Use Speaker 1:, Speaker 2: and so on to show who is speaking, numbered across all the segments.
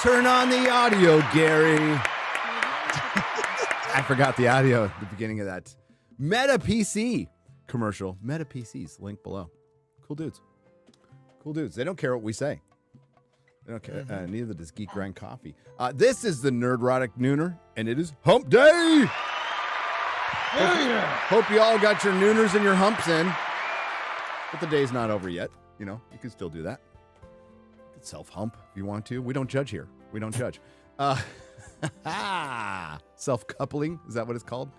Speaker 1: Turn on the audio, Gary. I forgot the audio at the beginning of that Meta PC commercial. Meta PCs, link below. Cool dudes. Cool dudes. They don't care what we say. They don't care. Neither does Geek Grind Coffee. This is the Nerdrotic Nooner, and it is Hump Day. Hope you all got your nooners and your humps in. But the day's not over yet. You know, you can still do that. You can self-hump if you want to. We don't judge here. We don't judge. Self-coupling, is that what it's called?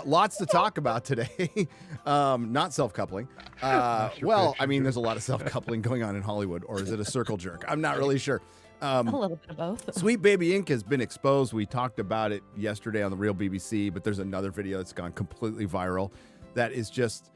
Speaker 1: Lots to talk about today. Not self-coupling. Well, I mean, there's a lot of self-coupling going on in Hollywood, or is it a circle jerk? I'm not really sure.
Speaker 2: A little bit of both.
Speaker 1: Sweet Baby Inc. has been exposed. We talked about it yesterday on the Real BBC, but there's another video that's gone completely viral that is just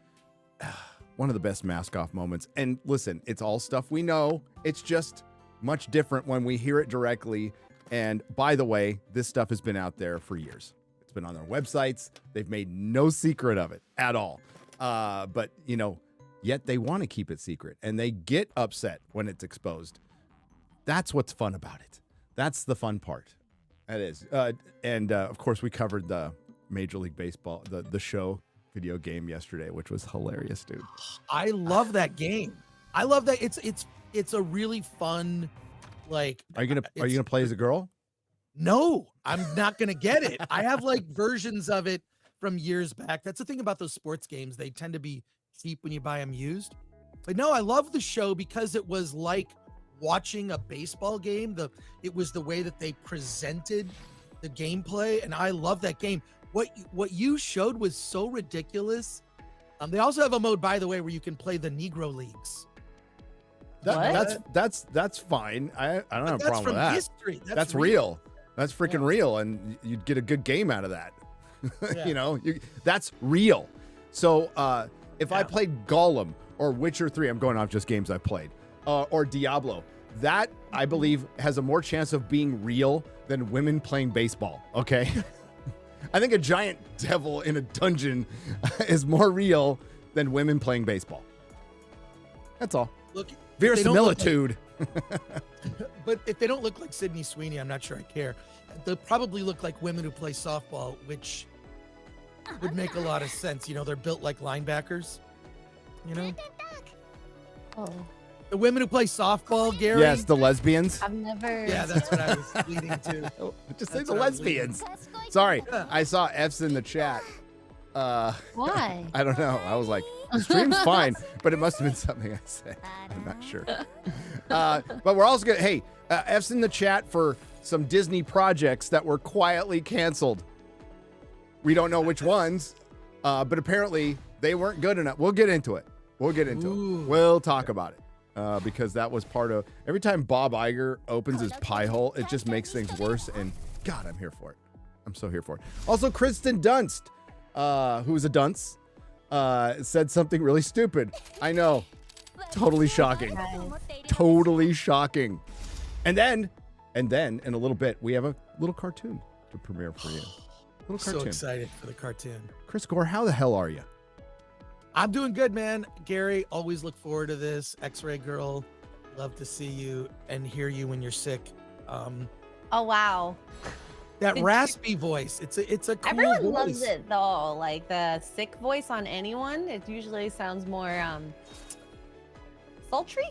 Speaker 1: one of the best mask-off moments. And listen, it's all stuff we know. It's just much different when we hear it directly. And by the way, this stuff has been out there for years. It's been on their websites. They've made no secret of it at all. But, you know, yet they want to keep it secret. And they get upset when it's exposed. That's what's fun about it. That's the fun part. That is. And of course, we covered the Major League Baseball, the show video game yesterday, which was hilarious, dude.
Speaker 3: I love that game. I love that. It's a really fun, like.
Speaker 1: Are you gonna play as a girl?
Speaker 3: No, I'm not gonna get it. I have like versions of it from years back. That's the thing about those sports games. They tend to be cheap when you buy them used. But no, I love the show because it was like watching a baseball game. It was the way that they presented the gameplay, and I love that game. What you showed was so ridiculous. They also have a mode, by the way, where you can play the Negro Leagues.
Speaker 1: That's fine. I don't have a problem with that.
Speaker 3: History.
Speaker 1: That's real. That's freaking real, and you'd get a good game out of that.
Speaker 3: Yeah.
Speaker 1: You know, that's real. So if I played Gollum or Witcher 3, I'm going off just games I've played, or Diablo, that I believe has a more chance of being real than women playing baseball. Okay. I think a giant devil in a dungeon is more real than women playing baseball. That's all.
Speaker 3: Look,
Speaker 1: verisimilitude.
Speaker 3: But if they don't look like Sydney Sweeney, I'm not sure I care. They'll probably look like women who play softball, which would make a lot of sense. You know, they're built like linebackers. You know?
Speaker 2: Oh.
Speaker 3: The women who play softball, Gary.
Speaker 1: Yes, the lesbians.
Speaker 2: I've never.
Speaker 3: Yeah, that's what I was leading to.
Speaker 1: Just say
Speaker 3: That's
Speaker 1: the
Speaker 3: what I was
Speaker 1: lesbians. Sorry, I saw F's in the chat.
Speaker 2: Why?
Speaker 1: I don't know. I was like, the stream's fine, but it must have been something I said. I'm not sure. But we're also going to, hey, F's in the chat for some Disney projects that were quietly canceled. We don't know which ones, but apparently they weren't good enough. We'll get into it. We'll talk about it. Because that was part of, every time Bob Iger opens his pie hole, it just makes things worse. And God, I'm here for it. I'm so here for it. Also, Kristen Dunst, who is a dunce, said something really stupid. I know. Totally shocking. Totally shocking. And then in a little bit, we have a little cartoon to premiere for you. Little cartoon.
Speaker 3: So excited for the cartoon.
Speaker 1: Chris Gore, how the hell are you?
Speaker 3: I'm doing good, man. Gary, always look forward to this. X-Ray Girl, love to see you and hear you when you're sick.
Speaker 2: Oh wow.
Speaker 3: That raspy voice. It's a cool
Speaker 2: Everyone
Speaker 3: voice.
Speaker 2: loves it though. Like the sick voice on anyone, it usually sounds more sultry.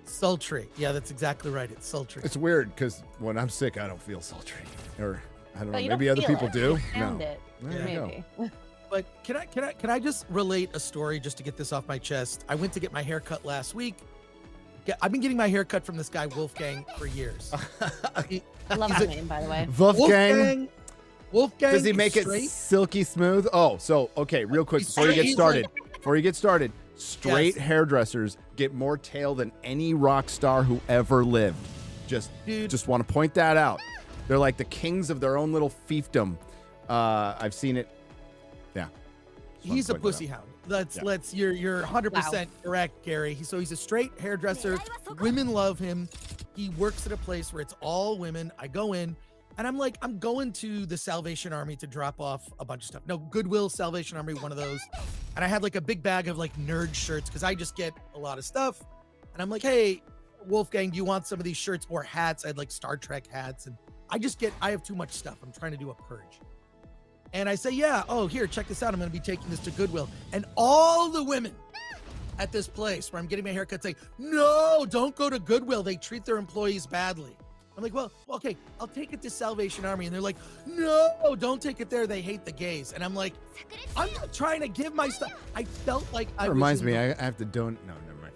Speaker 3: Sultry. Yeah, that's exactly right. It's sultry.
Speaker 1: It's weird because when I'm sick, I don't feel sultry. Or I don't know,
Speaker 2: But you
Speaker 1: maybe
Speaker 2: don't
Speaker 1: other
Speaker 2: feel
Speaker 1: people
Speaker 2: it.
Speaker 1: do.
Speaker 2: You sound
Speaker 1: No.
Speaker 2: it.
Speaker 1: There you go.
Speaker 2: Maybe.
Speaker 3: But can I just relate a story just to get this off my chest? I went to get my hair cut last week. I've been getting my hair cut from this guy Wolfgang for years.
Speaker 2: I love the name, by the way.
Speaker 1: Wolfgang. Does he make it
Speaker 3: straight?
Speaker 1: silky smooth? Oh, so okay, real quick before you get started, straight hairdressers get more tail than any rock star who ever lived. Just want to point that out. They're like the kings of their own little fiefdom. I've seen it. Yeah.
Speaker 3: He's a pussy hound. You're 100% correct, Gary. He's a straight hairdresser. Women love him. He works at a place where it's all women. I go in and I'm going to the Salvation Army to drop off a bunch of stuff. No, Goodwill, Salvation Army, one of those. And I had like a big bag of like nerd shirts because I just get a lot of stuff. And I'm like, hey, Wolfgang, do you want some of these shirts or hats? I had like Star Trek hats, and I have too much stuff. I'm trying to do a purge. And I say, yeah, oh, here, check this out. I'm going to be taking this to Goodwill. And all the women at this place where I'm getting my haircut say, no, don't go to Goodwill. They treat their employees badly. I'm like, well, okay, I'll take it to Salvation Army. And they're like, no, don't take it there. They hate the gays. And I'm like, I'm not trying to give my stuff. I felt like I
Speaker 1: That reminds me, I have to don't. No, never mind.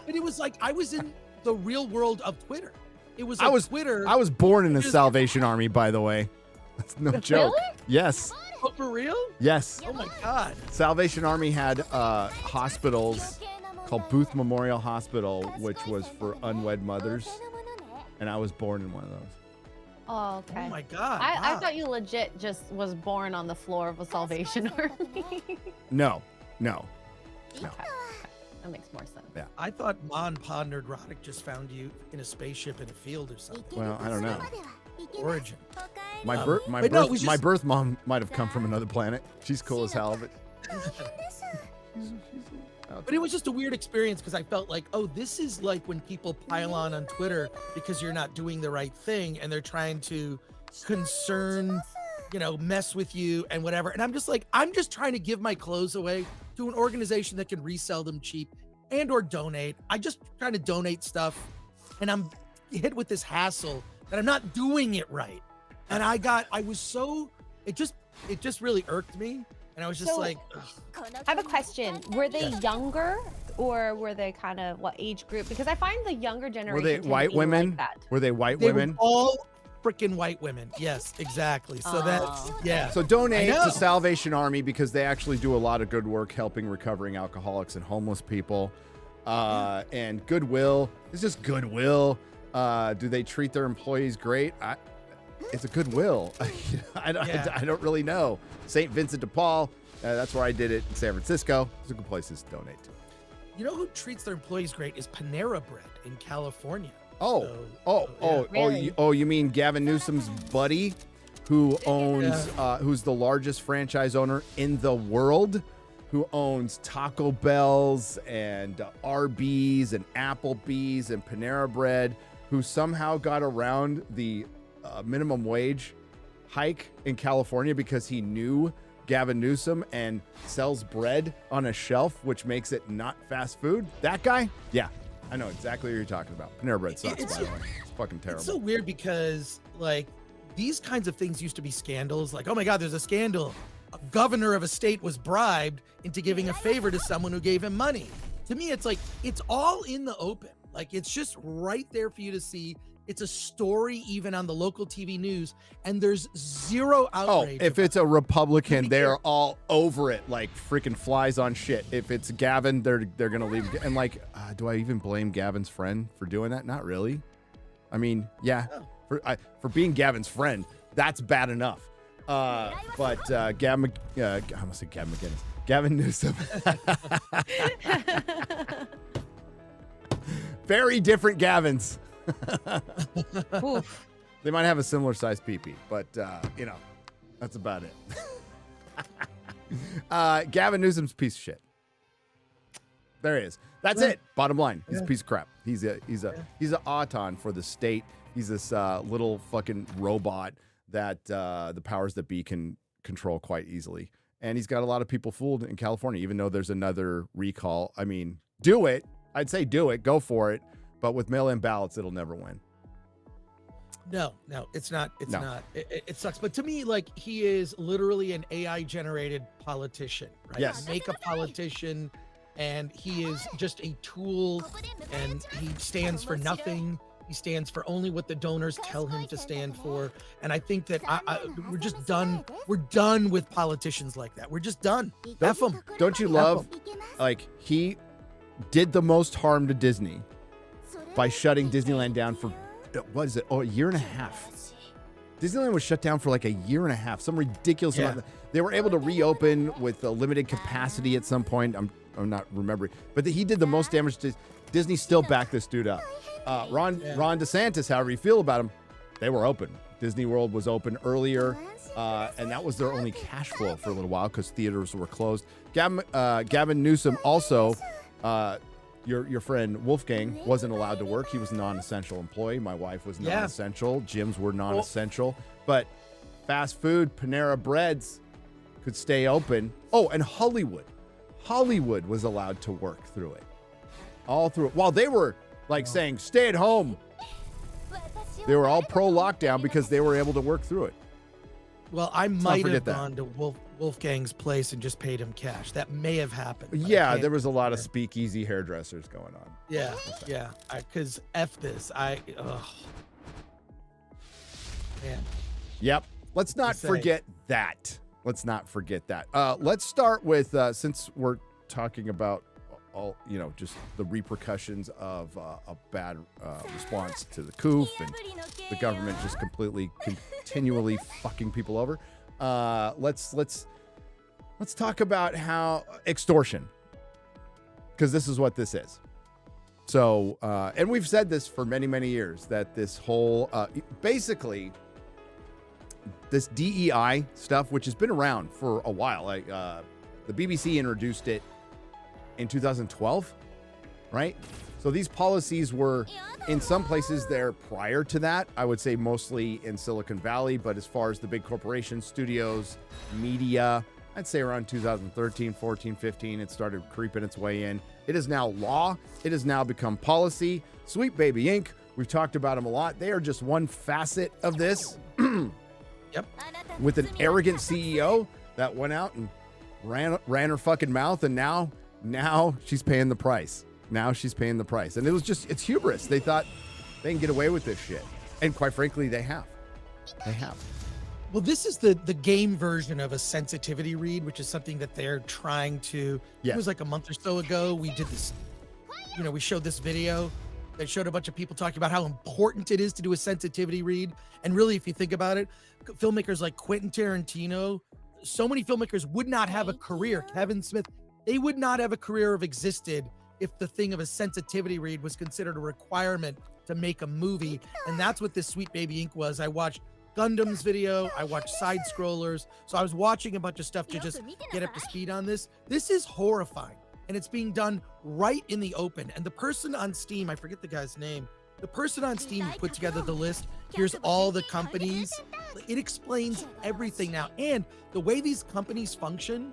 Speaker 3: But it was like I was in the real world of Twitter. It was Twitter.
Speaker 1: I was born in the Salvation Army, by the way. That's no joke.
Speaker 2: Really?
Speaker 1: Yes.
Speaker 3: Oh, for real?
Speaker 1: Yes.
Speaker 3: Oh my God.
Speaker 1: Salvation Army had hospitals called Booth Memorial Hospital, which was for unwed mothers, and I was born in one of those.
Speaker 2: Oh, okay.
Speaker 3: Oh my God.
Speaker 2: I
Speaker 3: wow.
Speaker 2: thought you legit just was born on the floor of a Salvation Army.
Speaker 1: No.
Speaker 2: Okay. That makes more sense.
Speaker 1: Yeah.
Speaker 3: I thought Ma and Pa Nerdrotic just found you in a spaceship in a field or something.
Speaker 1: Well, I don't know.
Speaker 3: Origin.
Speaker 1: My
Speaker 3: but no, it was
Speaker 1: my
Speaker 3: just-
Speaker 1: birth mom might have come from another planet. She's cool as hell, but
Speaker 3: But it was just a weird experience because I felt like, oh, this is like when people pile on Twitter because you're not doing the right thing and they're trying to mess with you and whatever. And I'm just like, I'm just trying to give my clothes away to an organization that can resell them cheap and or donate. I just trying to donate stuff and I'm hit with this hassle that I'm not doing it right. And it just really irked me. And I was just
Speaker 2: So-
Speaker 3: like, ugh.
Speaker 2: I have a question. Were they younger or were they kind of what age group? Because I find the younger generation
Speaker 1: were they
Speaker 2: tend to
Speaker 1: white
Speaker 2: be
Speaker 1: women?
Speaker 2: like that.
Speaker 1: Were they white
Speaker 3: They were
Speaker 1: women?
Speaker 3: all freaking white women. Yes, exactly. So that's,
Speaker 2: Oh.
Speaker 3: yeah.
Speaker 1: So donate
Speaker 3: I know.
Speaker 1: to Salvation Army because they actually do a lot of good work helping recovering alcoholics and homeless people. And Goodwill is just Goodwill. Do they treat their employees great? It's a Goodwill. I don't really know. St. Vincent de Paul. That's where I did it in San Francisco. It's a good place to donate to.
Speaker 3: You know who treats their employees great is Panera Bread in California.
Speaker 1: Oh,
Speaker 3: So, yeah.
Speaker 2: Really?
Speaker 1: you mean Gavin Newsom's buddy, who owns, who's the largest franchise owner in the world, who owns Taco Bell's and Arby's and Applebee's and Panera Bread, who somehow got around the minimum wage hike in California because he knew Gavin Newsom and sells bread on a shelf, which makes it not fast food. That guy? Yeah, I know exactly what you're talking about. Panera Bread sucks, by the way. It's fucking terrible.
Speaker 3: It's so weird because, like, these kinds of things used to be scandals. Like, oh my God, there's a scandal. A governor of a state was bribed into giving a favor to someone who gave him money. To me, it's like, it's all in the open. Like, it's just right there for you to see. It's a story even on the local TV news, and there's zero outrage.
Speaker 1: Oh, if it's a Republican, they're all over it like freaking flies on shit. If it's Gavin, they're gonna leave. And like, do I even blame Gavin's friend for doing that? Not really. I mean, yeah, for being Gavin's friend, that's bad enough. But Gavin, I almost said Gavin McGinnis. Gavin Newsom. Very different Gavins.
Speaker 2: Oof.
Speaker 1: They might have a similar size pee-pee, but that's about it. Gavin Newsom's a piece of shit. There he is. That's it. Bottom line, he's a piece of crap. He's an auton for the state. He's this little fucking robot that the powers that be can control quite easily. And he's got a lot of people fooled in California, even though there's another recall. I mean, do it. I'd say do it. Go for it. But with mail-in ballots, it'll never win.
Speaker 3: No, it's not. It's
Speaker 1: No.
Speaker 3: not. It sucks. But to me, like, he is literally an AI-generated politician, right?
Speaker 1: Yes.
Speaker 3: Make a politician, and he is just a tool, and he stands for nothing. He stands for only what the donors tell him to stand for. And I think that we're just done. We're done with politicians like that. We're just done. F them.
Speaker 1: Don't you love, like, he did the most harm to Disney by shutting Disneyland down for, what is it? Oh, a year and a half. Disneyland was shut down for like a year and a half. Some ridiculous amount. They were able to reopen with a limited capacity at some point. I'm not remembering. But he did the most damage to Disney. Still backed this dude up. Ron DeSantis, however you feel about him, they were open. Disney World was open earlier, and that was their only cash flow for a little while because theaters were closed. Gavin Newsom also your friend Wolfgang wasn't allowed to work. He was a non-essential employee. My wife was non-essential. Gyms were non-essential. But fast food, Panera Breads could stay open. Oh, and Hollywood was allowed to work through it. All through it. While they were like saying, stay at home. They were all pro lockdown because they were able to work through it.
Speaker 3: Well, I might have gone to Wolfgang's place and just paid him cash. That may have happened.
Speaker 1: Yeah, there was a lot of speakeasy hairdressers going on.
Speaker 3: Yeah, yeah. Because F this. Ugh. Man.
Speaker 1: Yep. Let's not forget that. Let's not forget that. Let's start with, since we're talking about all, just the repercussions of a bad response to the coup and the government just continually fucking people over. Let's talk about how extortion, because this is what this is. So, and we've said this for many, many years, that this whole, basically, this DEI stuff, which has been around for a while, like the BBC introduced it in 2012, right? So these policies were in some places there prior to that. I would say mostly in Silicon Valley, but as far as the big corporations, studios, media, I'd say around 2013, 14, 15, it started creeping its way in. It is now law. It has now become policy. Sweet Baby Inc., we've talked about them a lot. They are just one facet of this.
Speaker 3: Yep.
Speaker 1: With an arrogant CEO that went out and ran her fucking mouth, and now she's paying the price. Now she's paying the price. And it's hubris. They thought they can get away with this shit. And quite frankly, they have. They have.
Speaker 3: Well, this is the game version of a sensitivity read, which is something that they're trying to. It was like a month or so ago. We did this, we showed this video that showed a bunch of people talking about how important it is to do a sensitivity read. And really, if you think about it, filmmakers like Quentin Tarantino, so many filmmakers would not have a career. Kevin Smith, they would not have a career have existed if the thing of a sensitivity read was considered a requirement to make a movie. And that's what this Sweet Baby Inc. was. I watched Gundam's video. I watched Side Scrollers. So I was watching a bunch of stuff to just get up to speed on this. This is horrifying. And it's being done right in the open. And the person on Steam, I forget the guy's name, the person on Steam who put together the list, here's all the companies. It explains everything now. And the way these companies function,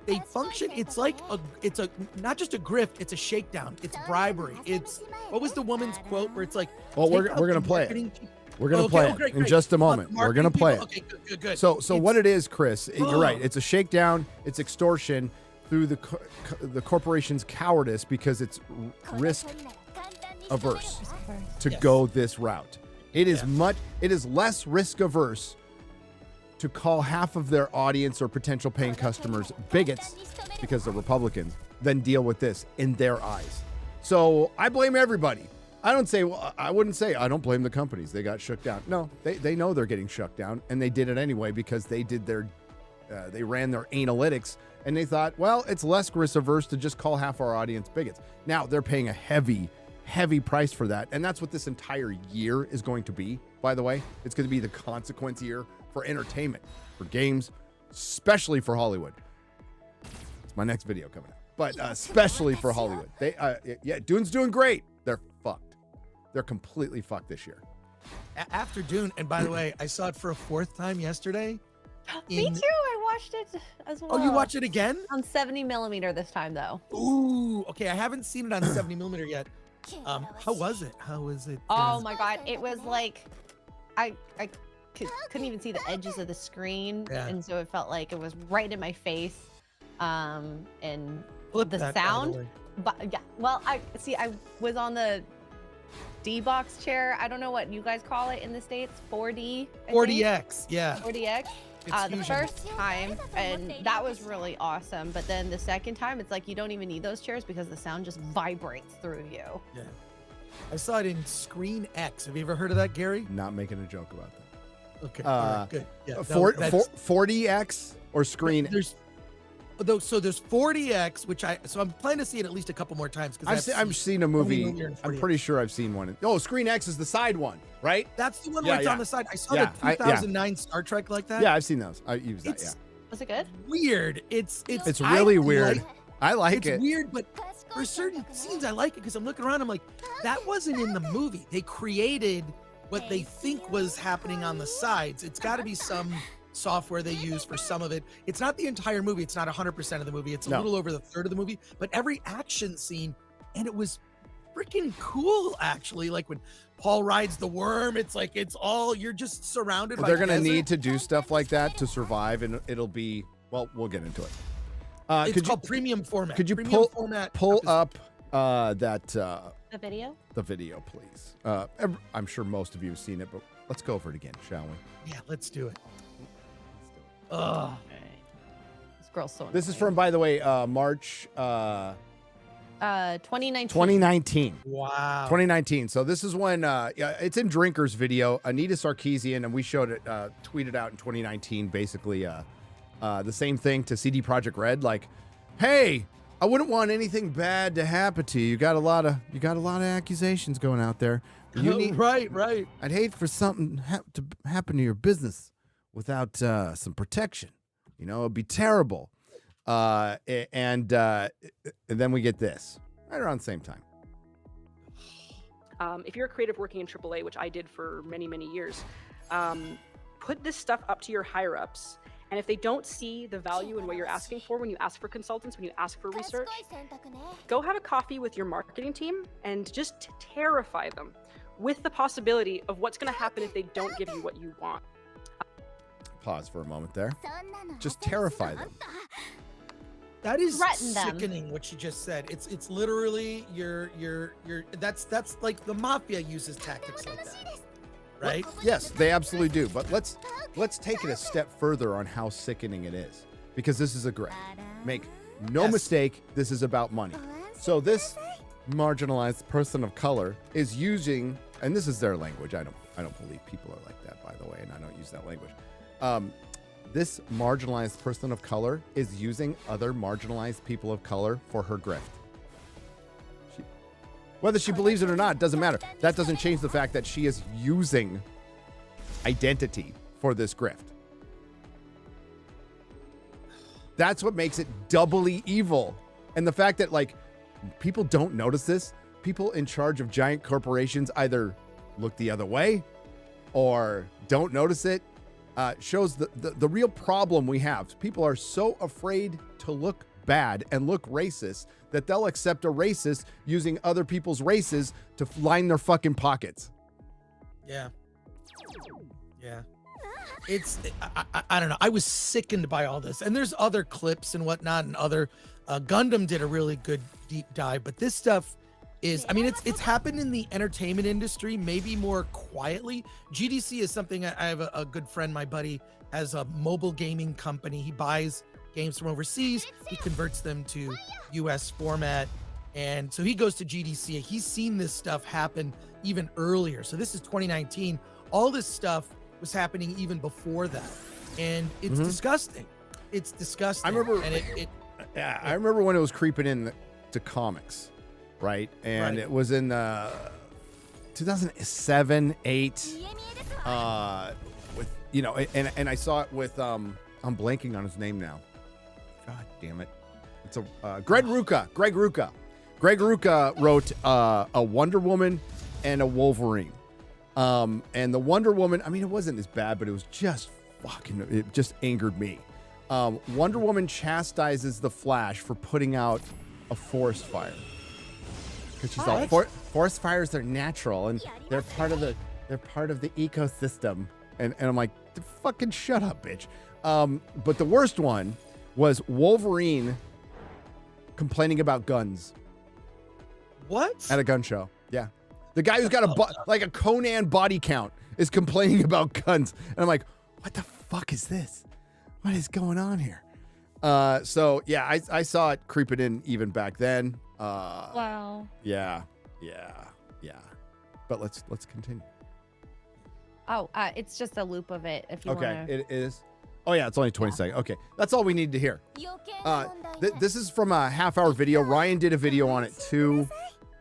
Speaker 3: it's like it's not just a grift, it's a shakedown, it's bribery. It's, what was the woman's quote where it's like,
Speaker 1: well, we're gonna play it. We're gonna play it in just a moment. We're gonna play it.
Speaker 3: Okay, good.
Speaker 1: So what it is, Chris, you're right. It's a shakedown. It's extortion through the corporation's cowardice, because it's risk averse to go this route. It is less risk averse to call half of their audience or potential paying customers bigots because they're Republicans than deal with this in their eyes. So I blame everybody. I wouldn't say I don't blame the companies. They got shook down. No, they know they're getting shook down, and they did it anyway because they did they ran their analytics, and they thought, well, it's less risk averse to just call half our audience bigots. Now they're paying a heavy price for that. And that's what this entire year is going to be, by the way. It's going to be the consequence year for entertainment, for games, especially for Hollywood. It's my next video coming out. But especially for Hollywood. Dune's doing great. They're fucked. They're completely fucked this year.
Speaker 3: After Dune, and by the way, I saw it for a fourth time yesterday.
Speaker 2: Me too. I watched it as well.
Speaker 3: Oh, you watch it again?
Speaker 2: On 70mm this time, though.
Speaker 3: Ooh, okay. I haven't seen it on 70mm yet. How was it?
Speaker 2: Oh my god, it was like I couldn't even see the edges of the screen, and so it felt like it was right in my face. And the sound, but yeah, well, I was on the D-box chair. I don't know what you guys call it in the States. 4D.
Speaker 3: 40X, yeah.
Speaker 2: 40X. The first time, and that was really awesome. But then the second time, it's like you don't even need those chairs because the sound just vibrates through you.
Speaker 3: Yeah. I saw it in Screen X. Have you ever heard of that, Gary?
Speaker 1: Not making a joke about that.
Speaker 3: Okay. All right, good. Yeah.
Speaker 1: 40X or Screen?
Speaker 3: So there's 40X, which I'm planning to see it at least a couple more times.
Speaker 1: I've seen a movie. I'm pretty sure I've seen one. Oh, Screen X is the side one, right?
Speaker 3: That's the one where it's on the side. I saw the 2009 Star Trek like that.
Speaker 1: Yeah, I've seen those. I use that. Yeah.
Speaker 2: Was it good?
Speaker 3: Weird. It's
Speaker 1: really weird. I like it.
Speaker 3: It's weird, but for certain scenes, I like it because I'm looking around. I'm like, that wasn't in the movie. They created what they think was happening on the sides. It's got to be some software they use for some of it. It's not the entire movie. It's not 100% of the movie. It's a little over the third of the movie, but every action scene, and it was freaking cool, actually. Like when Paul rides the worm, it's like, it's all, you're just surrounded by
Speaker 1: They're going to
Speaker 3: desert.
Speaker 1: need to do stuff like that to survive, and it'll be, well, we'll get into it.
Speaker 3: It's called premium format.
Speaker 1: Could you
Speaker 3: premium
Speaker 1: pull up that
Speaker 2: The video?
Speaker 1: the video, please? I'm sure most of you have seen it, but let's go over it again, shall we?
Speaker 3: Yeah, let's do it. Ugh.
Speaker 2: This girl's so
Speaker 1: This is from, by the way, March
Speaker 2: 2019.
Speaker 1: 2019.
Speaker 3: Wow.
Speaker 1: 2019. So this is when it's in Drinker's video. Anita Sarkeesian, and we showed it, tweeted out in 2019, basically the same thing to CD Projekt Red. Like, hey, I wouldn't want anything bad to happen to you. You got a lot of accusations going out there. You need,
Speaker 3: right.
Speaker 1: I'd hate for something to happen to your business without some protection. You know, it'd be terrible. And then we get this right around the same time.
Speaker 4: If you're a creative working in AAA, which I did for many, many years, put this stuff up to your higher ups. And if they don't see the value in what you're asking for when you ask for consultants, when you ask for research, go have a coffee with your marketing team and just terrify them with the possibility of what's going to happen if they don't give you what you want.
Speaker 1: Pause for a moment there. Just terrify them.
Speaker 3: That is
Speaker 2: Threaten them.
Speaker 3: sickening what she just said. It's literally that's like the mafia uses tactics like that. Right?
Speaker 1: Yes, they absolutely do. But let's take it a step further on how sickening it is, because this is a grift. Make no mistake, this is about money. So this marginalized person of color is using, and this is their language. I don't believe people are like that, by the way, and I don't use that language. This marginalized person of color is using other marginalized people of color for her grift. Whether she believes it or not, doesn't matter. That doesn't change the fact that she is using identity for this grift. That's what makes it doubly evil. And the fact that, like, people don't notice this, people in charge of giant corporations either look the other way or don't notice it, shows the real problem we have. People are so afraid to look bad and look racist that they'll accept a racist using other people's races to line their fucking pockets.
Speaker 3: Yeah. I don't know. I was sickened by all this, and there's other clips and whatnot, and other Gundam did a really good deep dive, but this stuff is, I mean, it's happened in the entertainment industry, maybe more quietly. GDC is something I have a good friend, my buddy, has a mobile gaming company. He buys games from overseas, he converts them to US format, and so he goes to GDC. He's seen this stuff happen even earlier. So this is 2019. All this stuff was happening even before that, and it's disgusting. It's disgusting.
Speaker 1: I remember,
Speaker 3: and
Speaker 1: I remember when it was creeping in to comics, right? And it was in 2007, 8, with, you know, and I saw it with I'm blanking on his name now. God damn it! It's a Greg Rucka. Greg Rucka wrote a Wonder Woman and a Wolverine. And the Wonder Woman, I mean, it wasn't as bad, but it was just fucking, it just angered me. Wonder Woman chastises the Flash for putting out a forest fire. Because she's all, forest fires are natural and they're part of the ecosystem. And I'm like, fucking shut up, bitch. But the worst one was Wolverine complaining about guns.
Speaker 3: What?
Speaker 1: At a gun show. Yeah. The guy who's got like a Conan body count is complaining about guns. And I'm like, what the fuck is this? What is going on here? So yeah, I saw it creeping in even back then.
Speaker 2: Wow.
Speaker 1: Yeah. But let's continue.
Speaker 2: Oh, it's just a loop of it if you want
Speaker 1: Okay,
Speaker 2: to.
Speaker 1: it is. Oh yeah, it's only 20 seconds. Okay, that's all we need to hear. This is from a half-hour video. Ryan did a video on it too,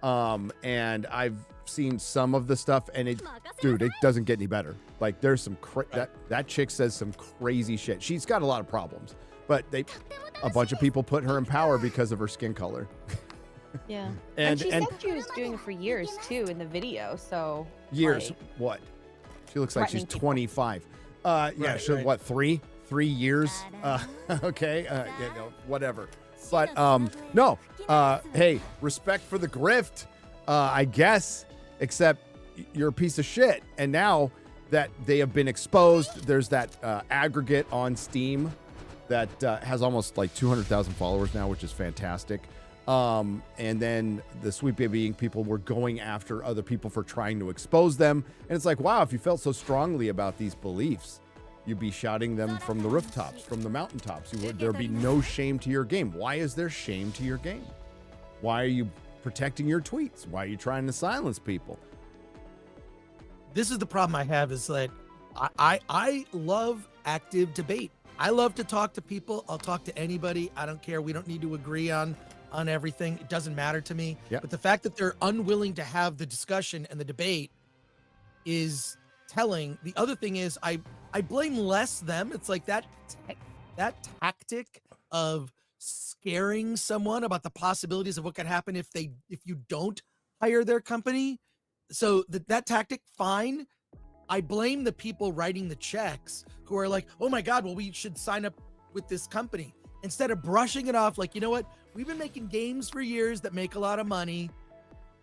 Speaker 1: and I've seen some of the stuff, and it doesn't get any better. Like, there's some that chick says some crazy shit. She's got a lot of problems, but a bunch of people put her in power because of her skin color.
Speaker 2: Yeah.
Speaker 1: And
Speaker 2: she said she was doing it for years too in the video. So
Speaker 1: years,
Speaker 2: like,
Speaker 1: what? She looks like she's
Speaker 2: threatening people.
Speaker 1: 25. Yeah,
Speaker 3: Right,
Speaker 1: she
Speaker 3: right.
Speaker 1: what? 3 years. Okay. Whatever. But no. Hey, respect for the grift. I guess, except you're a piece of shit. And now that they have been exposed, there's that aggregate on Steam that has almost like 200,000 followers now, which is fantastic. And then the Sweet Baby Ink people were going after other people for trying to expose them. And it's like, wow, if you felt so strongly about these beliefs, you'd be shouting them from the rooftops, from the mountaintops. There'd be no shame to your game. Why is there shame to your game? Why are you protecting your tweets? Why are you trying to silence people?
Speaker 3: This is the problem I have is that I love active debate. I love to talk to people. I'll talk to anybody. I don't care. We don't need to agree on everything. It doesn't matter to me.
Speaker 1: Yep.
Speaker 3: But the fact that they're unwilling to have the discussion and the debate is telling. The other thing is I blame less them. It's like that tactic of scaring someone about the possibilities of what could happen if you don't hire their company. So that tactic, fine. I blame the people writing the checks who are like, oh my God, well, we should sign up with this company. Instead of brushing it off like, you know what? We've been making games for years that make a lot of money.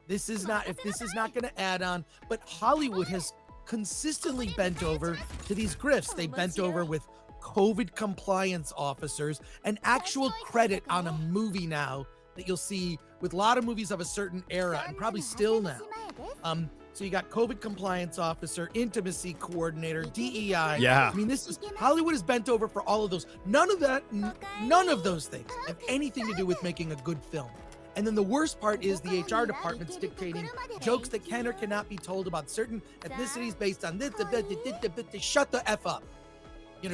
Speaker 3: This is not going to add on. But Hollywood has consistently bent over to these grifts. They bent over with COVID compliance officers, an actual credit on a movie now that you'll see with a lot of movies of a certain era and probably still now. So you got COVID compliance officer, intimacy coordinator, DEI.
Speaker 1: Yeah.
Speaker 3: I mean, Hollywood is bent over for all of those. None of those things have anything to do with making a good film. And then the worst part is the HR department's dictating jokes that can or cannot be told about certain ethnicities based on this. Shut the F up.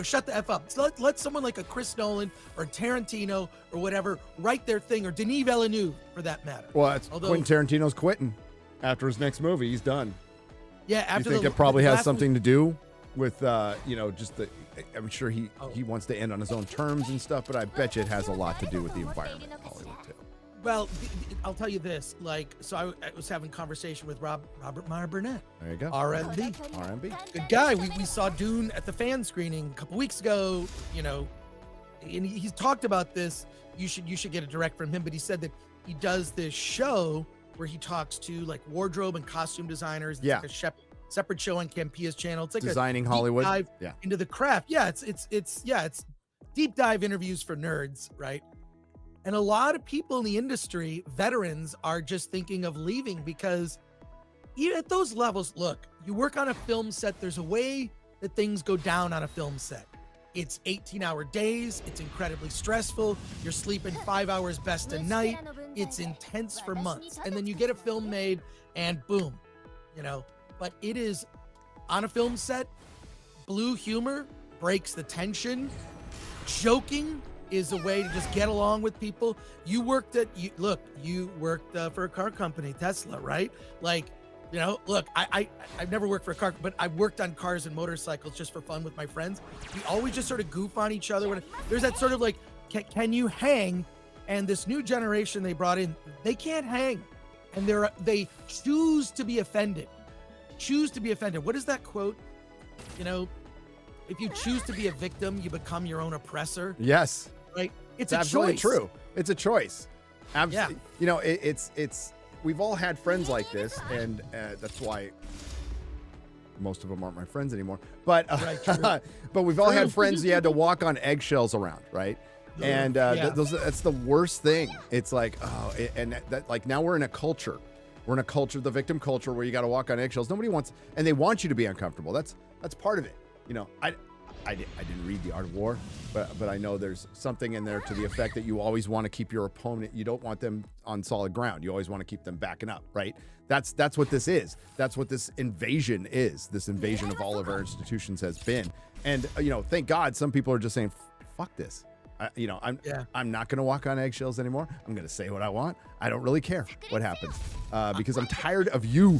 Speaker 3: Shut the F up. So let someone like a Chris Nolan or Tarantino or whatever write their thing, or Denis Villeneuve for that matter.
Speaker 1: Well, Quentin Tarantino's quitting after his next movie. He's done.
Speaker 3: Yeah, after
Speaker 1: you think it probably has something to do with, just I'm sure he wants to end on his own terms and stuff, but I bet you it has a lot to do with the environment in Hollywood too.
Speaker 3: Well, I'll tell you this, so I was having a conversation with Robert Meyer Burnett.
Speaker 1: There you go.
Speaker 3: RMB. Good guy. We saw Dune at the fan screening a couple weeks ago, and he's talked about this. You should get a direct from him, but he said that he does this show where he talks to like wardrobe and costume designers. It's like a separate show on Campia's channel. It's like
Speaker 1: Designing
Speaker 3: a
Speaker 1: Hollywood.
Speaker 3: dive into the craft. Yeah, it's deep dive interviews for nerds, right? And a lot of people in the industry, veterans, are just thinking of leaving because even at those levels, look, you work on a film set, there's a way that things go down on a film set. It's 18-hour days. It's incredibly stressful. You're sleeping 5 hours best a night. It's intense for months. And then you get a film made and boom, but it is on a film set. Blue humor breaks the tension. Joking is a way to just get along with people. You worked for a car company, Tesla, right? Like, look, I've never worked for a car, but I've worked on cars and motorcycles just for fun with my friends. We always just sort of goof on each other. There's that sort of like, can you hang? And this new generation they brought in, they can't hang. And they choose to be offended. What is that quote? If you choose to be a victim, you become your own oppressor.
Speaker 1: Yes.
Speaker 3: Right? It's
Speaker 1: absolutely
Speaker 3: choice.
Speaker 1: True. It's a choice.
Speaker 3: Absolutely.
Speaker 1: Yeah. It's we've all had friends like this, and that's why most of them aren't my friends anymore. But but we've all had friends you had to walk on eggshells around, right? And that's the worst thing. It's like, that like now we're in a culture. We're in a culture, the victim culture, where you got to walk on eggshells. Nobody wants, and they want you to be uncomfortable. That's part of it. I didn't read The Art of War, but I know there's something in there to the effect that you always want to keep your opponent. You don't want them on solid ground. You always want to keep them backing up, right? That's what this is. That's what this invasion is. This invasion of all of our institutions has been. And thank God some people are just saying, "Fuck this." I'm not going to walk on eggshells anymore. I'm going to say what I want. I don't really care what happens because I'm tired of you.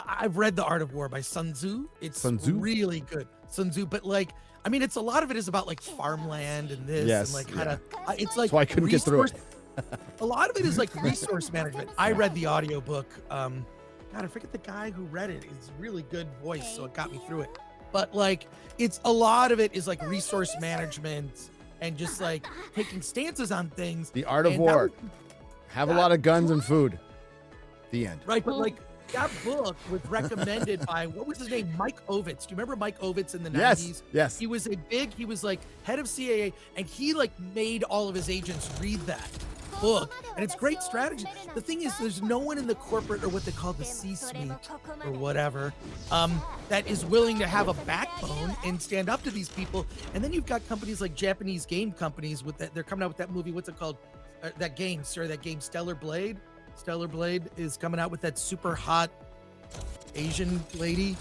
Speaker 3: I've read The Art of War by Sun Tzu. It's really good. Sun Tzu, but like I mean, it's a lot of it is about like farmland and this
Speaker 1: Yes,
Speaker 3: and like how
Speaker 1: yeah.
Speaker 3: to. It's like
Speaker 1: That's why I couldn't get through it.
Speaker 3: A lot of it is like resource management. I read the audiobook. God, I forget the guy who read it. It's a really good voice, so it got me through it. But like, it's a lot of it is like resource management and just like taking stances on things.
Speaker 1: The art of
Speaker 3: And
Speaker 1: war. Have a lot of guns and food. The end.
Speaker 3: Right, but like that book was recommended by, what was his name? Mike Ovitz. Do you remember Mike Ovitz in the 90s?
Speaker 1: Yes.
Speaker 3: He was he was like head of CAA, and he like made all of his agents read that book. And it's great strategy. The thing is, there's no one in the corporate or what they call the C-suite or whatever that is willing to have a backbone and stand up to these people. And then you've got companies like Japanese game companies with that. They're coming out with that movie. What's it called? That game Stellar Blade. Stellar Blade is coming out with that super hot Asian lady.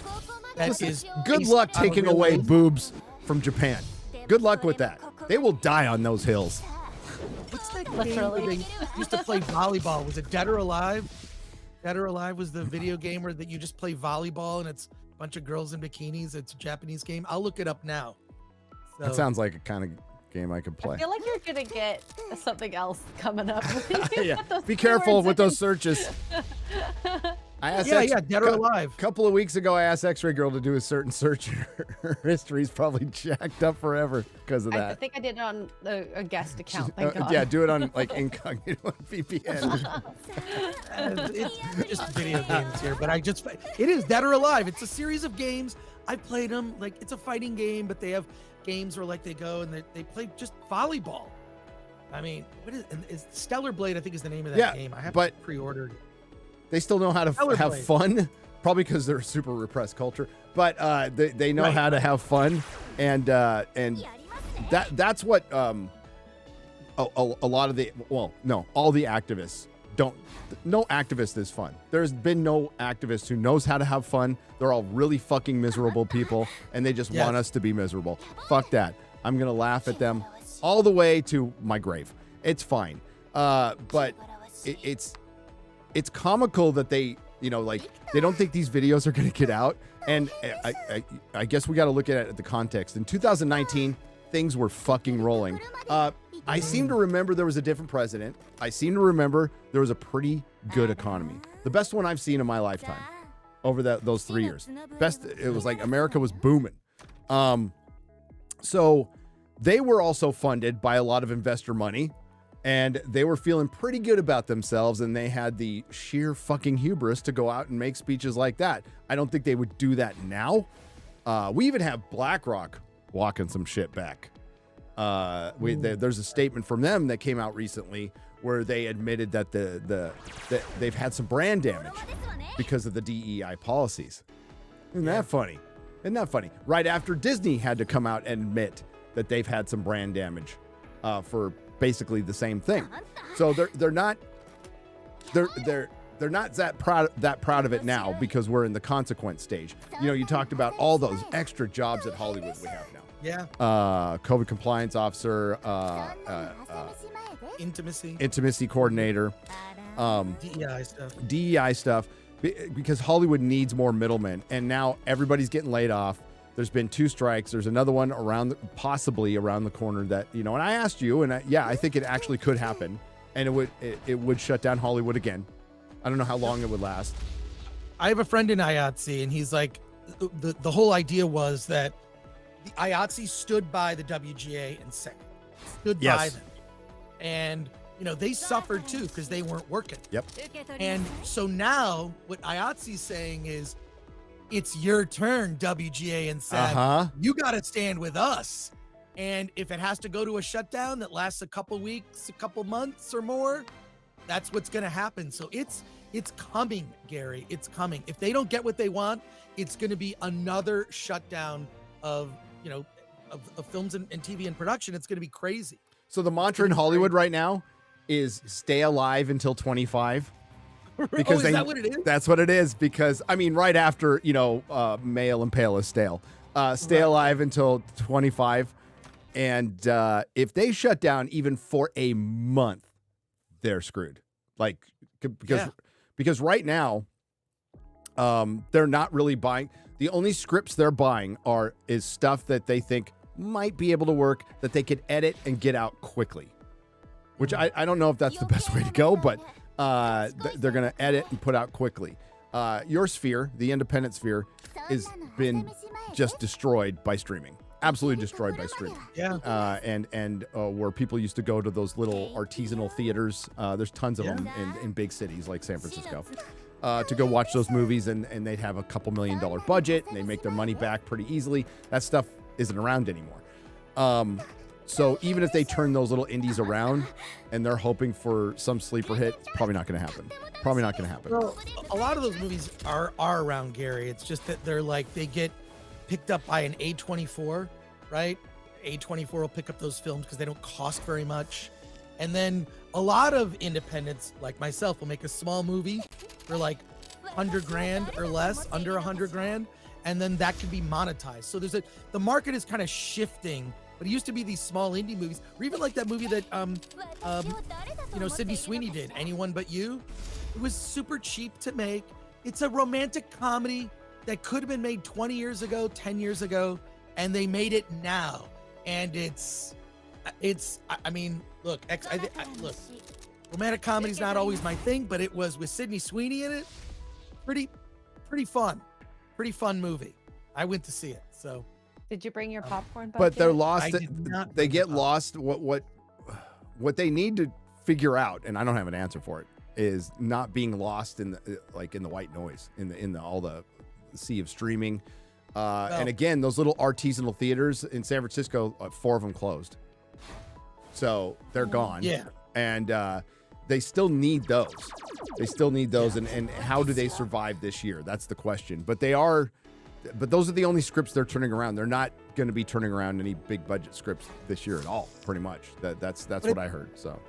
Speaker 3: That is
Speaker 1: Good
Speaker 3: based
Speaker 1: luck
Speaker 3: on a
Speaker 1: taking
Speaker 3: real
Speaker 1: away
Speaker 3: lady.
Speaker 1: boobs from Japan. Good luck with that. They will die on those hills.
Speaker 3: What's that game
Speaker 2: Literally.
Speaker 3: where they used to play volleyball? Was it Dead or Alive? Dead or Alive was the video game where that you just play volleyball and it's a bunch of girls in bikinis. It's a Japanese game. I'll look it up now.
Speaker 1: That sounds like a kind of game I could
Speaker 2: I
Speaker 1: play.
Speaker 2: feel like you're gonna get something else coming up.
Speaker 1: Yeah. Be careful with those searches. I asked
Speaker 3: Dead or Alive.
Speaker 1: A couple of weeks ago, I asked X-Ray Girl to do a certain search. Her history's probably jacked up forever because of
Speaker 2: I
Speaker 1: that.
Speaker 2: think I did it on a guest account. Thank God.
Speaker 1: Yeah, do it on like incognito VPN.
Speaker 3: It's just video games here, but it is Dead or Alive. It's a series of games. I played them. Like, it's a fighting game, but they have games where like they go and they play just volleyball. I mean, what is Stellar Blade? I think is the name of that game. I have pre-ordered.
Speaker 1: They still know how to have
Speaker 3: Blade.
Speaker 1: fun, probably because they're a super repressed culture. But they know how to have fun, and that's what a lot of all the activists don't. No activist is fun. There's been no activist who knows how to have fun. They're all really fucking miserable people, and they just want us to be miserable. Fuck that. I'm gonna laugh at them all the way to my grave. It's fine, but it's comical that they, they don't think these videos are going to get out. And I guess we got to look at it at the context. In 2019, things were fucking rolling. I seem to remember there was a different president. I seem to remember there was a pretty good economy. The best one I've seen in my lifetime over those 3 years. It was like America was booming. So they were also funded by a lot of investor money. And they were feeling pretty good about themselves, and they had the sheer fucking hubris to go out and make speeches like that. I don't think they would do that now. We even have BlackRock walking some shit back. There's a statement from them that came out recently where they admitted that that they've had some brand damage because of the DEI policies. Isn't that funny? Isn't that funny? Right after Disney had to come out and admit that they've had some brand damage for basically the same thing. So they're not that proud of it now because we're in the consequence stage. You talked about all those extra jobs at Hollywood we have now.
Speaker 3: Yeah.
Speaker 1: COVID compliance officer, intimacy coordinator, DEI stuff, because Hollywood needs more middlemen, and now everybody's getting laid off. There's been 2 strikes. There's another one possibly around the corner that, and I asked you, and I think it actually could happen, and it would shut down Hollywood again. I don't know how long it would last.
Speaker 3: I have a friend in IATSE, and he's like, the whole idea was that the IATSE stood by the WGA and stood by them. And, they suffered too because they weren't working.
Speaker 1: Yep.
Speaker 3: And so now what IATSE's saying is, it's your turn, WGA and SAG. You got to stand with us. And if it has to go to a shutdown that lasts a couple weeks, a couple months or more, that's what's going to happen. So it's coming, Gary. It's coming. If they don't get what they want, it's going to be another shutdown of films and TV and production. It's going to be crazy.
Speaker 1: So the mantra in Hollywood right now is stay alive until 25. Because
Speaker 3: is that what it is?
Speaker 1: That's what it is. Because right after male and pale is stale. Stay alive until 25, and if they shut down even for a month, they're screwed. Because right now, they're not really buying. The only scripts they're buying is stuff that they think might be able to work that they could edit and get out quickly. Which I don't know if that's the best way to go, but they're going to edit and put out quickly. Your sphere, the independent sphere, has been just destroyed by streaming. Absolutely destroyed by streaming.
Speaker 3: Yeah.
Speaker 1: And where people used to go to those little artisanal theaters, there's tons of them in big cities like San Francisco, to go watch those movies, and they'd have a couple $1 million budget, and they make their money back pretty easily. That stuff isn't around anymore. So even if they turn those little indies around and they're hoping for some sleeper hit, it's probably not going to happen. Probably not going to happen.
Speaker 3: Well, a lot of those movies are around, Gary. It's just that they're like, they get picked up by an A24, right? A24 will pick up those films because they don't cost very much. And then a lot of independents like myself will make a small movie for like 100 grand or less, under 100 grand. And then that can be monetized. So the market is kind of shifting. But it used to be these small indie movies, or even like that movie that, Sydney Sweeney did, Anyone But You. It was super cheap to make. It's a romantic comedy that could have been made 20 years ago, 10 years ago, and they made it now. And look, romantic comedy's not always my thing, but it was with Sydney Sweeney in it. Pretty fun movie. I went to see it, so.
Speaker 2: Did you bring your popcorn?
Speaker 1: But they're
Speaker 2: bucket?
Speaker 1: lost. They get lost. What they need to figure out, and I don't have an answer for it, is not being lost in the white noise, in all the sea of streaming. And again, those little artisanal theaters in San Francisco, 4 of them closed, so they're gone.
Speaker 3: Yeah.
Speaker 1: And they still need those. And how do they survive this year? That's the question. But those are the only scripts they're turning around. They're not going to be turning around any big budget scripts this year at all, pretty much. That's what I heard. So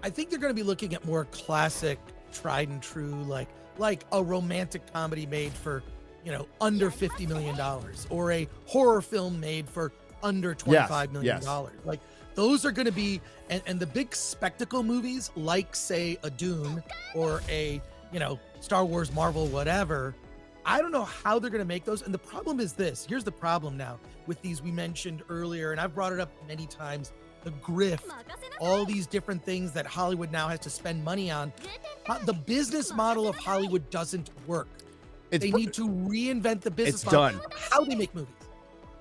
Speaker 3: I think they're going to be looking at more classic, tried and true, like a romantic comedy made for, under $50 million, or a horror film made for under $25 million. Like those are going to be, and the big spectacle movies, like say a Dune or a, Star Wars, Marvel, whatever. I don't know how they're going to make those. And the problem is this. Here's the problem now with these we mentioned earlier, and I've brought it up many times, the grift, all these different things that Hollywood now has to spend money on. The business model of Hollywood doesn't work. They need to reinvent the business model.
Speaker 1: It's done.
Speaker 3: How they make movies.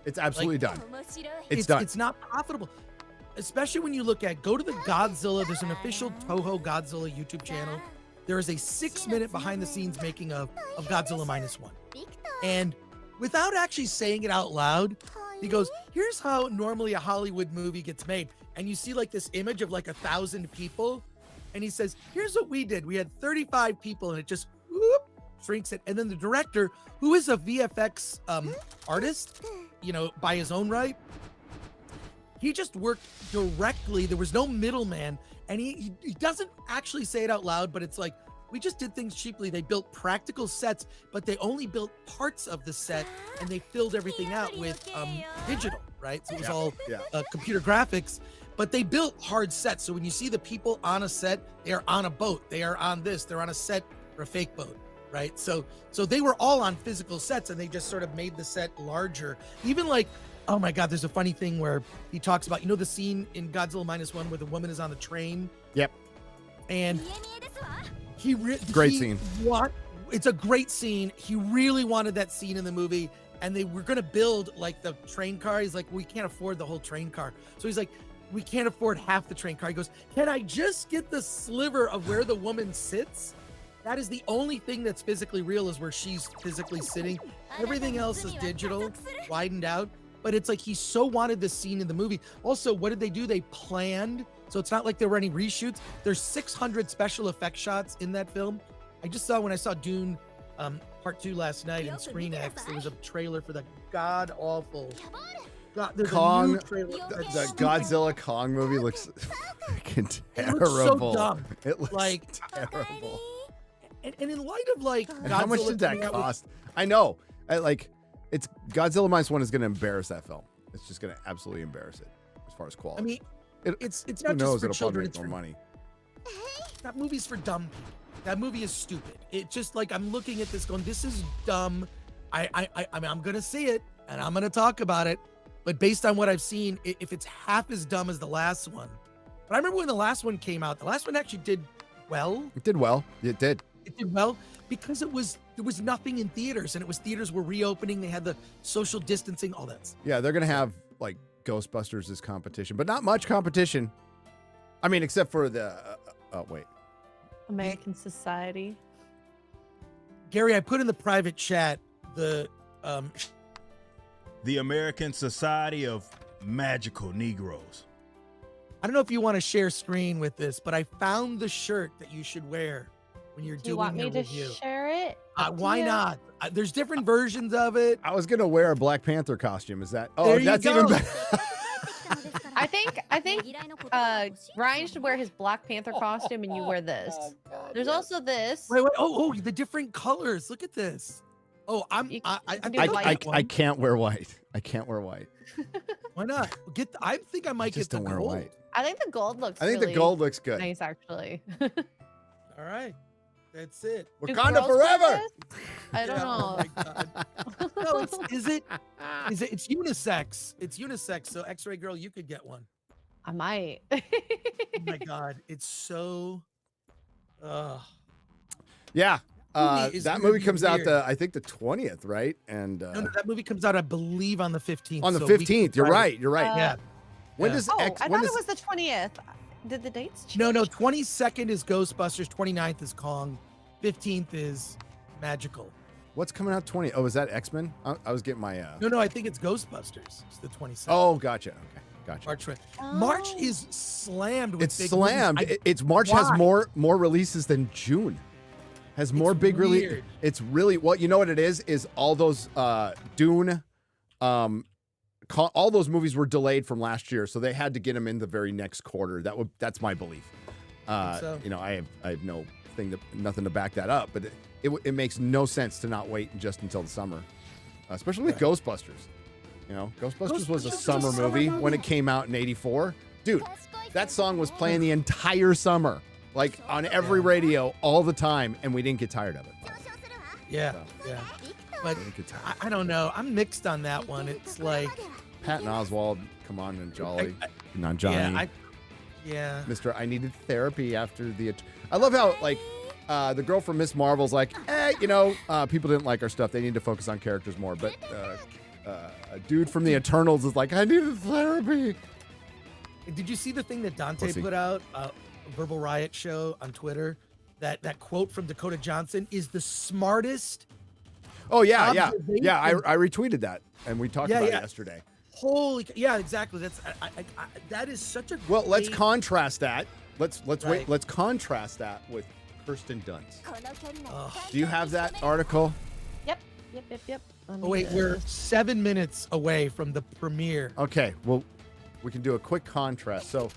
Speaker 1: It's absolutely done. It's done.
Speaker 3: It's not profitable. Especially when you look at, go to the Godzilla, there's an official Toho Godzilla YouTube channel. There is a 6-minute behind the scenes making of Godzilla -1. And without actually saying it out loud, he goes, here's how normally a Hollywood movie gets made. And you see like this image of like 1,000 people. And he says, here's what we did. We had 35 people and it just whoop, shrinks it. And then the director, who is a VFX artist, by his own right, he just worked directly. There was no middleman. And he doesn't actually say it out loud, but it's like, we just did things cheaply. They built practical sets, but they only built parts of the set and they filled everything out with digital, right? So it was all computer graphics, but they built hard sets. So when you see the people on a set, they are on a boat. They are on this. They're on a set for a fake boat, right? So they were all on physical sets and they just sort of made the set larger. Even like, oh my God, there's a funny thing where he talks about, the scene in Godzilla -1 where the woman is on the train?
Speaker 1: Yep.
Speaker 3: And
Speaker 1: great scene.
Speaker 3: It's a great scene. He really wanted that scene in the movie, and they were going to build like the train car. He's like, we can't afford the whole train car. So he's like, we can't afford half the train car. He goes, can I just get the sliver of where the woman sits? That is the only thing that's physically real, is where she's physically sitting. Everything else is digital, widened out. But it's like he so wanted this scene in the movie. Also, what did they do? They planned. So it's not like there were any reshoots. There's 600 special effect shots in that film. I just saw, when I saw Dune Part 2 last night in Screen X, there was a trailer for the god-awful...
Speaker 1: Kong, the Godzilla Kong movie looks freaking terrible.
Speaker 3: It looks so dumb.
Speaker 1: It looks terrible.
Speaker 3: And in light of like...
Speaker 1: And how much did that cost? I know. It's Godzilla -1 is going to embarrass that film. It's just going to absolutely embarrass it as far as quality.
Speaker 3: I mean, it's
Speaker 1: who
Speaker 3: not
Speaker 1: knows,
Speaker 3: just for
Speaker 1: it'll
Speaker 3: children.
Speaker 1: probably
Speaker 3: It's
Speaker 1: make
Speaker 3: for
Speaker 1: more money.
Speaker 3: That movie's for dumb people. That movie is stupid. It just like, I'm looking at this going, this is dumb. I'm going to see it and I'm going to talk about it. but based on what I've seen, if it's half as dumb as the last one. But I remember when the last one came out, the last one actually did well.
Speaker 1: It did well. It did.
Speaker 3: It did well because there was nothing in theaters, and it was theaters were reopening. They had the social distancing, all that.
Speaker 1: Yeah, they're gonna have like Ghostbusters as competition, but not much competition. I mean, except for the wait,
Speaker 2: American Society.
Speaker 3: Gary, I put in the private chat the
Speaker 5: American Society of Magical Negroes.
Speaker 3: I don't know if you want to share screen with this, but I found the shirt that you should wear when you're
Speaker 2: Do you
Speaker 3: doing
Speaker 2: want
Speaker 3: your
Speaker 2: me to
Speaker 3: review.
Speaker 2: share it?
Speaker 3: Why not? There's different versions of it.
Speaker 1: I was gonna wear a Black Panther costume. Is that? Oh,
Speaker 3: There you
Speaker 1: that's
Speaker 3: go.
Speaker 1: even better.
Speaker 2: I think Ryan should wear his Black Panther costume and you wear this. There's also this.
Speaker 3: Wait. Oh, the different colors. Look at this. Oh, I
Speaker 2: You
Speaker 3: think
Speaker 2: do
Speaker 3: I
Speaker 2: white.
Speaker 3: like
Speaker 1: I
Speaker 3: one.
Speaker 1: can't wear white. I can't wear white.
Speaker 3: Why not? I think I might
Speaker 1: Just
Speaker 3: get the
Speaker 1: don't wear
Speaker 3: gold.
Speaker 1: white.
Speaker 2: I think the gold looks
Speaker 1: I think
Speaker 2: really
Speaker 1: the gold looks good.
Speaker 2: nice actually.
Speaker 3: All right. That's it.
Speaker 2: Do
Speaker 1: Wakanda
Speaker 2: girls wear
Speaker 1: forever.
Speaker 2: this? I don't
Speaker 3: Yeah,
Speaker 2: know.
Speaker 3: oh my God. No, it's unisex. It's unisex. So X-Ray Girl, you could get one.
Speaker 2: I might.
Speaker 3: Oh my God. It's so
Speaker 1: Yeah.
Speaker 3: Movie is
Speaker 1: That
Speaker 3: gonna
Speaker 1: movie
Speaker 3: be
Speaker 1: could out
Speaker 3: weird.
Speaker 1: I think the 20th, right? And
Speaker 3: No, that movie comes out, I believe, on the 15th.
Speaker 1: on the
Speaker 3: so we can
Speaker 1: 15th. You're
Speaker 3: try to-
Speaker 1: right. You're right.
Speaker 3: Yeah.
Speaker 1: When
Speaker 3: yeah.
Speaker 1: does
Speaker 2: Oh,
Speaker 1: X?
Speaker 2: I
Speaker 1: When
Speaker 2: thought
Speaker 1: does
Speaker 2: it was the 20th. Did the dates change?
Speaker 3: No, 22nd is Ghostbusters, 29th is Kong, 15th is Magical.
Speaker 1: what's coming out 20? Oh, is that X-Men? I was getting my.
Speaker 3: No, I think it's Ghostbusters. It's the 22nd.
Speaker 1: Oh, gotcha. Okay, gotcha.
Speaker 3: March 20th. March
Speaker 2: Oh.
Speaker 3: is slammed with
Speaker 1: It's
Speaker 3: big
Speaker 1: slammed.
Speaker 3: movies.
Speaker 1: It's March has
Speaker 3: why?
Speaker 1: more releases than June. Has more
Speaker 3: It's
Speaker 1: big release.
Speaker 3: weird.
Speaker 1: It's really well. You know what it is all those Dune, all those movies were delayed from last year, so they had to get them in the very next quarter. That's my belief.
Speaker 3: so.
Speaker 1: You know, I have nothing to back that up, but it makes no sense to not wait just until the summer, especially with Ghostbusters. You know, Ghostbusters was a
Speaker 3: Ghostbusters
Speaker 1: summer
Speaker 3: was a summer
Speaker 1: movie when it came out in '84. Dude, that song was playing the entire summer, like on every radio all the time, and we didn't get tired of it.
Speaker 3: Yeah,
Speaker 1: So.
Speaker 3: yeah. But
Speaker 1: We didn't get tired.
Speaker 3: I don't know. I'm mixed on that one. It's like,
Speaker 1: Patton Oswalt, come on, and Jolly, not Johnny.
Speaker 3: yeah.
Speaker 1: Mr. I needed therapy after the. I love how like the girl from Miss Marvel's like, people didn't like our stuff. They need to focus on characters more. But a dude from the Eternals is like, I needed therapy.
Speaker 3: Did you see the thing that Dante
Speaker 1: Pussy.
Speaker 3: put out, Verbal Riot Show on Twitter? That quote from Dakota Johnson is the smartest.
Speaker 1: Oh yeah. I
Speaker 3: Observation.
Speaker 1: retweeted that, and we talked
Speaker 3: Yeah,
Speaker 1: about
Speaker 3: yeah.
Speaker 1: it yesterday.
Speaker 3: Yeah, exactly. That's that is such a
Speaker 1: Well, let's
Speaker 3: great-
Speaker 1: contrast that. Let's wait.
Speaker 3: Right.
Speaker 1: Let's contrast that with Kirsten Dunst.
Speaker 3: Ugh.
Speaker 1: Do you have that article?
Speaker 2: Yep. Let
Speaker 3: Oh
Speaker 2: me
Speaker 3: wait,
Speaker 2: just-
Speaker 3: we're 7 minutes away from the premiere.
Speaker 1: Okay, well, we can do a quick contrast. So,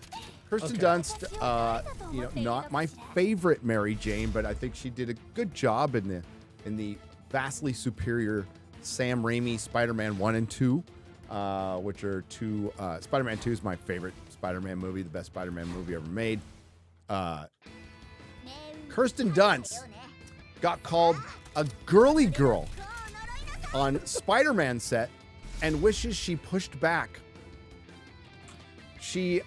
Speaker 1: Kirsten
Speaker 3: Okay.
Speaker 1: Dunst, not my favorite Mary Jane, but I think she did a good job in the vastly superior Sam Raimi Spider-Man 1 and 2, which are two. Spider-Man 2 is my favorite Spider-Man movie, the best Spider-Man movie ever made. Kirsten Dunst got called a girly girl on Spider-Man set and wishes she pushed back. She'd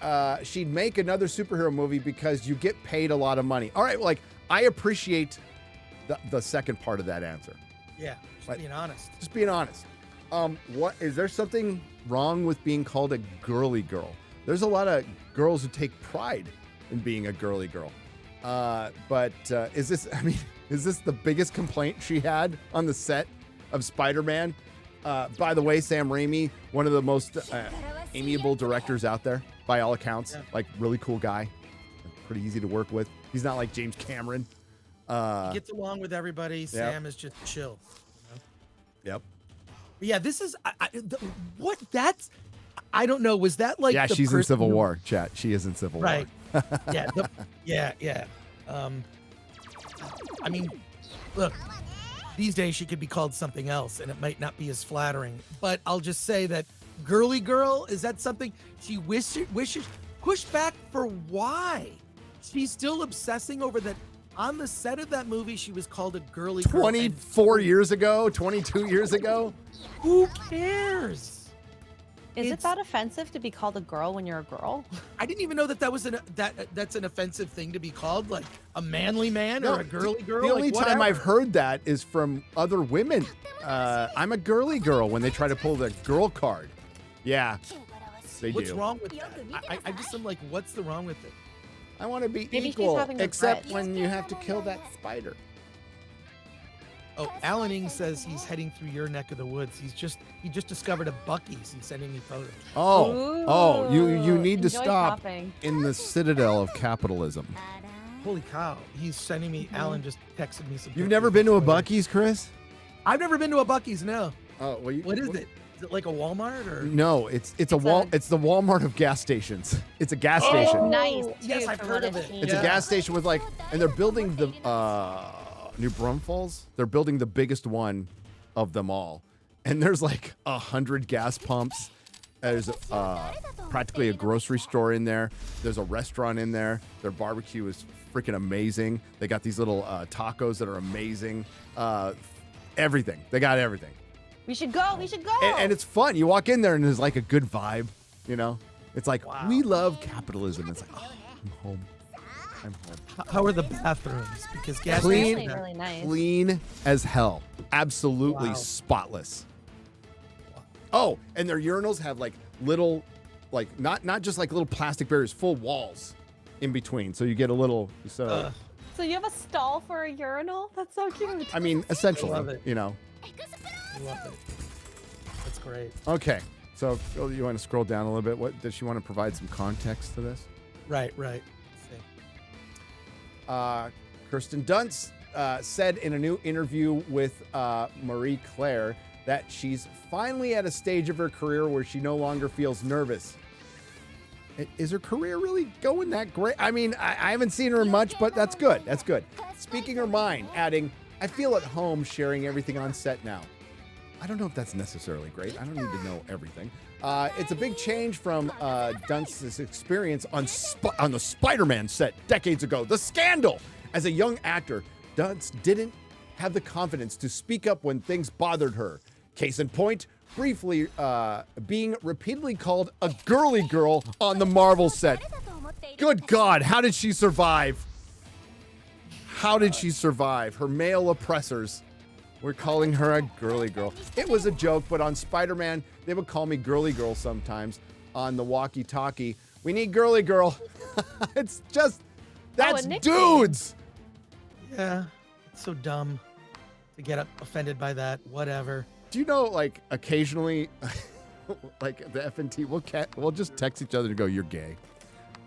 Speaker 1: make another superhero movie because you get paid a lot of money. All right, like I appreciate the second part of that answer.
Speaker 3: Yeah, just
Speaker 1: Right.
Speaker 3: being honest.
Speaker 1: Just being honest. What is there something wrong with being called a girly girl? There's a lot of girls who take pride in being a girly girl. But is this the biggest complaint she had on the set of Spider-Man? By the way, Sam Raimi, one of the most amiable directors out there, by all accounts.
Speaker 3: Yeah.
Speaker 1: Like, really cool guy. Pretty easy to work with. He's not like James Cameron.
Speaker 3: He gets along with everybody. Sam is just chill.
Speaker 1: Yep.
Speaker 3: But yeah, this is I don't know. Was that like
Speaker 1: Yeah,
Speaker 3: the
Speaker 1: she's in
Speaker 3: person
Speaker 1: Civil
Speaker 3: who-
Speaker 1: War, chat. She is in Civil
Speaker 3: Right.
Speaker 1: War.
Speaker 3: Yeah. I mean, look, these days she could be called something else and it might not be as flattering. But I'll just say that girly girl, is that something she wishes push back for why? She's still obsessing over that. On the set of that movie, she was called a girly girl. and
Speaker 1: 22 years ago.
Speaker 3: who cares?
Speaker 2: Is it that offensive to be called a girl when you're a girl?
Speaker 3: I didn't even know that's an offensive thing to be called, like a manly man or a girly girl.
Speaker 1: The only
Speaker 3: like,
Speaker 1: time I've
Speaker 3: whatever.
Speaker 1: heard that is from other women. I'm a girly girl when they try to pull the girl card. Yeah, they
Speaker 3: What's
Speaker 1: do.
Speaker 3: wrong with that? I just am like, what's the wrong with it?
Speaker 1: I want to be
Speaker 2: Maybe she's
Speaker 1: equal,
Speaker 2: having
Speaker 1: except
Speaker 2: regrets.
Speaker 1: when you have to kill that spider.
Speaker 3: Oh, Alan Ing says he's heading through your neck of the woods. He just discovered a Buc-ee's. He's sending me photos.
Speaker 1: Oh, you need to
Speaker 2: Enjoy
Speaker 1: stop
Speaker 2: shopping.
Speaker 1: in the citadel of capitalism.
Speaker 3: Holy cow! He's sending me. Alan just texted me some.
Speaker 1: You've never been to a Buc-ee's, Chris?
Speaker 3: I've never been to a Buc-ee's. No.
Speaker 1: Oh, well,
Speaker 3: What is it? Is it like a Walmart or?
Speaker 1: No, it's the Walmart of gas stations. It's a gas station.
Speaker 2: Nice.
Speaker 3: Yes,
Speaker 2: too,
Speaker 3: I've
Speaker 2: from
Speaker 3: heard
Speaker 2: what
Speaker 3: of
Speaker 2: I've
Speaker 3: it.
Speaker 2: seen.
Speaker 1: It's a gas station with and they're building the New Braunfels. They're building the biggest one of them all, and there's like 100 gas pumps. There's practically a grocery store in there. There's a restaurant in there. Their barbecue is freaking amazing. They got these little tacos that are amazing. Everything. They got everything.
Speaker 2: We should go. We should go.
Speaker 1: And it's fun. You walk in there and there's like a good vibe, you know? It's like,
Speaker 3: Wow.
Speaker 1: we love capitalism. It's like, oh, I'm home. I'm home.
Speaker 3: How are the bathrooms? Because gas
Speaker 1: Clean.
Speaker 3: stations.
Speaker 2: Really nice.
Speaker 1: Clean as hell. Absolutely
Speaker 3: Wow.
Speaker 1: spotless. Oh, and their urinals have like little, like not just like little plastic barriers, full walls in between. So you get a little,
Speaker 3: Ugh.
Speaker 2: So you have a stall for a urinal? That's so cute.
Speaker 1: I mean,
Speaker 3: Love
Speaker 1: essentially,
Speaker 3: it.
Speaker 1: you know.
Speaker 3: I love it. That's great.
Speaker 1: Okay. So you want to scroll down a little bit? What does she want to provide some context to this?
Speaker 3: Right. Let's see.
Speaker 1: Kirsten Dunst said in a new interview with Marie Claire that she's finally at a stage of her career where she no longer feels nervous. Is her career really going that great? I mean, I haven't seen her much, but that's good. That's good. Speaking her mind, adding, I feel at home sharing everything on set now. I don't know if that's necessarily great. I don't need to know everything. It's a big change from Dunst's experience on the Spider-Man set decades ago. The scandal! As a young actor, Dunst didn't have the confidence to speak up when things bothered her. Case in point, briefly being repeatedly called a girly girl on the Marvel set. Good God, how did she survive? How did she survive? Her male oppressors were calling her a girly girl. It was a joke, but on Spider-Man, they would call me girly girl sometimes on the walkie-talkie. We need girly girl. It's just, that's
Speaker 2: nickname.
Speaker 1: dudes.
Speaker 3: Yeah. It's so dumb to get offended by that. Whatever.
Speaker 1: Do you know, like, occasionally, like, the FNT, we'll just text each other and go, you're gay.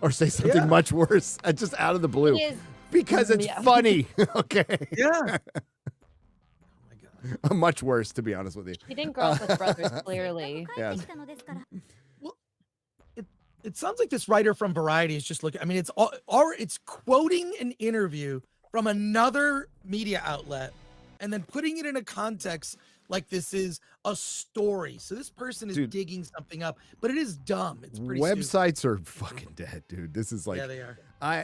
Speaker 1: Or say something much worse, just out of the blue.
Speaker 2: He is-
Speaker 1: Because it's
Speaker 2: Yeah.
Speaker 1: funny, okay?
Speaker 3: Yeah.
Speaker 1: Much worse, to be honest with you.
Speaker 2: He didn't grow up with brothers, clearly.
Speaker 1: Yes.
Speaker 3: It sounds like this writer from Variety is just looking. I mean, it's quoting an interview from another media outlet and then putting it in a context like this is a story. So this person is digging something up, but it is dumb. It's pretty
Speaker 1: Websites are fucking dead, dude. This is like,
Speaker 3: Yeah, they are.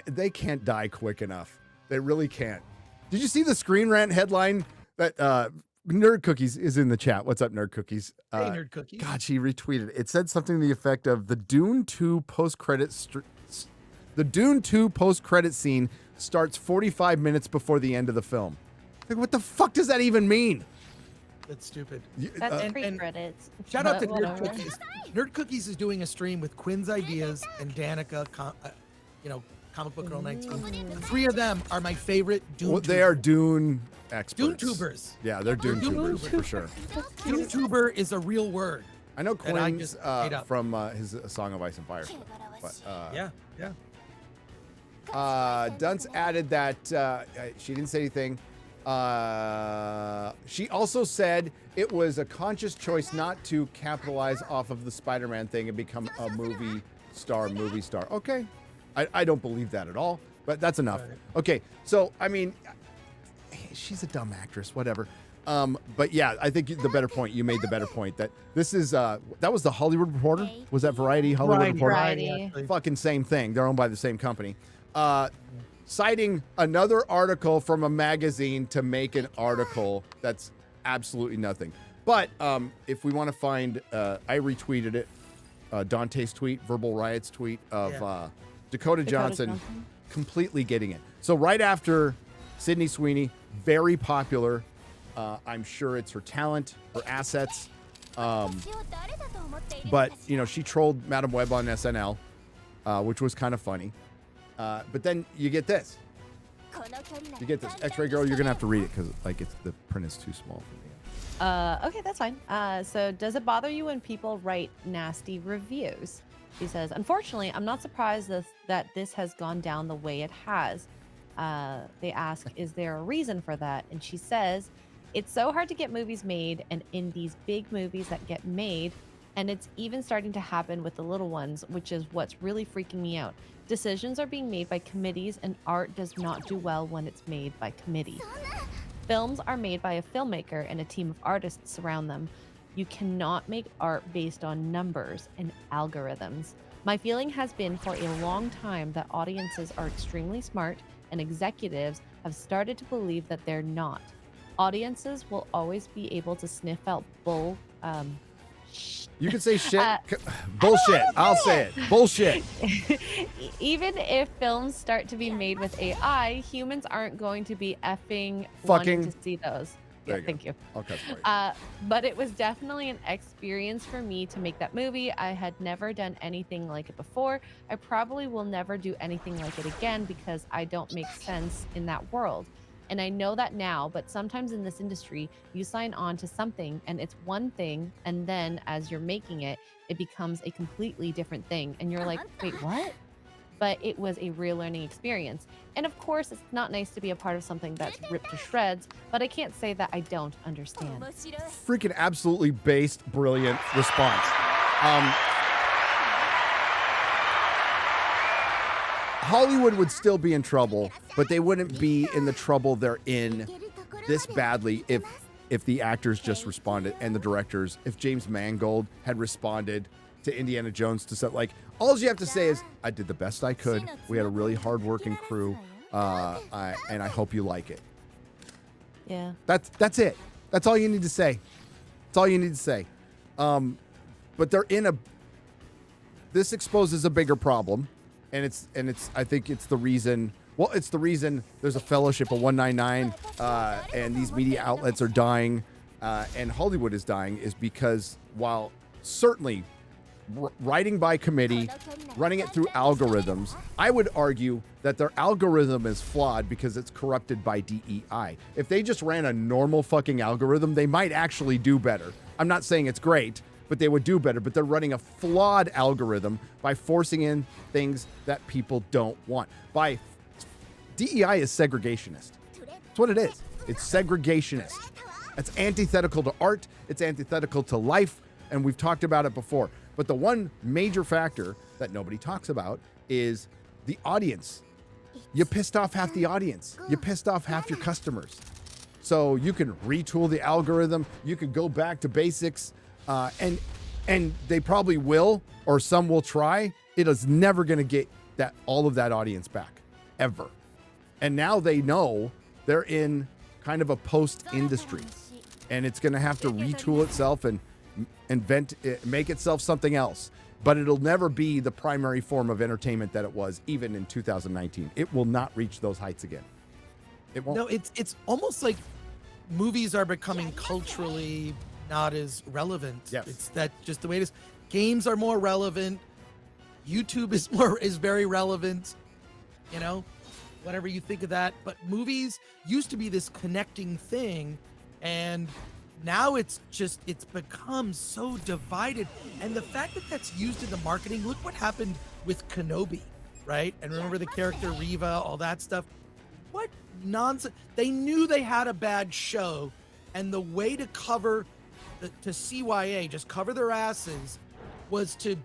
Speaker 1: They can't die quick enough. They really can't. Did you see the Screen Rant headline that Nerd Cookies is in the chat? What's up, Nerd Cookies?
Speaker 3: Hey, Nerd Cookies.
Speaker 1: God, she retweeted. It said something to the effect of the Dune 2 post-credit scene starts 45 minutes before the end of the film. Like, what the fuck does that even mean?
Speaker 3: That's stupid.
Speaker 2: That's pre-credits.
Speaker 3: Shout out to
Speaker 2: But
Speaker 3: Nerd
Speaker 2: whatever.
Speaker 3: Cookies. Nerd Cookies is doing a stream with Quinn's Ideas and Danica, Comic Book Girl 19. Three of them are my favorite Dune
Speaker 1: Well, they are Dune experts.
Speaker 3: Dune tubers.
Speaker 1: Yeah, they're Dune tubers for sure.
Speaker 3: Dune tuber is a real word.
Speaker 1: I know
Speaker 3: And I
Speaker 1: Quinn's
Speaker 3: just made up.
Speaker 1: from his Song of Ice and Fire. But
Speaker 3: Yeah.
Speaker 1: Dunst added that she didn't say anything. She also said it was a conscious choice not to capitalize off of the Spider-Man thing and become a movie star. Okay. I don't believe that at all, but that's enough.
Speaker 3: Right.
Speaker 1: Okay. So, I mean, she's a dumb actress, whatever. But yeah, I think you made the better point that this is, that was the Hollywood Reporter. Was that Variety? Hollywood Reporter?
Speaker 2: Variety.
Speaker 3: actually.
Speaker 1: Fucking same thing. They're owned by the same company. Citing another article from a magazine to make an article that's absolutely nothing. But if we want to find, I retweeted it. Dante's tweet, Verbal Riot's tweet of Dakota Johnson completely getting it. So right after Sydney Sweeney, very popular. I'm sure it's her talent, her assets. But, you know, she trolled Madam Web on SNL, which was kind of funny. But then you get this. You get this. X-Ray Girl, you're going to have to read it because, like, the print is too small for me.
Speaker 2: Okay, that's fine. So does it bother you when people write nasty reviews? She says, unfortunately, I'm not surprised that this has gone down the way it has. They ask, is there a reason for that? And she says, it's so hard to get movies made, and in these big movies that get made, and it's even starting to happen with the little ones, which is what's really freaking me out. Decisions are being made by committees, and art does not do well when it's made by committees. Films are made by a filmmaker and a team of artists surround them. You cannot make art based on numbers and algorithms. My feeling has been for a long time that audiences are extremely smart, and executives have started to believe that they're not. Audiences will always be able to sniff out
Speaker 1: You can say shit. Bullshit. I'll say it. Bullshit.
Speaker 2: Even if films start to be made with AI, humans aren't going to be effing
Speaker 1: Fucking.
Speaker 2: wanting to see those. Yeah, thank you.
Speaker 1: Okay,
Speaker 2: but it was definitely an experience for me to make that movie. I had never done anything like it before. I probably will never do anything like it again because I don't make sense in that world. And I know that now, but sometimes in this industry, you sign on to something and it's one thing, and then as you're making it, it becomes a completely different thing. And you're like, wait, what? But it was a real learning experience. And of course, it's not nice to be a part of something that's ripped to shreds, but I can't say that I don't understand.
Speaker 1: Freaking absolutely based, brilliant response. Hollywood would still be in trouble, but they wouldn't be in the trouble they're in this badly if the actors just responded and the directors, if James Mangold had responded to Indiana Jones to set, like, all you have to say is, I did the best I could. We had a really hard-working crew, and I hope you like it.
Speaker 2: Yeah.
Speaker 1: That's it. That's all you need to say. That's all you need to say. But they're in this exposes a bigger problem. And it's I think it's the reason there's a fellowship of 199 and these media outlets are dying and Hollywood is dying is because while certainly writing by committee, running it through algorithms, I would argue that their algorithm is flawed because it's corrupted by DEI. If they just ran a normal fucking algorithm, they might actually do better. I'm not saying it's great, but they would do better. But they're running a flawed algorithm by forcing in things that people don't want. DEI is segregationist. That's what it is. It's segregationist. It's antithetical to art. It's antithetical to life. And we've talked about it before. But the one major factor that nobody talks about is the audience. You pissed off half the audience. You pissed off half your customers. So you can retool the algorithm. You can go back to basics. And they probably will, or some will try. It is never going to get all of that audience back, ever. And now they know they're in kind of a post-industry, and it's going to have to retool itself and make itself something else. But it'll never be the primary form of entertainment that it was, even in 2019. It will not reach those heights again. It won't.
Speaker 3: No, it's almost like movies are becoming culturally not as relevant.
Speaker 1: Yes.
Speaker 3: It's that just the way it is. Games are more relevant. YouTube is very relevant. You know, whatever you think of that. But movies used to be this connecting thing, and now it's become so divided. And the fact that that's used in the marketing, look what happened with Kenobi, right? And remember the character Reva, all that stuff. What nonsense. They knew they had a bad show, and the way to cover to CYA, just cover their asses, was to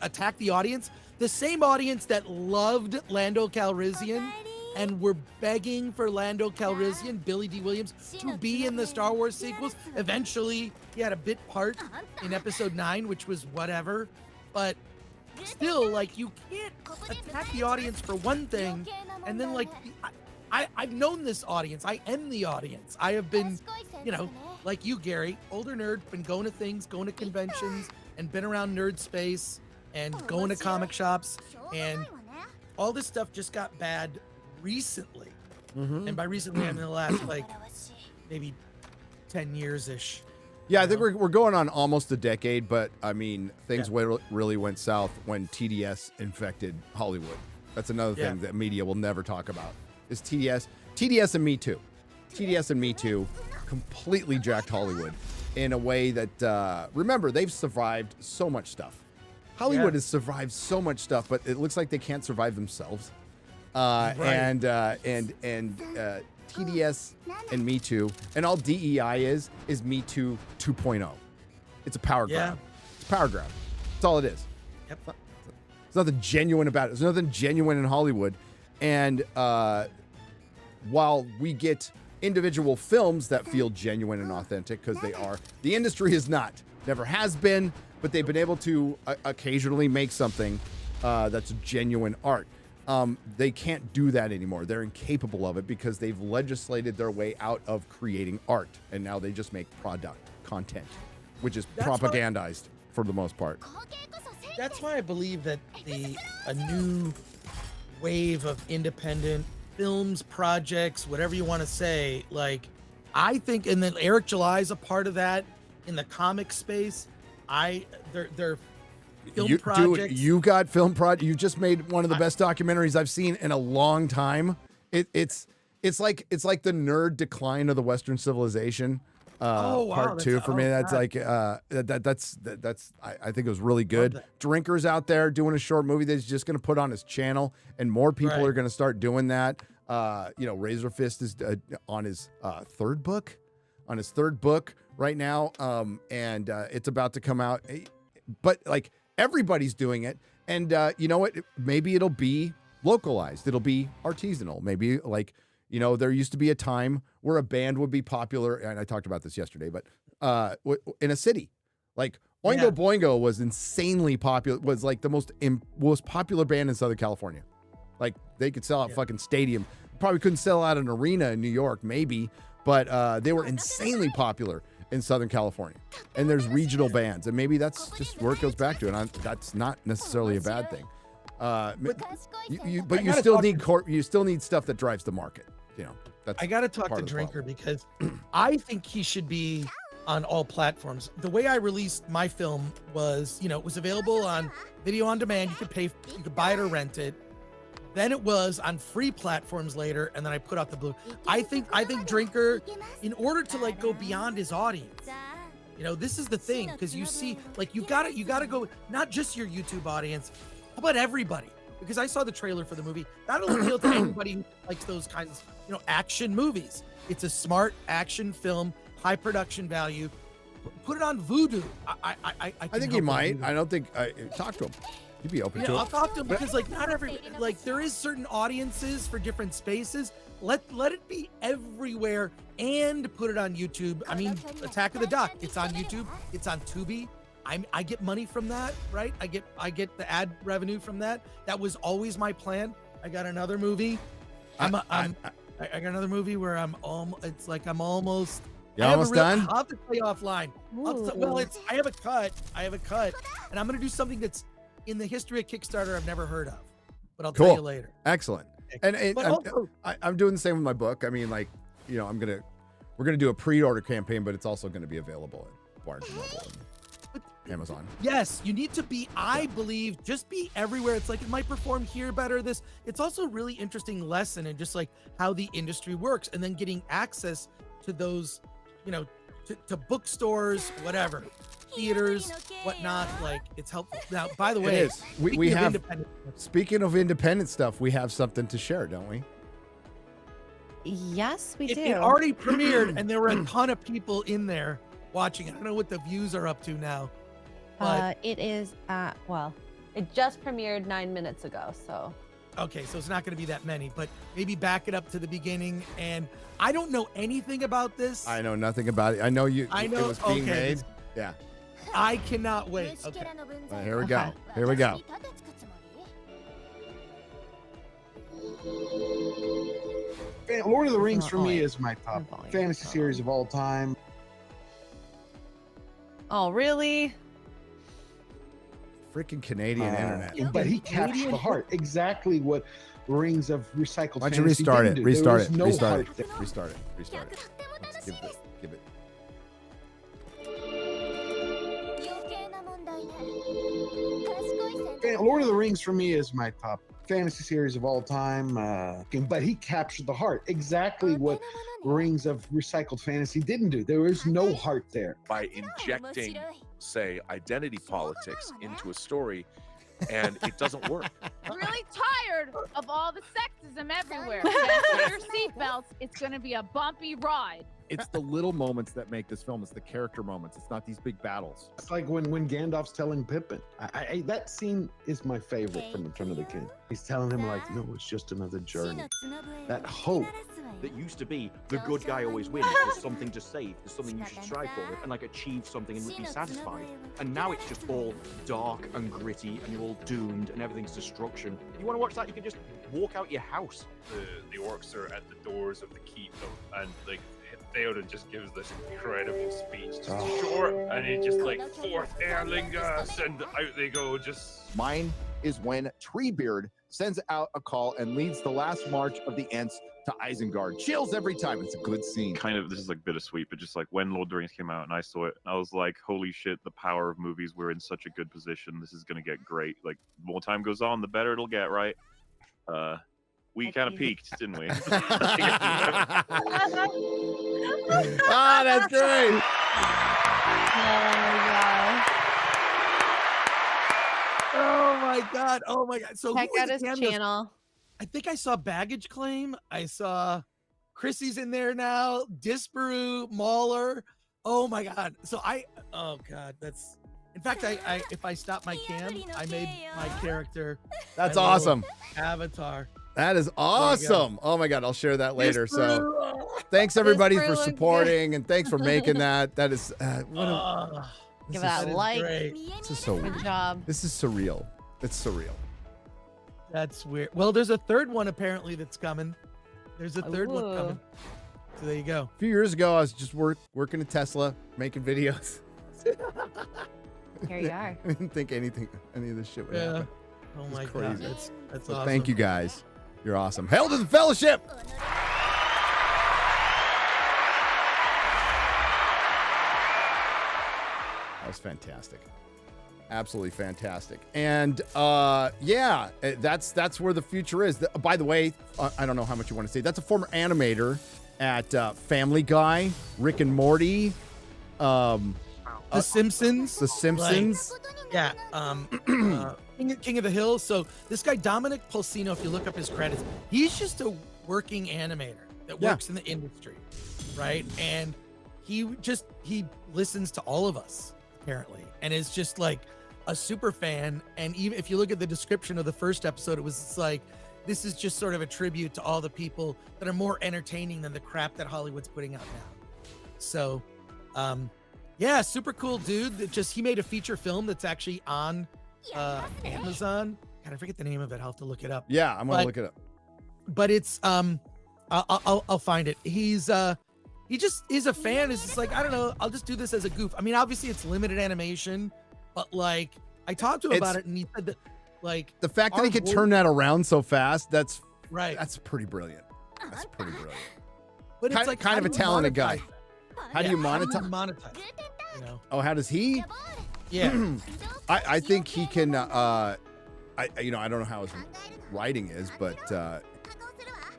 Speaker 3: attack the audience, the same audience that loved Lando Calrissian and were begging for Lando Calrissian, Billy D. Williams, to be in the Star Wars sequels. Eventually, he had a bit part in Episode 9, which was whatever, but still, like, you can't attack the audience for one thing, and then, like, I've known this audience. I am the audience. I have been, like you, Gary, older nerd, been going to things, going to conventions, and been around nerd space and going to comic shops, and all this stuff just got bad recently. And by recently, I mean the last like maybe 10 years ish.
Speaker 1: Yeah, I think we're going on almost a decade, but I mean, things really went south when TDS infected Hollywood. That's another thing that media will never talk about is TDS and Me Too. TDS and Me Too completely jacked Hollywood in a way that, remember, they've survived so much stuff. Hollywood has survived so much stuff, but it looks like they can't survive themselves. And TDS and Me Too, and all DEI is Me Too 2.0. It's a power grab. It's a power grab. That's all it is.
Speaker 3: Yep.
Speaker 1: There's nothing genuine about it. There's nothing genuine in Hollywood. And while we get individual films that feel genuine and authentic, because they are, the industry is not. Never has been, but they've been able to occasionally make something that's genuine art. They can't do that anymore. They're incapable of it because they've legislated their way out of creating art, and now they just make content, which is propagandized for the most part.
Speaker 3: That's why I believe that a new wave of independent films, projects, whatever you want to say, like I think, and then Eric July is a part of that in the comic space. They're film projects.
Speaker 1: Dude, you got film project. You just made one of the best documentaries I've seen in a long time. It's like the nerd decline of the Western civilization. Part 2 for me. That's like that's I think it was really good. Drinkers out there doing a short movie that he's just going to put on his channel, and more people are going to start doing that. Razor Fist is on his third book right now, and it's about to come out. But like everybody's doing it, and you know what? Maybe it'll be localized. It'll be artisanal. Maybe like. There used to be a time where a band would be popular, and I talked about this yesterday, but in a city. Like Oingo Boingo was insanely popular, was like the most popular band in Southern California. Like they could sell out fucking stadium. Probably couldn't sell out an arena in New York, maybe, but they were insanely popular in Southern California. And there's regional bands, and maybe that's just where it goes back to, and that's not necessarily a bad thing. But you still need stuff that drives the market.
Speaker 3: I got to talk to Drinker because I think he should be on all platforms. The way I released my film was, it was available on video on demand. You could buy it or rent it. Then it was on free platforms later, and then I put out the blue. I think Drinker, in order to like go beyond his audience, this is the thing, because you see, like you gotta go not just your YouTube audience. How about everybody? Because I saw the trailer for the movie. That'll appeal to anybody who likes those kinds of, action movies. It's a smart action film, high production value. Put it on Vudu. I
Speaker 1: think he might. I don't think. Talk to him. You'd be open to it.
Speaker 3: I'll talk to him because, like, not every, like, there is certain audiences for different spaces. Let it be everywhere and put it on YouTube. I mean, Attack of the Duck. It's on YouTube. It's on Tubi. I get money from that, right? I get the ad revenue from that. That was always my plan. I got another movie. I got another movie where I'm almost.
Speaker 1: You're almost done?
Speaker 3: I'll have to play offline. I have a cut, and I'm gonna do something that's in the history of Kickstarter I've never heard of, but I'll tell you later.
Speaker 1: Excellent. And I'm doing the same with my book. I mean, like, we're gonna do a pre-order campaign, but it's also gonna be available at Barnes & Noble and Amazon.
Speaker 3: Yes, you need to be, I believe, just be everywhere. It's like it might perform here better. It's also a really interesting lesson in just like how the industry works, and then getting access to those, to bookstores, whatever, theaters, whatnot. Like, it's helpful. Now, by the way,
Speaker 1: it is. We have, speaking of independent stuff, we have something to share, don't we?
Speaker 2: Yes, we do.
Speaker 3: It already premiered, and there were a ton of people in there watching it. I don't know what the views are up to now.
Speaker 2: It is, it just premiered 9 minutes ago, so.
Speaker 3: Okay, so it's not going to be that many, but maybe back it up to the beginning. And I don't know anything about this.
Speaker 1: I know nothing about it. I know it was being made. Yeah.
Speaker 3: I cannot wait. Okay.
Speaker 1: Here we go. Here we go.
Speaker 6: Lord of the Rings for me is my top fantasy series of all time.
Speaker 2: Oh, really?
Speaker 1: Freaking Canadian internet.
Speaker 6: But he captured the heart. Exactly what Rings of Recycled
Speaker 1: Why don't you
Speaker 6: Fantasy
Speaker 1: restart
Speaker 6: didn't
Speaker 1: it?
Speaker 6: do.
Speaker 1: Restart
Speaker 6: There
Speaker 1: it.
Speaker 6: was no
Speaker 1: Restart
Speaker 6: heart
Speaker 1: it.
Speaker 6: there.
Speaker 1: Restart it. Restart it. Let's give it. Give it.
Speaker 6: Lord of the Rings for me is my top fantasy series of all time. But he captured the heart. Exactly what Rings of Recycled Fantasy didn't do. There was no heart there.
Speaker 7: By injecting, say, identity politics into a story, and it doesn't work.
Speaker 8: Really tired of all the sexism everywhere. Fasten your seatbelts. It's going to be a bumpy ride.
Speaker 9: It's the little moments that make this film. It's the character moments. It's not these big battles.
Speaker 6: It's like when Gandalf's telling Pippin. That scene is my favorite from Return of the King. He's telling him like, no, it's just another journey. That hope.
Speaker 10: That used to be the good guy always wins. There's something to save. There's something you should strive for and like achieve something and be satisfied. And now it's just all dark and gritty and you're all doomed and everything's destruction. If you want to watch that, you can just walk out your house.
Speaker 11: The orcs are at the doors of the keep though, and like Theoden just gives this incredible speech, just short, and he just like forth Erlingus, and out they go. Just
Speaker 9: Mine is when Treebeard sends out a call and leads the last march of the Ents to Isengard. Chills every time. It's a good scene.
Speaker 11: kind of, this is like bittersweet, but just like when Lord of the Rings came out and I saw it, I was like, holy shit, the power of movies. We're in such a good position. This is gonna get great. Like the more time goes on, the better it'll get, right? We kind of peaked, didn't we?
Speaker 1: Ah, that's great.
Speaker 2: Oh my
Speaker 3: Oh my
Speaker 2: god.
Speaker 3: god! Oh my god! So
Speaker 2: Check
Speaker 3: who
Speaker 2: out
Speaker 3: is
Speaker 2: his
Speaker 3: Candace?
Speaker 2: channel.
Speaker 3: I think I saw Baggage Claim. I saw Chrissy's in there now. Disparu, Mauler. Oh my god! So oh god, that's. In fact, I if I stop my cam, I made my character.
Speaker 1: That's
Speaker 3: my little
Speaker 1: awesome.
Speaker 3: Avatar.
Speaker 1: That is awesome. Oh my God. I'll share that later. So thanks everybody for supporting and thanks for making that. That is,
Speaker 2: Give that a like.
Speaker 1: This is so weird.
Speaker 2: Good job.
Speaker 1: This is surreal. It's surreal.
Speaker 3: That's weird. Well, there's a third one apparently that's coming. There's a third one coming. So there you go.
Speaker 1: A few years ago, I was just working at Tesla, making videos.
Speaker 2: Here you are.
Speaker 1: I didn't think any of this shit would happen.
Speaker 3: Oh
Speaker 1: It's
Speaker 3: my
Speaker 1: crazy.
Speaker 3: god, that's
Speaker 1: So
Speaker 3: awesome.
Speaker 1: thank you guys. You're awesome. Hail to the fellowship. That was fantastic. Absolutely fantastic. And yeah, that's where the future is. By the way, I don't know how much you want to say. That's a former animator at Family Guy, Rick and Morty,
Speaker 3: The Simpsons.
Speaker 1: The Simpsons.
Speaker 3: Yeah. King of the Hill. So this guy, Dominic Pulsino, if you look up his credits, he's just a working animator that works in the industry, right? And he listens to all of us, apparently, and is just like a super fan. And even if you look at the description of the first episode, it was like, this is just sort of a tribute to all the people that are more entertaining than the crap that Hollywood's putting out now. So, yeah, super cool dude. He made a feature film that's actually on Amazon. God, I forget the name of it. I'll have to look it up.
Speaker 1: Yeah, I'm gonna look it up.
Speaker 3: But it's I'll find it. He just is a fan. It's just like, I don't know, I'll just do this as a goof. I mean, obviously it's limited animation, but like I talked to him about it and he said that like
Speaker 1: the fact that he could turn that around so fast, that's
Speaker 3: right.
Speaker 1: That's pretty brilliant. That's pretty brilliant.
Speaker 3: But it's like
Speaker 1: kind of a talented guy. How do you monetize?
Speaker 3: You know?
Speaker 1: Oh, how does he?
Speaker 3: Yeah.
Speaker 1: I think he can. I don't know how his writing is, but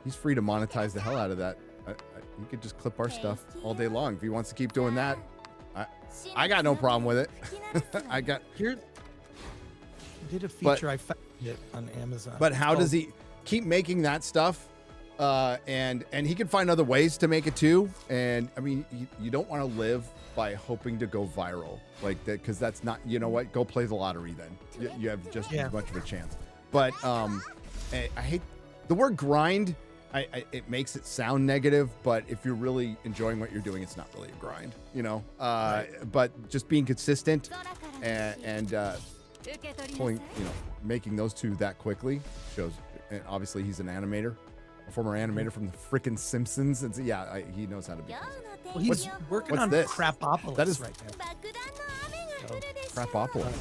Speaker 1: he's free to monetize the hell out of that. He could just clip our stuff all day long if he wants to keep doing that. I got no problem with it.
Speaker 3: Here. Did a feature. I found it on Amazon.
Speaker 1: But how does he keep making that stuff? And he can find other ways to make it too. And I mean, you don't want to live by hoping to go viral like that, because that's not, you know what, go play the lottery then. You have just as much of a chance. But I hate the word grind. It makes it sound negative, but if you're really enjoying what you're doing, it's not really a grind, you know. But just being consistent and pulling, making those two that quickly shows. And obviously, he's an animator, a former animator from the frickin' Simpsons, and so, he knows how to be consistent.
Speaker 3: Well, he's working on
Speaker 1: this?
Speaker 3: Crapopolis
Speaker 1: That is
Speaker 3: right now.
Speaker 1: Crapopolis.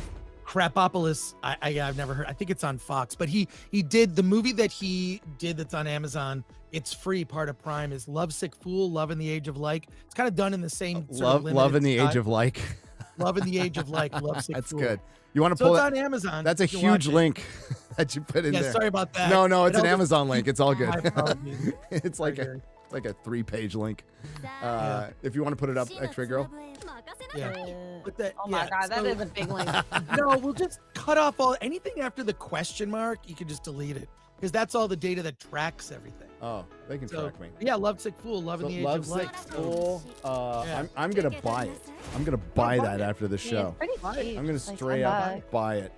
Speaker 3: Krapopolis. I've never heard. I think it's on Fox, but he did the movie that he did that's on Amazon. It's free, part of Prime. Is Lovesick Fool, Love in the Age of Like. It's kind of done in the same sort of
Speaker 1: Love in the Age of Like.
Speaker 3: Love in the Age of Like. Lovesick
Speaker 1: That's
Speaker 3: Fool.
Speaker 1: good. You want to
Speaker 3: So
Speaker 1: pull
Speaker 3: it's
Speaker 1: it?
Speaker 3: on Amazon.
Speaker 1: That's a
Speaker 3: You can
Speaker 1: huge
Speaker 3: watch it.
Speaker 1: link that you put in
Speaker 3: Yeah,
Speaker 1: there.
Speaker 3: sorry about that.
Speaker 1: No, it's
Speaker 3: But
Speaker 1: an
Speaker 3: I'll just-
Speaker 1: Amazon link. It's all good.
Speaker 3: My apologies.
Speaker 1: It's like a 3-page link. If you want to put it up, X-Ray Girl.
Speaker 3: Yeah. But that,
Speaker 2: Oh my
Speaker 3: yeah,
Speaker 2: God, that
Speaker 3: so-
Speaker 2: is a big link.
Speaker 3: No, we'll just cut off anything after the question mark. You can just delete it because that's all the data that tracks everything.
Speaker 1: Oh, they can
Speaker 3: So,
Speaker 1: track me.
Speaker 3: Yeah, Lovesick Fool, Love in the Age of
Speaker 1: Lovesick
Speaker 3: Like.
Speaker 1: Fool.
Speaker 3: Yeah.
Speaker 1: I'm gonna buy it. I'm gonna buy that after the
Speaker 2: Yeah,
Speaker 1: show.
Speaker 2: it's pretty cheap.
Speaker 1: I'm gonna
Speaker 2: Like
Speaker 1: straight
Speaker 2: $10.
Speaker 1: up buy it.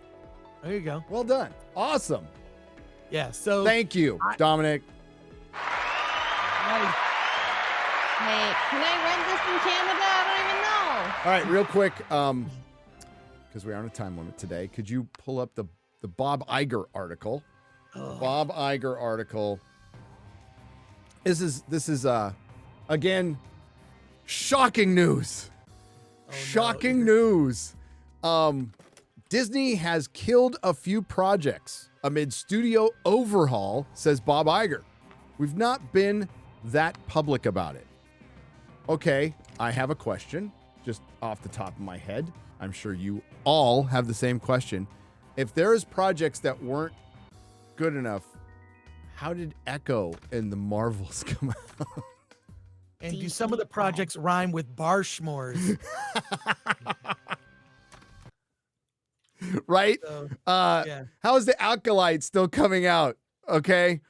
Speaker 3: There you go.
Speaker 1: Well done. Awesome.
Speaker 3: Yeah. So
Speaker 1: Thank you, Dominic.
Speaker 3: Nice.
Speaker 2: Hey, can I rent this in Canada? I don't even know.
Speaker 1: All right, real quick, because we are on a time limit today, could you pull up the Bob Iger article? Bob Iger article. This is again shocking news. Shocking news. Disney has killed a few projects amid studio overhaul, says Bob Iger. We've not been that public about it. Okay, I have a question just off the top of my head. I'm sure you all have the same question. If there is projects that weren't good enough, how did Echo and the Marvels come out?
Speaker 3: And do some of the projects rhyme with bar schmores?
Speaker 1: Right?
Speaker 3: So,
Speaker 1: How is the Alkalite still coming out? Okay.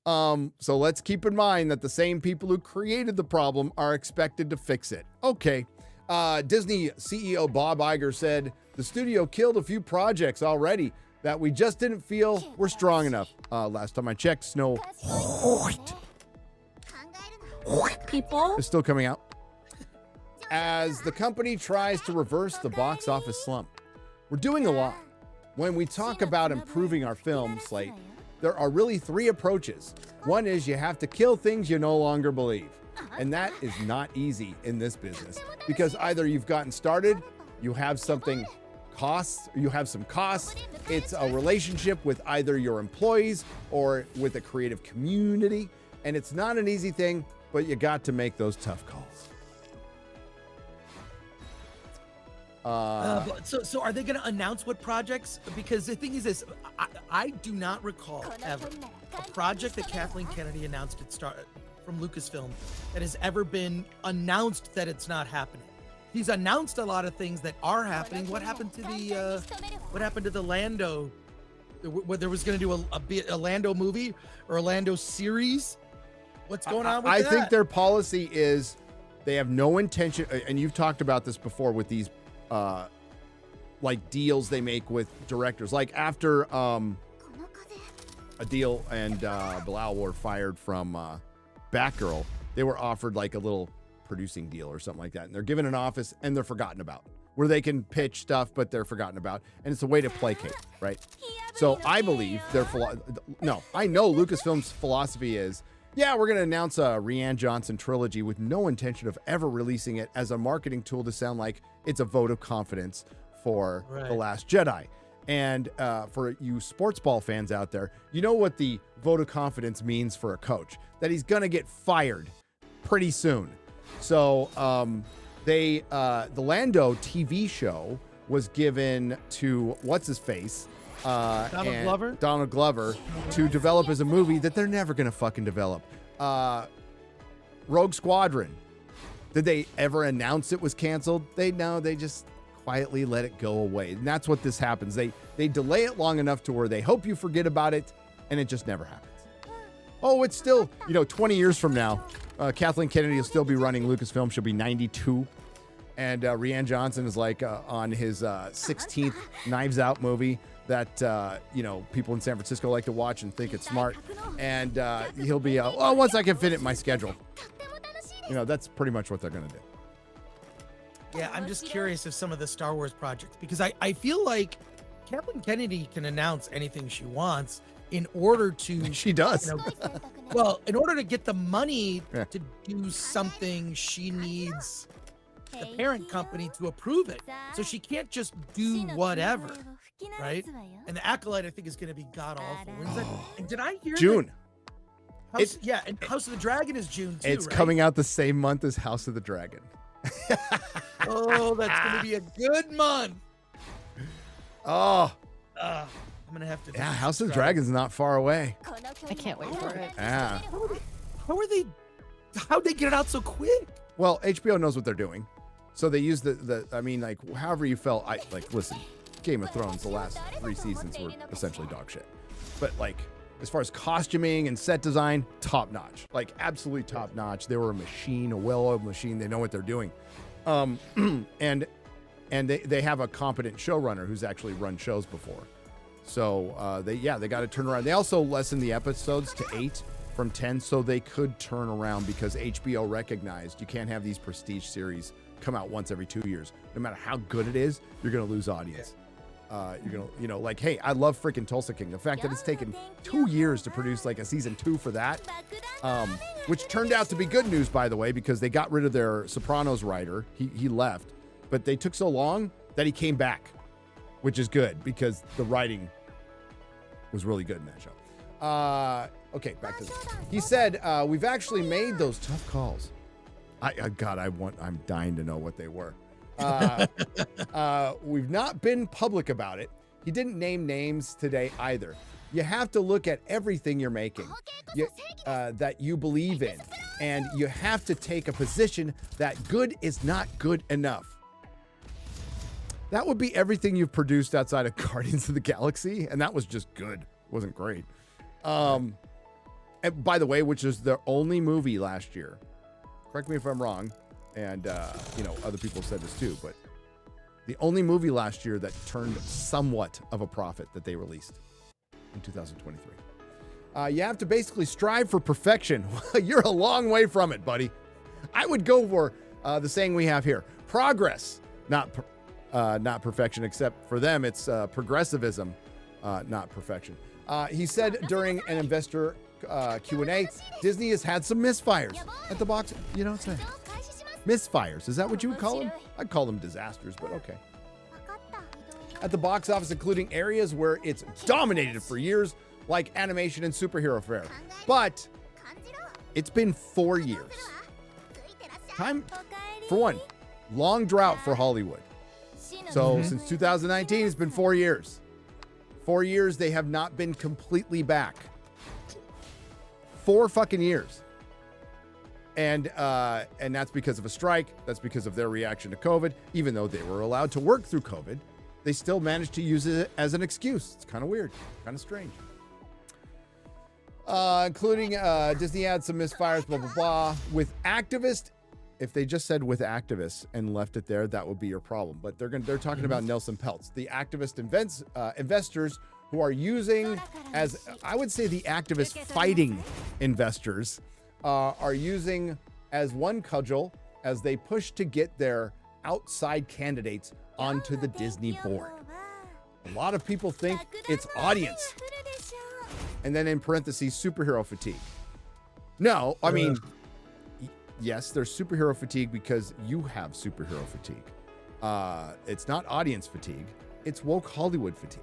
Speaker 1: So let's keep in mind that the same people who created the problem are expected to fix it. Okay. Disney CEO Bob Iger said the studio killed a few projects already that we just didn't feel were strong enough. Last time I checked, Snow White
Speaker 12: People.
Speaker 1: is still coming out. As the company tries to reverse the box office slump, we're doing a lot. When we talk about improving our film slate, there are really 3 approaches. One is you have to kill things you no longer believe. And that is not easy in this business because either you've gotten started, you have some costs, it's a relationship with either your employees or with a creative community. And it's not an easy thing, but you got to make those tough calls.
Speaker 3: So are they going to announce what projects? Because the thing is this, I do not recall ever a project that Kathleen Kennedy announced from Lucasfilm that has ever been announced that it's not happening. He's announced a lot of things that are happening. What happened to the Lando? There was going to do a Lando movie or a Lando series. What's going on with that?
Speaker 1: I think their policy is they have no intention, and you've talked about this before with these like deals they make with directors. Like after a deal and Bilal were fired from Batgirl, they were offered like a little producing deal or something like that. And they're given an office and they're forgotten about, where they can pitch stuff, but they're forgotten about. And it's a way to placate, right? So I believe I know Lucasfilm's philosophy is, yeah, we're going to announce a Rian Johnson trilogy with no intention of ever releasing it as a marketing tool to sound like it's a vote of confidence for The Last Jedi. And for you sports ball fans out there, you know what the vote of confidence means for a coach, that he's going to get fired pretty soon. So the Lando TV show was given to what's-his-face, Donald Glover to develop as a movie that they're never going to fucking develop. Rogue Squadron. Did they ever announce it was canceled? They just quietly let it go away. And that's what this happens. They delay it long enough to where they hope you forget about it, and it just never happens. Oh, it's still, 20 years from now, Kathleen Kennedy will still be running Lucasfilm. She'll be 92. And Rian Johnson is like on his 16th Knives Out movie that, people in San Francisco like to watch and think it's smart. And he'll be, once I can fit it in my schedule. That's pretty much what they're going to do.
Speaker 3: Yeah, I'm just curious of some of the Star Wars projects, because I feel like Kathleen Kennedy can announce anything she wants in order to...
Speaker 1: She does.
Speaker 3: Well, in order to get the money to do something, she needs the parent company to approve it. So she can't just do whatever, right? And the Acolyte, I think, is going to be god awful. When's that? And did I hear
Speaker 1: June.
Speaker 3: and House of the Dragon is June too.
Speaker 1: It's
Speaker 3: right?
Speaker 1: coming out the same month as House of the Dragon.
Speaker 3: Oh, that's going to be a good month.
Speaker 1: Oh.
Speaker 3: I'm going to have to.
Speaker 1: Yeah, House of the Dragon's not far away.
Speaker 2: I can't wait for it.
Speaker 1: Yeah.
Speaker 3: How'd they get it out so quick?
Speaker 1: Well, HBO knows what they're doing. So they use I mean, like, however you felt, listen, Game of Thrones, the last 3 seasons were essentially dog shit. But, like, as far as costuming and set design, top notch. Like, absolutely top notch. They were a machine, a well-oiled machine. They know what they're doing. And they have a competent showrunner who's actually run shows before. So, they got to turn around. They also lessened the episodes to 8 from 10 so they could turn around because HBO recognized you can't have these prestige series come out once every 2 years. No matter how good it is, you're going to lose audience. You're going to, like, hey, I love freaking Tulsa King. The fact that it's taken 2 years to produce like a season 2 for that, which turned out to be good news, by the way, because they got rid of their Sopranos writer. He left, but they took so long that he came back, which is good because the writing was really good in that show. Okay, back to this. He said, we've actually made those tough calls. I'm dying to know what they were. We've not been public about it. He didn't name names today either. You have to look at everything you're making that you believe in, and you have to take a position that good is not good enough. That would be everything you've produced outside of Guardians of the Galaxy, and that was just good. It wasn't great. And by the way, which is the only movie last year, correct me if I'm wrong, and other people said this too, but the only movie last year that turned somewhat of a profit that they released in 2023. You have to basically strive for perfection. You're a long way from it, buddy. I would go for the saying we have here: progress, not perfection. Except for them, it's progressivism, not perfection. He said during an investor Q&A, Disney has had some misfires at the box. You know what I'm saying? Misfires. Is that what you would call them? I'd call them disasters, but okay. At the box office, including areas where it's dominated for years, like animation and superhero fare. But it's been 4 years. Time, for one, long drought for Hollywood. So since 2019, it's been 4 years. 4 years, they have not been completely back. 4 fucking years. And that's because of a strike. That's because of their reaction to COVID. Even though they were allowed to work through COVID, they still managed to use it as an excuse. It's kind of weird, kind of strange. Including Disney had some misfires, blah, blah, blah. With activists, if they just said with activists and left it there, that would be your problem. But they're talking about Nelson Peltz, the activist investors who are using, as I would say, the activist fighting investors are using as one cudgel as they push to get their outside candidates onto the Disney board. A lot of people think it's audience. And then in parentheses, superhero fatigue. No, I mean, yes, there's superhero fatigue because you have superhero fatigue. It's not audience fatigue. It's woke Hollywood fatigue.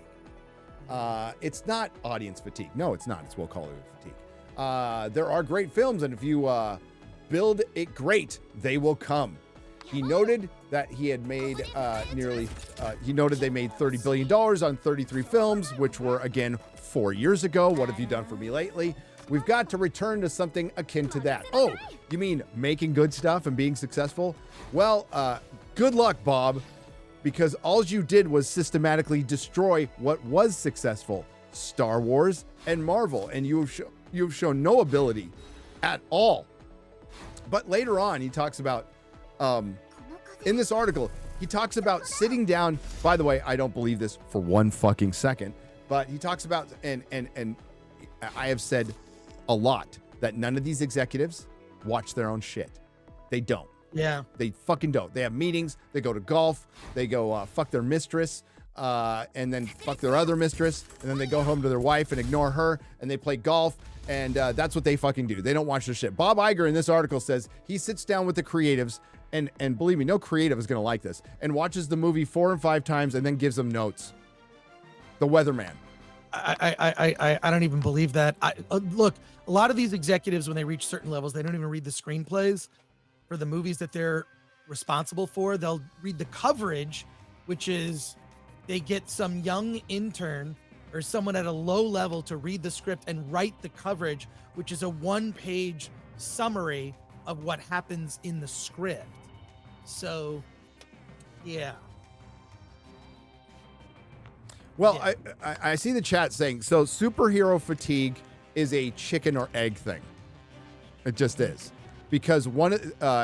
Speaker 1: It's not audience fatigue. No, it's not. It's woke Hollywood fatigue. There are great films, and if you build it great, they will come. He noted that he had made he noted they made $30 billion on 33 films, which were, again, 4 years ago. What have you done for me lately? We've got to return to something akin to that. Oh, you mean making good stuff and being successful? Well, good luck, Bob, because all you did was systematically destroy what was successful, Star Wars and Marvel, and you've shown no ability at all. But later on, he talks about, in this article, he talks about sitting down. By the way, I don't believe this for one fucking second, but he talks about, and I have said a lot that none of these executives watch their own shit. They don't.
Speaker 3: Yeah.
Speaker 1: They fucking don't. They have meetings. They go to golf. They go fuck their mistress, and then fuck their other mistress, and then they go home to their wife and ignore her, and they play golf, and that's what they fucking do. They don't watch their shit. Bob Iger in this article says he sits down with the creatives and believe me, no creative is going to like this, and watches the movie 4 and 5 times and then gives them notes. The Weatherman.
Speaker 3: I don't even believe that. Look, a lot of these executives, when they reach certain levels, they don't even read the screenplays for the movies that they're responsible for. They'll read the coverage, which is they get some young intern or someone at a low level to read the script and write the coverage, which is a 1-page summary of what happens in the script. So, yeah.
Speaker 1: Well, yeah. I see the chat saying, so superhero fatigue is a chicken or egg thing. It just is. Because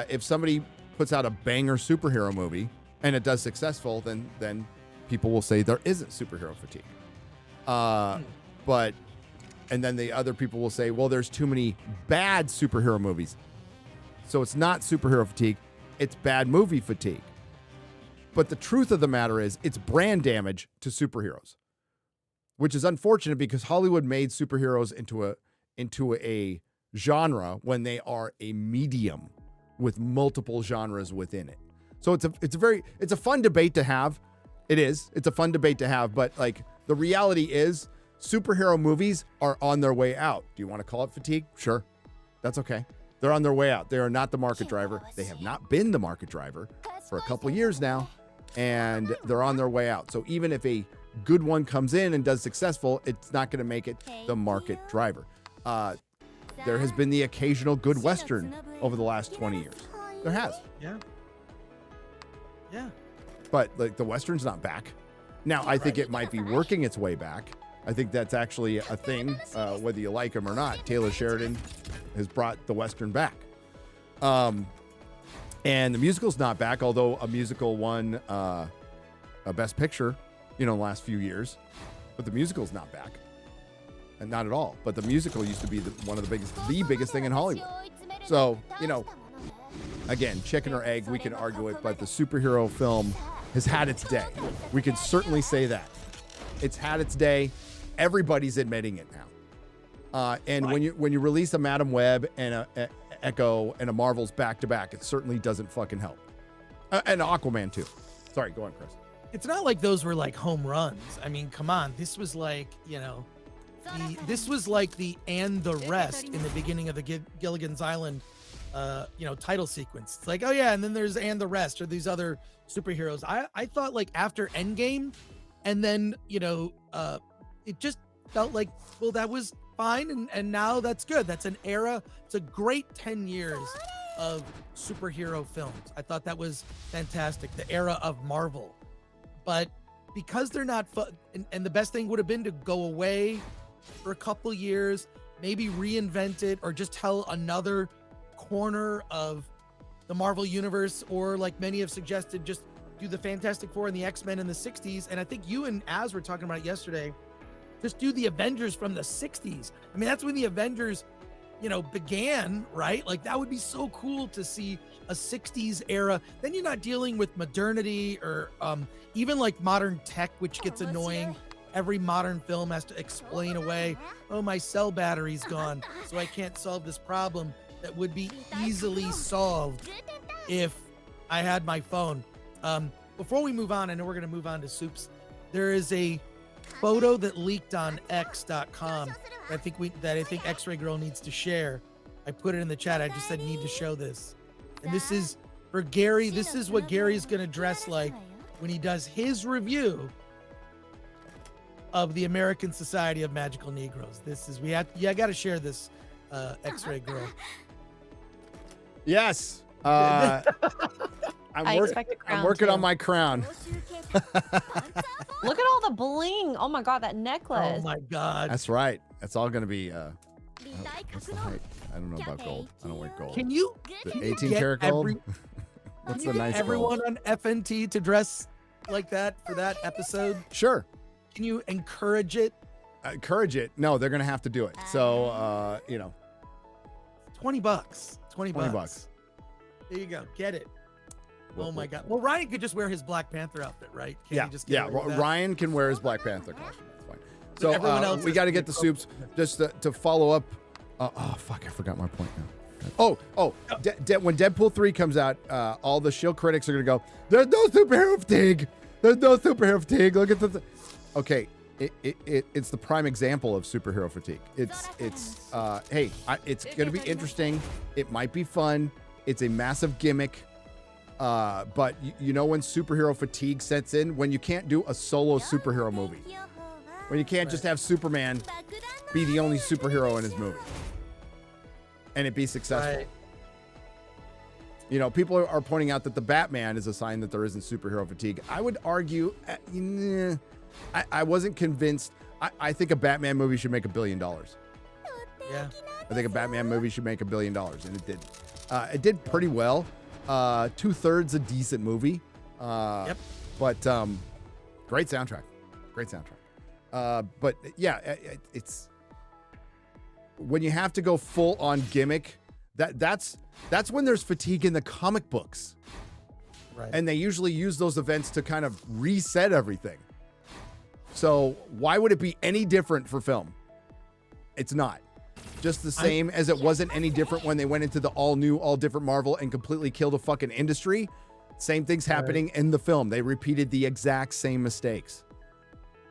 Speaker 1: if somebody puts out a banger superhero movie and it does successful, then people will say there isn't superhero fatigue. And then the other people will say, well, there's too many bad superhero movies. So it's not superhero fatigue, it's bad movie fatigue. But the truth of the matter is it's brand damage to superheroes, which is unfortunate because Hollywood made superheroes into a genre when they are a medium with multiple genres within it. So it's a fun debate to have. It's a fun debate to have, but like the reality is superhero movies are on their way out. Do you want to call it fatigue? Sure. That's okay. They're on their way out. They are not the market driver. They have not been the market driver for a couple of years now. And they're on their way out. So even if a good one comes in and does successful, it's not going to make it the market driver. There has been the occasional good Western over the last 20 years. There has.
Speaker 3: Yeah. Yeah.
Speaker 1: But like the Western's not back. Now, I think it might be working its way back. I think that's actually a thing, whether you like him or not. Taylor Sheridan has brought the Western back. And the musical's not back, although a musical won a Best Picture, in the last few years. But the musical's not back. And not at all. But the musical used to be the biggest thing in Hollywood. So, again, chicken or egg, we can argue it, but the superhero film has had its day. We can certainly say that. It's had its day. Everybody's admitting it now. And right. when you release a Madam Web and a Echo and a Marvel's back-to-back, it certainly doesn't fucking help. And Aquaman too. Sorry, go on, Chris.
Speaker 3: It's not like those were like home runs. I mean, come on. This was like, this was like the and the rest in the beginning of the Gilligan's Island, title sequence. It's like, oh yeah, and then there's and the rest or these other superheroes. I thought like after Endgame, and then it just felt like, well, that was fine, and now that's good. That's an era. It's a great 10 years of superhero films. I thought that was fantastic. The era of Marvel. But because they're not fun, and the best thing would have been to go away for a couple years, maybe reinvent it, or just tell another corner of the Marvel universe, or like many have suggested, just do the Fantastic Four and the X-Men in the 60s. And I think you and Az were talking about it yesterday. Just do the Avengers from the 60s. I mean, that's when the Avengers, began, right? Like that would be so cool to see a 60s era. Then you're not dealing with modernity or even like modern tech, which gets annoying. Every modern film has to explain away, oh, my cell battery's gone, so I can't solve this problem that would be easily solved if I had my phone. Before we move on, I know we're going to move on to Soups. There is a photo that leaked on X.com that I think X-Ray Girl needs to share. I put it in the chat. I just said need to show this. And this is for Gary. This is what Gary's going to dress like when he does his review of the American Society of Magical Negroes. I got to share this, X-Ray Girl.
Speaker 1: Yes. I'm working on my crown.
Speaker 2: Look at all the bling. Oh my God, that necklace.
Speaker 3: Oh my God.
Speaker 1: That's right. That's all going to be, what's the height? I don't know about gold. I don't wear gold.
Speaker 3: Can you?
Speaker 1: The 18 karat gold? What's the nice
Speaker 3: everyone
Speaker 1: gold?
Speaker 3: on FNT to dress like that for that episode?
Speaker 1: Sure.
Speaker 3: Can you encourage it?
Speaker 1: Encourage it? No, they're going to have to do it. So,
Speaker 3: $20. $20
Speaker 1: bucks.
Speaker 3: There you go. Get it. Oh my God. Well, Ryan could just wear his Black Panther outfit, right?
Speaker 1: Ryan can wear his Black Panther costume. That's fine. So
Speaker 3: everyone else
Speaker 1: we got to get the Soups just to follow up. Oh, fuck. I forgot my point now. Oh, when Deadpool 3 comes out, all the Shield critics are going to go, there's no superhero fatigue. There's no superhero fatigue. Look at the... Okay, it's the prime example of superhero fatigue. It's going to be interesting. It might be fun. It's a massive gimmick. But you know when superhero fatigue sets in? When you can't do a solo superhero movie. When you can't just have Superman be the only superhero in his movie. And it be successful.
Speaker 3: Right.
Speaker 1: You know, people are pointing out that the Batman is a sign that there isn't superhero fatigue. I would argue, I wasn't convinced. I think a Batman movie should make $1 billion.
Speaker 3: Yeah.
Speaker 1: I think a Batman movie should make $1 billion, and it did. It did pretty well. 2/3 a decent movie.
Speaker 3: Yep.
Speaker 1: But great soundtrack. Great soundtrack. But yeah, it's when you have to go full on gimmick. That's when there's fatigue in the comic books.
Speaker 3: Right.
Speaker 1: And they usually use those events to kind of reset everything. So why would it be any different for film? It's not. Just the same as it wasn't any different when they went into the all new, all different Marvel and completely killed a fucking industry. Same thing's happening in the film. They repeated the exact same mistakes.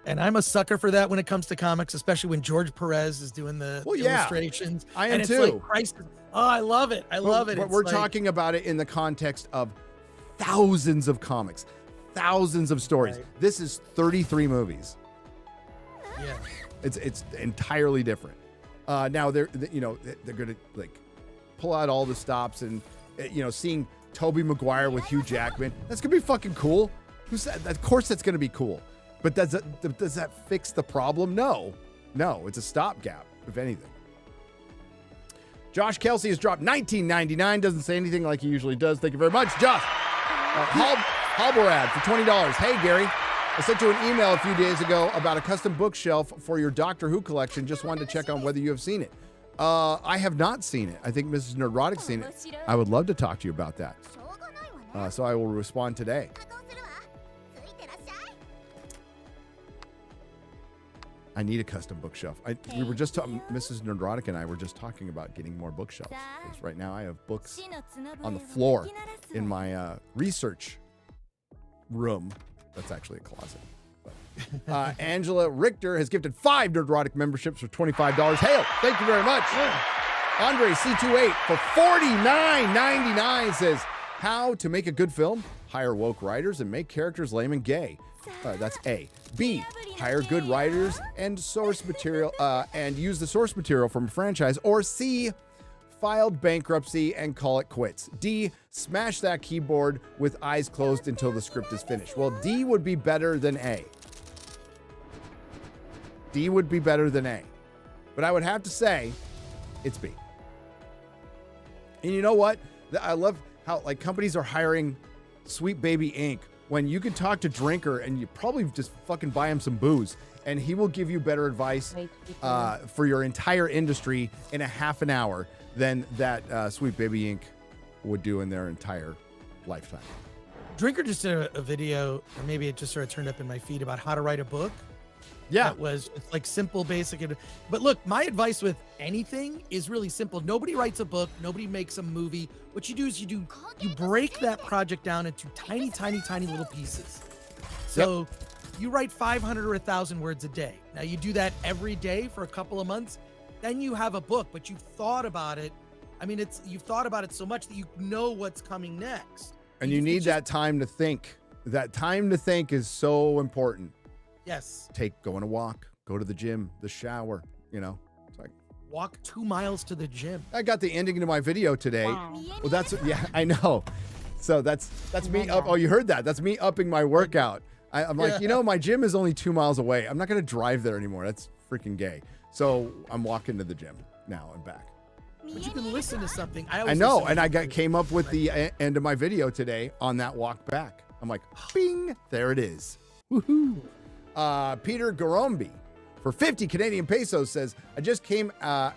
Speaker 3: And I'm a sucker for that when it comes to comics, especially when George Perez is doing the illustrations.
Speaker 1: I am
Speaker 3: and it's
Speaker 1: too.
Speaker 3: Like Christ, I love it. I love it.
Speaker 1: But
Speaker 3: It's
Speaker 1: we're
Speaker 3: like,
Speaker 1: talking about it in the context of thousands of comics, thousands of stories.
Speaker 3: Right.
Speaker 1: This is 33 movies.
Speaker 3: Yeah.
Speaker 1: It's entirely different. Now they're gonna like pull out all the stops and seeing Tobey Maguire with Hugh Jackman. That's gonna be fucking cool. Who said? Of course that's gonna be cool. But does that fix the problem? No, it's a stopgap, if anything. Josh Kelsey has dropped $19.99. Doesn't say anything like he usually does. Thank you very much, Josh. Halberad for $20. Hey, Gary. I sent you an email a few days ago about a custom bookshelf for your Doctor Who collection. Just wanted to check on whether you have seen it. I have not seen it. I think Mrs. Nerdrotic's seen it. I would love to talk to you about that. So I will respond today. I need a custom bookshelf. We were just talking, Mrs. Nerdrotic and I were just talking about getting more bookshelves. Because right now I have books on the floor in my research room. That's actually a closet. But, Angela Richter has gifted 5 Nerdrotic memberships for $25. Hail! Thank you very much. Andre C28 for $49.99 says, how to make a good film? Hire woke writers and make characters lame and gay. That's A. B. Hire good writers and source material and use the source material from a franchise. Or C. Filed bankruptcy and call it quits. D. Smash that keyboard with eyes closed until the script is finished. Well, D would be better than A. D would be better than A. But I would have to say it's B. And you know what? I love how like companies are hiring Sweet Baby Inc. when you can talk to Drinker and you probably just fucking buy him some booze and he will give you better advice for your entire industry in a half an hour than that Sweet Baby Inc. would do in their entire lifetime.
Speaker 3: Drinker just did a video, or maybe it just sort of turned up in my feed about how to write a book.
Speaker 1: Yeah.
Speaker 3: That was like simple, basic. But look, my advice with anything is really simple. Nobody writes a book. Nobody makes a movie. What you do is you break that project down into tiny, tiny, tiny little pieces. So you write 500 or 1,000 words a day. Now you do that every day for a couple of months. Then you have a book, but you've thought about it. I mean, you've thought about it so much that you know what's coming next.
Speaker 1: And you need that time to think. That time to think is so important.
Speaker 3: Yes.
Speaker 1: Go on a walk, go to the gym, the shower, it's like
Speaker 3: walk 2 miles to the gym.
Speaker 1: I got the ending to my video today.
Speaker 8: Wow.
Speaker 1: Well, I know. So that's me up. Oh, you heard that. That's me upping my workout. I'm like, my gym is only 2 miles away. I'm not going to drive there anymore. That's freaking gay. So I'm walking to the gym now and back.
Speaker 3: But you can listen to something.
Speaker 1: I know. And came up with the end of my video today on that walk back. I'm like, bing, there it is. Woohoo. Peter Garombi for 50 Canadian pesos says, I just came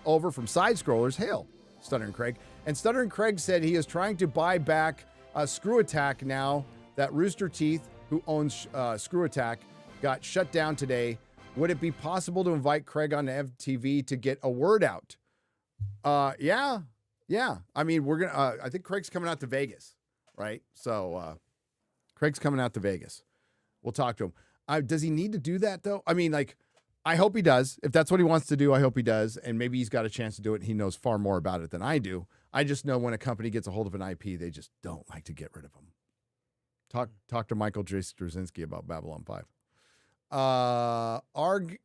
Speaker 1: over from Side Scrollers. Hail, Stuttering Craig. And Stuttering Craig said he is trying to buy back Screw Attack now that Rooster Teeth, who owns Screw Attack, got shut down today. Would it be possible to invite Craig on FTV to get a word out? Yeah. Yeah. I mean, we're gonna. I think Craig's coming out to Vegas, right? So Craig's coming out to Vegas. We'll talk to him. Does he need to do that though? I mean, like, I hope he does. If that's what he wants to do, I hope he does. And maybe he's got a chance to do it. And he knows far more about it than I do. I just know when a company gets a hold of an IP, they just don't like to get rid of them. Talk to Michael J. Straczynski about Babylon 5. Arg,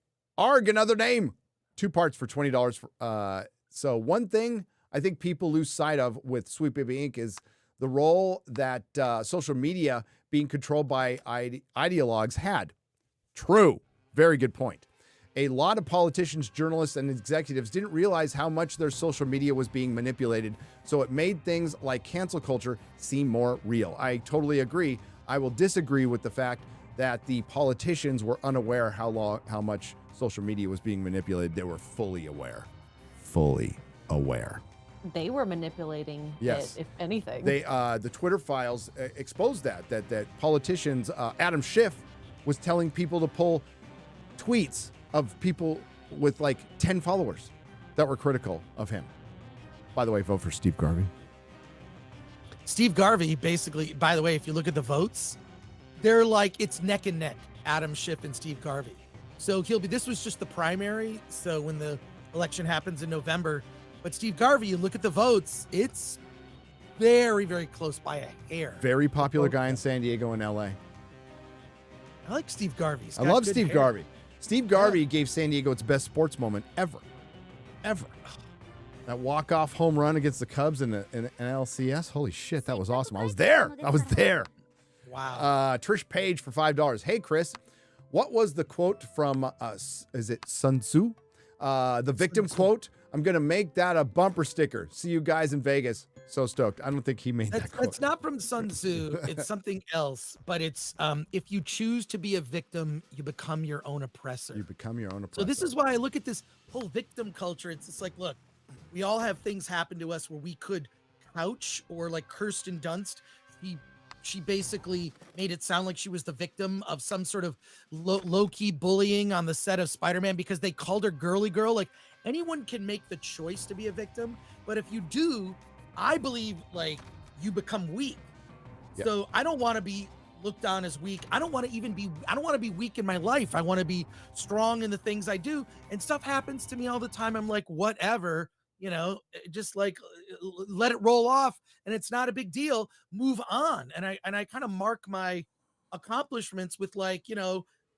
Speaker 1: another name. 2 parts for $20. So one thing I think people lose sight of with Sweet Baby Inc. is the role that social media being controlled by ideologues had. True. Very good point. A lot of politicians, journalists, and executives didn't realize how much their social media was being manipulated, so it made things like cancel culture seem more real. I totally agree. I will disagree with the fact that the politicians were unaware how much social media was being manipulated. They were fully aware. Fully aware.
Speaker 2: They were manipulating
Speaker 1: yes.
Speaker 2: it, if anything.
Speaker 1: They the Twitter files exposed that politicians, Adam Schiff was telling people to pull tweets of people with like 10 followers that were critical of him. By the way, vote for Steve Garvey.
Speaker 3: Steve Garvey, basically, by the way, if you look at the votes, they're like, it's neck and neck, Adam Schiff and Steve Garvey. So this was just the primary. So when the election happens in November, but Steve Garvey, you look at the votes, it's very, very close by a hair.
Speaker 1: Very popular guy in San Diego and LA.
Speaker 3: I like Steve Garvey.
Speaker 1: I love Steve Garvey. Steve Garvey gave San Diego its best sports moment ever. Ever. That walk-off home run against the Cubs in LCS. Holy shit, that was awesome. I was there.
Speaker 3: Wow.
Speaker 1: Trish Page for $5. Hey, Chris, what was the quote from, is it Sun Tzu? The victim quote? I'm going to make that a bumper sticker. See you guys in Vegas. So stoked. I don't think he made that quote.
Speaker 3: That's not from Sun Tzu. It's something else. But it's if you choose to be a victim, you become your own oppressor.
Speaker 1: You become your own oppressor.
Speaker 3: So this is why I look at this whole victim culture. It's just like, look, we all have things happen to us where we could couch, or like Kirsten Dunst. She basically made it sound like she was the victim of some sort of low-key bullying on the set of Spider-Man because they called her girly girl. Like, anyone can make the choice to be a victim, but if you do, I believe like you become weak. Yeah. So I don't want to be looked on as weak. I don't want to be weak in my life. I want to be strong in the things I do, and stuff happens to me all the time. I'm like, whatever, just like let it roll off, and it's not a big deal. Move on. And I kind of mark my accomplishments with like,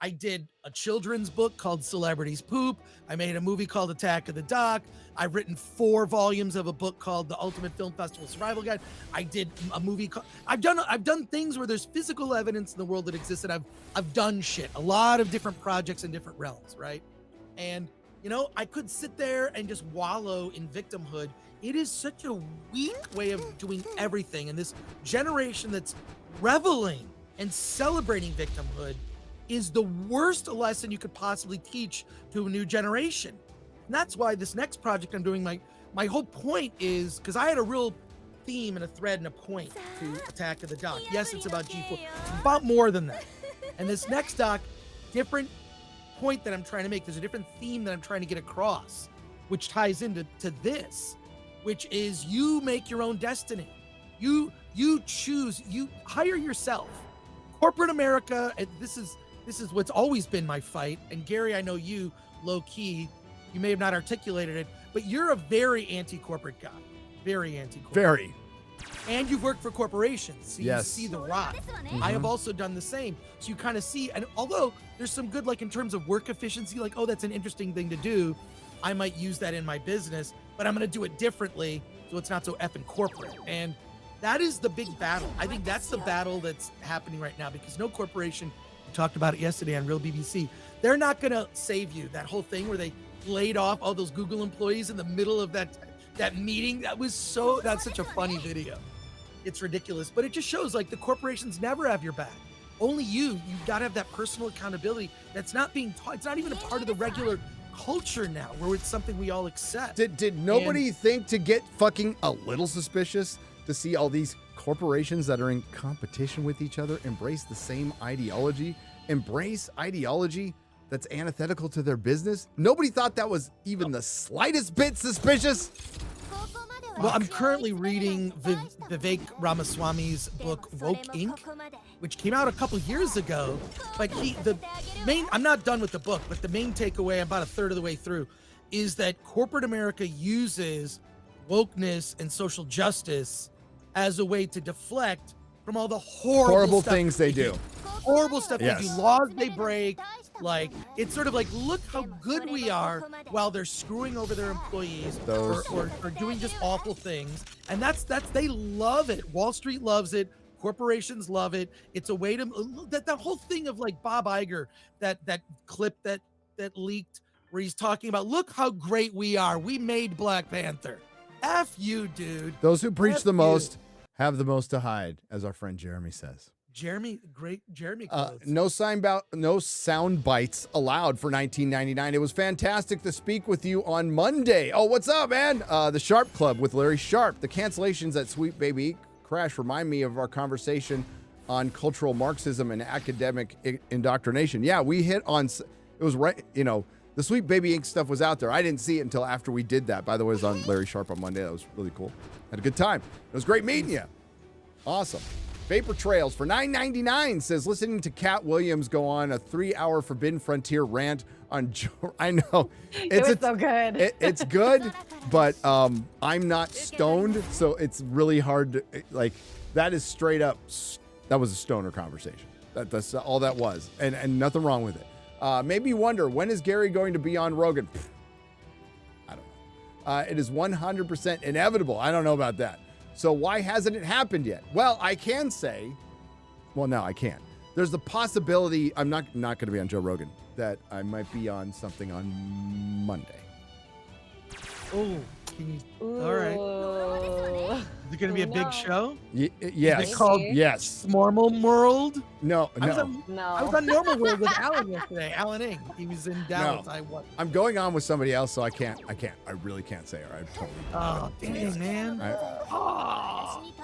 Speaker 3: I did a children's book called Celebrities Poop. I made a movie called Attack of the Doc. I've written 4 volumes of a book called The Ultimate Film Festival Survival Guide. I did a movie called, I've done things where there's physical evidence in the world that exists, and I've done shit, a lot of different projects in different realms, right? And I could sit there and just wallow in victimhood. It is such a weak way of doing everything. And this generation that's reveling and celebrating victimhood is the worst lesson you could possibly teach to a new generation. And that's why this next project I'm doing, my whole point is, because I had a real theme and a thread and a point to Attack of the Doc. Yes, it's about G4. It's about more than that. And this next doc, different point that I'm trying to make. There's a different theme that I'm trying to get across, which ties into this, which is you make your own destiny. You choose, you hire yourself. Corporate America, and this is what's always been my fight. And Gary, I know you, low key, you may have not articulated it, but you're a very anti-corporate guy. Very anti-corporate.
Speaker 1: Very.
Speaker 3: And you've worked for corporations, so
Speaker 1: yes.
Speaker 3: You see the rot. Mm-hmm. I have also done the same. So you kind of see, and although there's some good, like in terms of work efficiency, like, oh, that's an interesting thing to do, I might use that in my business, but I'm going to do it differently so it's not so effing corporate. And that is the big battle. I think that's the battle that's happening right now, because no corporation, we talked about it yesterday on Real BBC, they're not going to save you. That whole thing where they laid off all those Google employees in the middle of that meeting, that's such a funny video. It's ridiculous, but it just shows like the corporations never have your back. Only you've got to have that personal accountability that's not being taught. It's not even a part of the regular culture now, where it's something we all accept.
Speaker 1: Did nobody think to get fucking a little suspicious to see all these corporations that are in competition with each other embrace the same ideology, embrace ideology that's antithetical to their business? Nobody thought that was even the slightest bit suspicious?
Speaker 3: Well, I'm currently reading Vivek Ramaswamy's book Woke Inc., which came out a couple years ago. But I'm not done with the book, but the main takeaway, I'm about a third of the way through, is that corporate America uses wokeness and social justice as a way to deflect from all the horrible stuff
Speaker 1: things they do.
Speaker 3: Horrible stuff they do, laws they break. Like, it's sort of like, look how good we are while they're screwing over their employees or doing just awful things. And that's they love it. Wall Street loves it. Corporations love it. It's a way to that whole thing of like Bob Iger, that clip that leaked where he's talking about, look how great we are. We made Black Panther. F you, dude.
Speaker 1: Those who preach the most have the most to hide, as our friend Jeremy says.
Speaker 3: Jeremy quotes.
Speaker 1: No sound bites allowed for $19.99. It was fantastic to speak with you on Monday. Oh, what's up, man? The Sharp Club with Larry Sharp. The cancellations at Sweet Baby Crash remind me of our conversation on cultural Marxism and academic indoctrination. Yeah, we hit on, it was right, the Sweet Baby Inc. stuff was out there. I didn't see it until after we did that. By the way, it was on Larry Sharp on Monday. That was really cool. Had a good time. It was great meeting you. Awesome. Vapor Trails for $9.99 says, listening to Cat Williams go on a 3-hour Forbidden Frontier rant on I know.
Speaker 2: It was so good.
Speaker 1: It's good, but I'm not stoned, so it's really hard to, like, that is straight up, that was a stoner conversation. That's all that was, and nothing wrong with it. Maybe you wonder, when is Gary going to be on Rogan? I don't know. It is 100% inevitable. I don't know about that. So why hasn't it happened yet? Well, I can say, well, no, I can't. There's the possibility, I'm not going to be on Joe Rogan, that I might be on something on Monday.
Speaker 3: Oh, all right. Is it going to be a big show?
Speaker 1: Yes.
Speaker 3: Is it called Normal World?
Speaker 1: No.
Speaker 3: I was on Normal World with Alan yesterday. Alan Ing. He was in Dallas.
Speaker 1: No. I'm going on with somebody else, so I can't. I really can't say her. I totally.
Speaker 3: Oh, dang, man.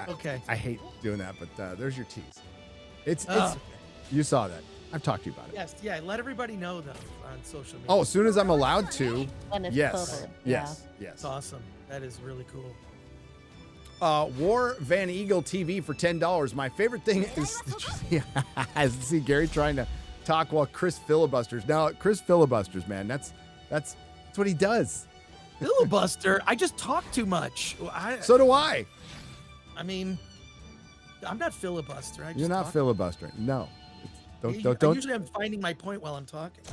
Speaker 3: Okay.
Speaker 1: I hate doing that, but there's your tease. It's you saw that. I've talked to you about it.
Speaker 3: Yes, yeah. Let everybody know though on social media.
Speaker 1: Oh, as soon as I'm allowed to. Yes.
Speaker 3: Yes. It's awesome. That is really cool.
Speaker 1: War Van Eagle TV for $10. My favorite thing is to see Gary trying to talk while Chris filibusters. Now, Chris filibusters, man. That's what he does.
Speaker 3: Filibuster? I just talk too much.
Speaker 1: So do I.
Speaker 3: I mean, I'm not filibuster.
Speaker 1: You're not filibustering. No. Don't.
Speaker 3: Usually I'm finding my point while I'm talking.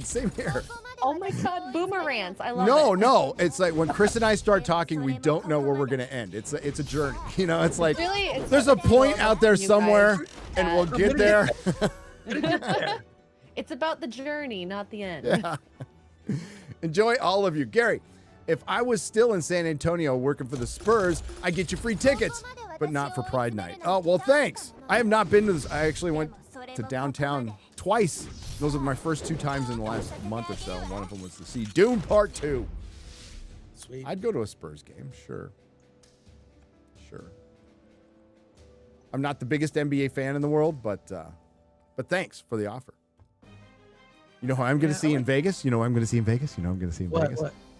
Speaker 1: Same here.
Speaker 2: Oh my God, boomerangs! I love it.
Speaker 1: No. It's like when Chris and I start talking, we don't know where we're gonna end. It's a journey. It's like there's a point out there somewhere, and we'll get there.
Speaker 2: It's about the journey, not the end.
Speaker 1: Yeah. Enjoy, all of you, Gary. If I was still in San Antonio working for the Spurs, I'd get you free tickets, but not for Pride Night. Oh, well, thanks. I have not been to this. I actually went to downtown twice. Those are my first 2 times in the last month or so. One of them was to see Dune Part 2.
Speaker 3: Sweet.
Speaker 1: I'd go to a Spurs game, sure. I'm not the biggest NBA fan in the world, but thanks for the offer. You know who I'm going to see in Vegas?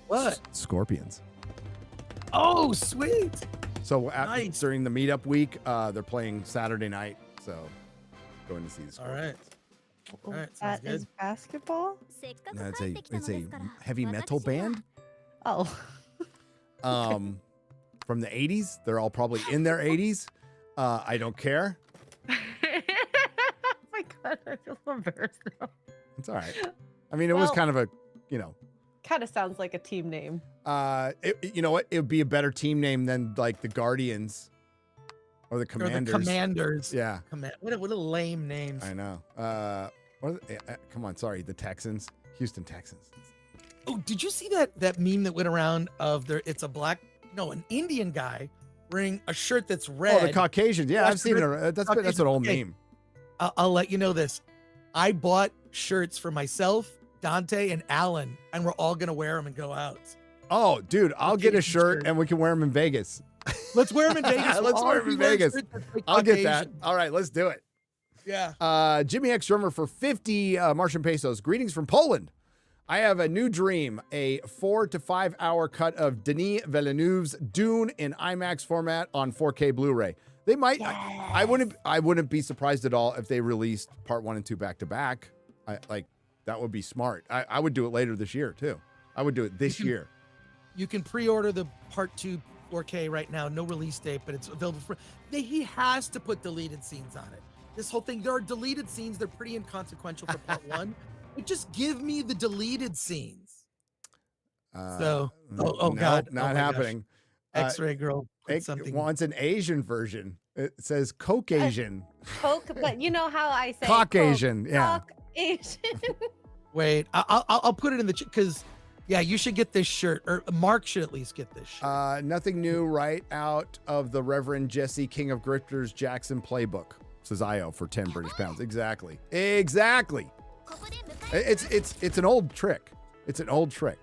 Speaker 3: What?
Speaker 1: Scorpions.
Speaker 3: Oh, sweet.
Speaker 1: So during the meetup week, they're playing Saturday night. So going to see the Scorpions.
Speaker 3: All right.
Speaker 2: That
Speaker 3: Sounds
Speaker 2: is
Speaker 3: good.
Speaker 2: basketball?
Speaker 1: No, it's a heavy metal band.
Speaker 2: Oh.
Speaker 1: From the 80s. They're all probably in their 80s. I don't care.
Speaker 2: Oh my God, I feel so embarrassed now.
Speaker 1: It's all right. I mean, it was kind of a,
Speaker 2: Kind of sounds like a team name.
Speaker 1: You know what? It would be a better team name than like the Guardians or the Commanders.
Speaker 3: Or the Commanders.
Speaker 1: Yeah.
Speaker 3: What a lame names.
Speaker 1: I know. Come on, sorry, the Texans, Houston Texans.
Speaker 3: Oh, did you see that meme that went around of it's an Indian guy wearing a shirt that's red?
Speaker 1: Oh, the Caucasians. Yeah, I've seen it. That's an old meme.
Speaker 3: I'll let you know this. I bought shirts for myself, Dante, and Alan, and we're all gonna wear them and go out.
Speaker 1: Oh, dude, I'll get a shirt and we can wear them in Vegas.
Speaker 3: Let's wear them in Vegas.
Speaker 1: Let's wear them in Vegas. I'll get that. All right, let's do it.
Speaker 3: Yeah.
Speaker 1: Jimmy X Drummer for 50 Martian pesos. Greetings from Poland. I have a new dream, a 4 to 5 hour cut of Denis Villeneuve's Dune in IMAX format on 4K Blu-ray. They might, I wouldn't be surprised at all if they released part 1 and 2 back to back. That would be smart. I would do it later this year too. I would do it this year.
Speaker 3: You can pre-order the part 2 4K right now, no release date, but it's available for. He has to put deleted scenes on it. This whole thing, there are deleted scenes. They're pretty inconsequential for part 1. But just give me the deleted scenes. God,
Speaker 1: not happening.
Speaker 3: X-Ray Girl something.
Speaker 1: Wants an Asian version. It says Caucasian.
Speaker 2: Coke, but you know how I say
Speaker 1: Caucasian, yeah.
Speaker 2: Caucasian.
Speaker 3: Wait, I'll put it in the because you should get this shirt, or Mark should at least get this shirt.
Speaker 1: Nothing new right out of the Reverend Jesse King of Grifters Jackson playbook, says IO for 10 British pounds. Exactly. It's an old trick. It's an old trick.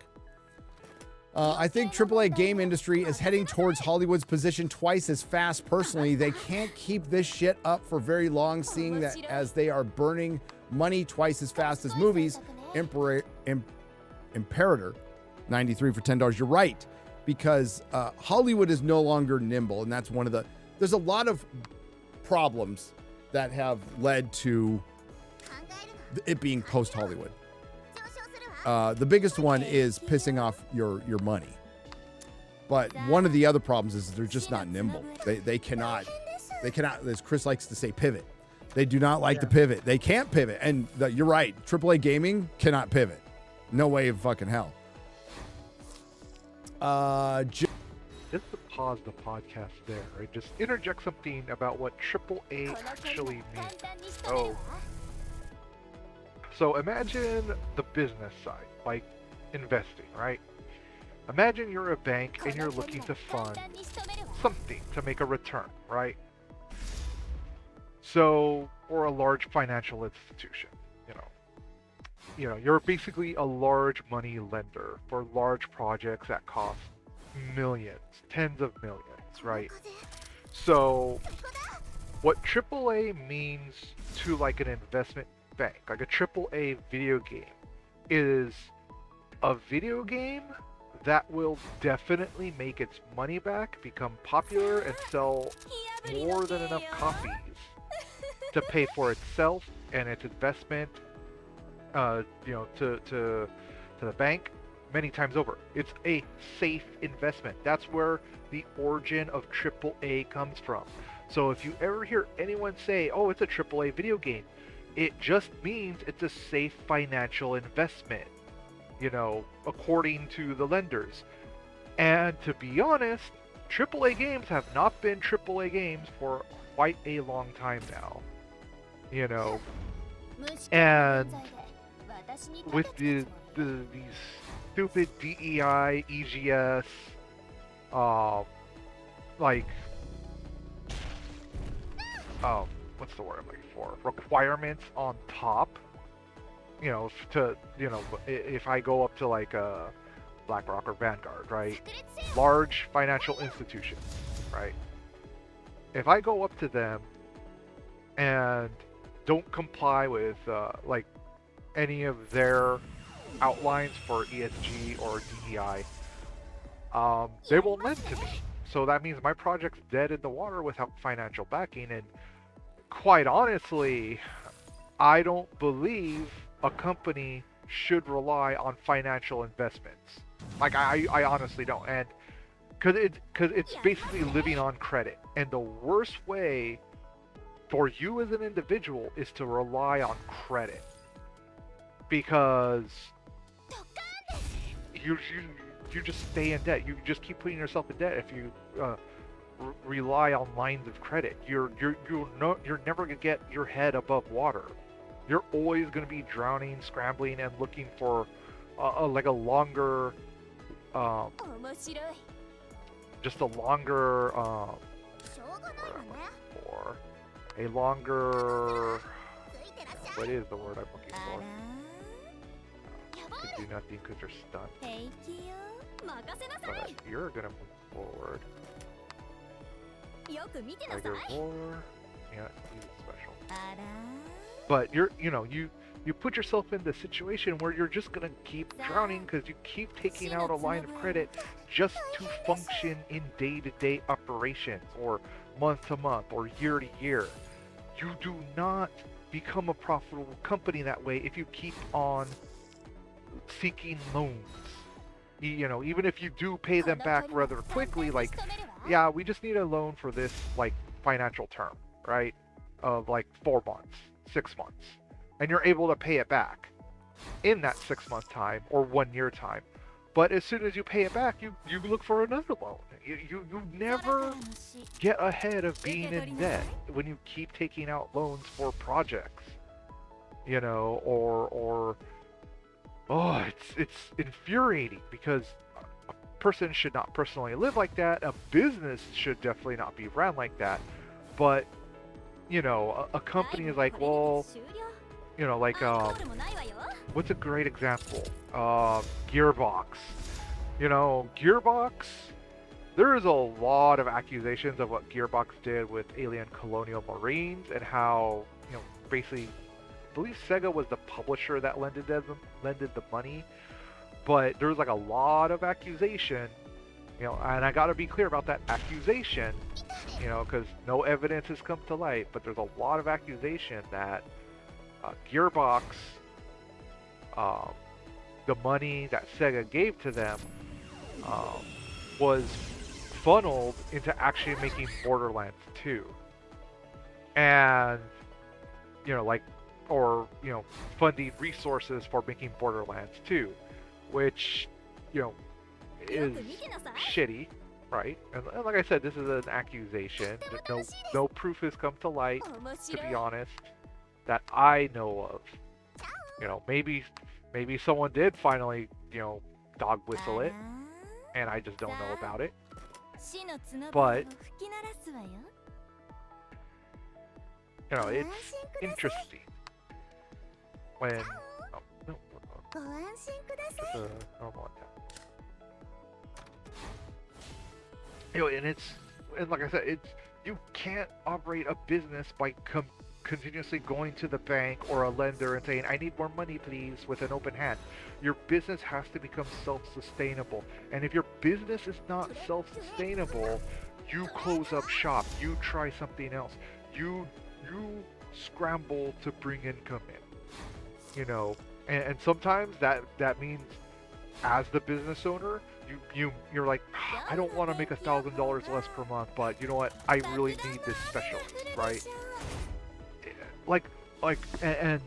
Speaker 1: I think AAA game industry is heading towards Hollywood's position twice as fast. Personally, they can't keep this shit up for very long, seeing that as they are burning money twice as fast as movies. Imperator 93 for $10. You're right, because Hollywood is no longer nimble, and that's one of the. There's a lot of problems that have led to it being post-Hollywood. The biggest one is pissing off your money. But one of the other problems is they're just not nimble. They cannot, as Chris likes to say, pivot. They do not like to pivot. They can't pivot. And you're right, AAA gaming cannot pivot. No way in fucking hell.
Speaker 12: Just to pause the podcast there, right? Just interject something about what AAA actually means. So imagine the business side, like investing, right? Imagine you're a bank and you're looking to fund something to make a return, right? So, or a large financial institution, you're basically a large money lender for large projects that cost millions, tens of millions, right? So, what AAA means to like an investment bank, like a AAA video game, is a video game that will definitely make its money back, become popular, and sell more than enough copies to pay for itself and its investment, to the bank many times over. It's a safe investment. That's where the origin of AAA comes from. So if you ever hear anyone say, "Oh, it's a AAA video game," it just means it's a safe financial investment, according to the lenders. And to be honest, AAA games have not been AAA games for quite a long time now, and with these stupid DEI, EGS, what's the word I'm looking for? Requirements on top. If I go up to like a BlackRock or Vanguard, right? Large financial institutions, right? If I go up to them and don't comply with any of their outlines for ESG or DEI, they won't lend to me. So that means my project's dead in the water without financial backing. And quite honestly, I don't believe a company should rely on financial investments. I honestly don't. And because it's basically living on credit. And the worst way for you as an individual is to rely on credit, because you just stay in debt. You just keep putting yourself in debt if you rely on lines of credit. You're never gonna get your head above water. You're always gonna be drowning, scrambling, and looking for a longer, just a longer, what is the word I'm looking for? You do nothing because you're stunned. But you're gonna move forward. Tiger Roar. Yeah, he's special. But you you put yourself in the situation where you're just gonna keep drowning because you keep taking out a line of credit just to function in day-to-day operations or month to month or year to year. You do not become a profitable company that way if you keep on seeking loans. You know, even if you do pay them back rather quickly, like, yeah, we just need a loan for this, like, financial term, right? Of like 4 months, 6 months. And you're able to pay it back in that 6-month time or 1 year time. But as soon as you pay it back, you look for another loan. You never get ahead of being in debt when you keep taking out loans for projects. You know, or oh, it's infuriating because a person should not personally live like that. A business should definitely not be ran like that. But, you know, a company is like, well, you know, like, what's a great example? Gearbox. You know, Gearbox, there is a lot of accusations of what Gearbox did with Alien Colonial Marines and how, you know, basically, I believe Sega was the publisher that lended the money, but there was like a lot of accusation, you know, and I gotta be clear about that accusation, you know, because no evidence has come to light, but there's a lot of accusation that Gearbox, the money that Sega gave to them was funneled into actually making Borderlands 2. And, you know, like, or, you know, funding resources for making Borderlands 2, which, you know, is shitty, right? And like I said, this is an accusation. No proof has come to light, to be honest, that I know of. You know, maybe someone did finally, you know, dog whistle it, and I just don't know about it. But, you know, it's interesting when... Oh, no. Just a normal attack. You know, and like I said, you can't operate a business by continuously going to the bank or a lender and saying, I need more money, please, with an open hand. Your business has to become self-sustainable. And if your business is not self-sustainable, you close up shop, you try something else, you scramble to bring income in. You know, and sometimes that means, as the business owner, you're like, I don't want to make $1,000 less per month, but you know what? I really need this specialist, right? And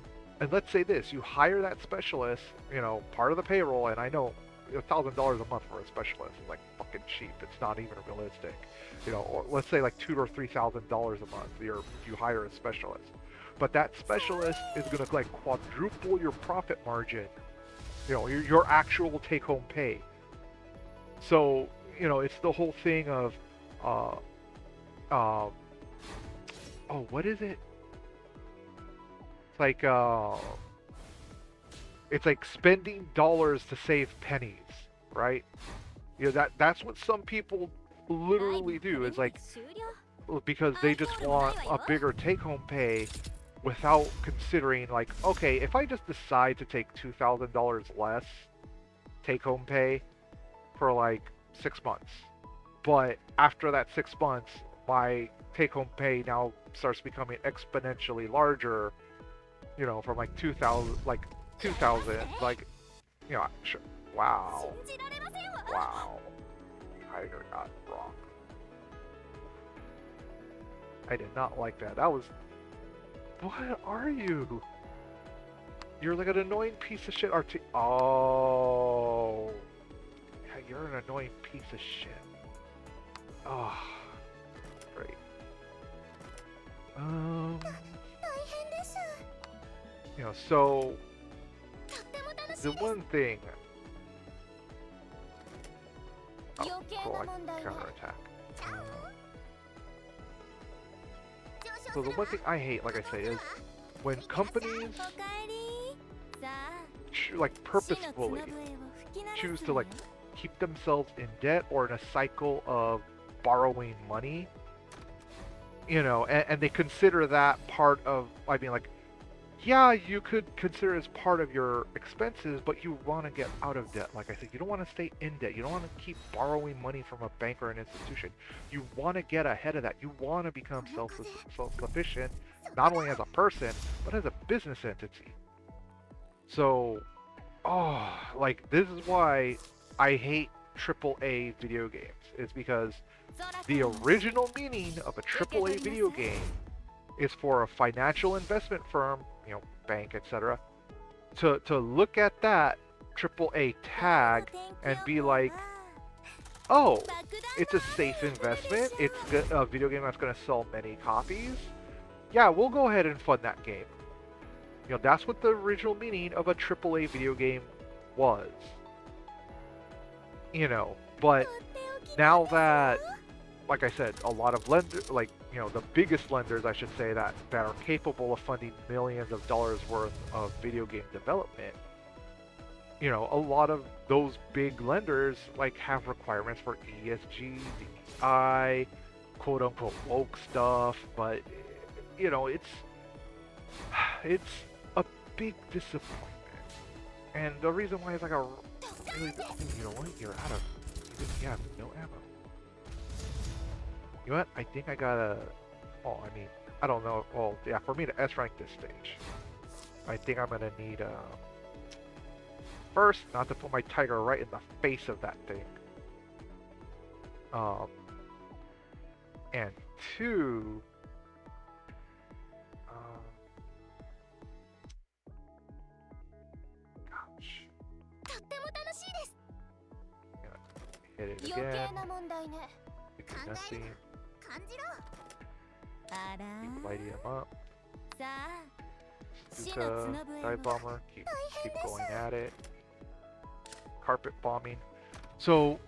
Speaker 12: let's say this: you hire that specialist, you know, part of the payroll, and I know $1,000 a month for a specialist is like fucking cheap. It's not even realistic, you know. Or let's say like $2,000 or $3,000 a month. You hire a specialist, but that specialist is gonna like quadruple your profit margin. You know, your actual take-home pay. So, you know, it's the whole thing of, what is it? It's like spending dollars to save pennies, right? You know, that's what some people literally do. Is like, because they just want a bigger take-home pay without considering, like, okay, if I just decide to take $2,000 less take-home pay for like 6 months, but after that 6 months, my take-home pay now starts becoming exponentially larger, you know, from like 2,000, like, you know, sure. Wow. Tiger got wrong. I did not like that. That was... What are you? You're like an annoying piece of shit. Oh. Yeah, you're an annoying piece of shit. Oh. Great. You know, so... The one thing... Oh, cool, I can counterattack. So the one thing I hate, like I say, is when companies like purposefully choose to like keep themselves in debt or in a cycle of borrowing money, you know, and they consider that part of, I mean, like, yeah, you could consider it as part of your expenses, but you want to get out of debt. Like I said, you don't want to stay in debt. You don't want to keep borrowing money from a bank or an institution. You want to get ahead of that. You want to become self-sufficient, not only as a person, but as a business entity. So, like, this is why I hate AAA video games. It's because the original meaning of a AAA video game is for a financial investment firm, bank, etc., to look at that AAA tag and be like, oh, it's a safe investment. It's a video game that's going to sell many copies. Yeah, we'll go ahead and fund that game. That's what the original meaning of a AAA video game was. But now that, like I said, a lot of lenders, like, the biggest lenders, I should say, that are capable of funding millions of dollars worth of video game development, a lot of those big lenders, like, have requirements for ESG, DEI, quote-unquote woke stuff, but, it's a big disappointment. And the reason why is like a really, you know what, you're out of, you have no ammo. You know what, I think I gotta, I don't know, well, yeah, for me to S-rank this stage, I think I'm gonna need, first, not to put my tiger right in the face of that thing, and two, hit it again. Nothing. Keep lighting him up. Stuka, dive bomber, keep going at it. Carpet bombing. So,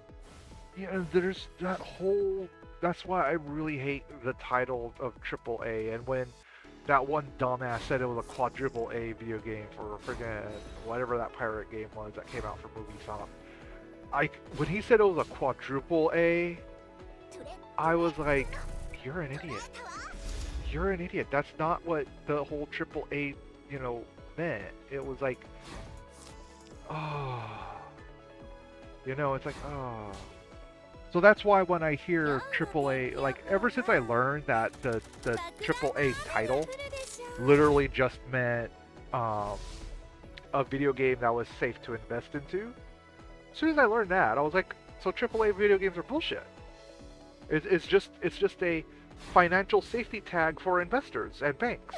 Speaker 12: there's that whole. That's why I really hate the title of AAA. And when that one dumbass said it was a quadruple A video game for friggin' whatever that pirate game was that came out for Ubisoft. When he said it was a quadruple A, I was like, you're an idiot. You're an idiot. That's not what the whole triple A, meant. It was like, it's like, So that's why when I hear AAA, like, ever since I learned that the AAA title literally just meant a video game that was safe to invest into, as soon as I learned that, I was like, so AAA video games are bullshit. It's just a financial safety tag for investors and banks.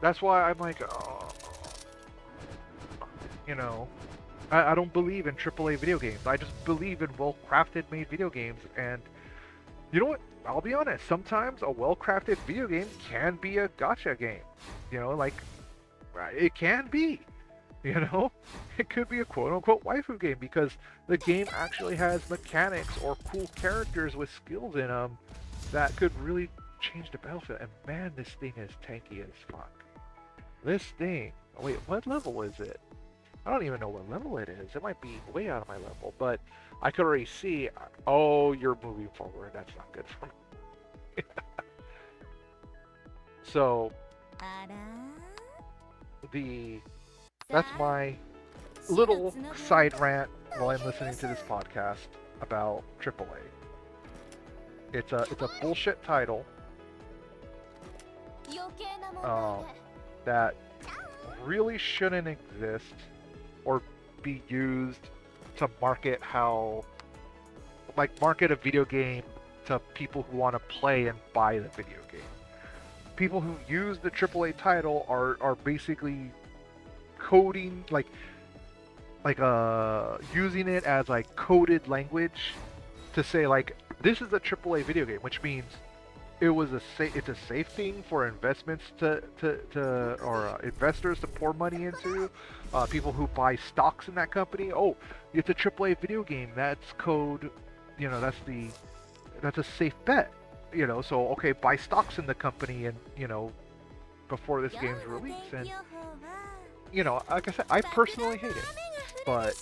Speaker 12: That's why I'm like, I don't believe in AAA video games. I just believe in well-crafted made video games. And you know what? I'll be honest. Sometimes a well-crafted video game can be a gacha game. Like, it can be. It could be a quote-unquote waifu game because the game actually has mechanics or cool characters with skills in them that could really change the battlefield. And man, this thing is tanky as fuck. This thing, wait, what level is it? I don't even know what level it is. It might be way out of my level, but I could already see, oh, you're moving forward. That's not good for me. So, that's my little side rant while I'm listening to this podcast about AAA. It's a bullshit title that really shouldn't exist or be used to market market a video game to people who want to play and buy the video game. People who use the AAA title are basically coding, using it as like coded language to say like, this is a AAA video game, which means it's a safe thing for investments or investors to pour money into, people who buy stocks in that company. Oh, it's a AAA video game. That's code, that's a safe bet. So okay, buy stocks in the company and before this game's released. And like I said, I personally hate it, but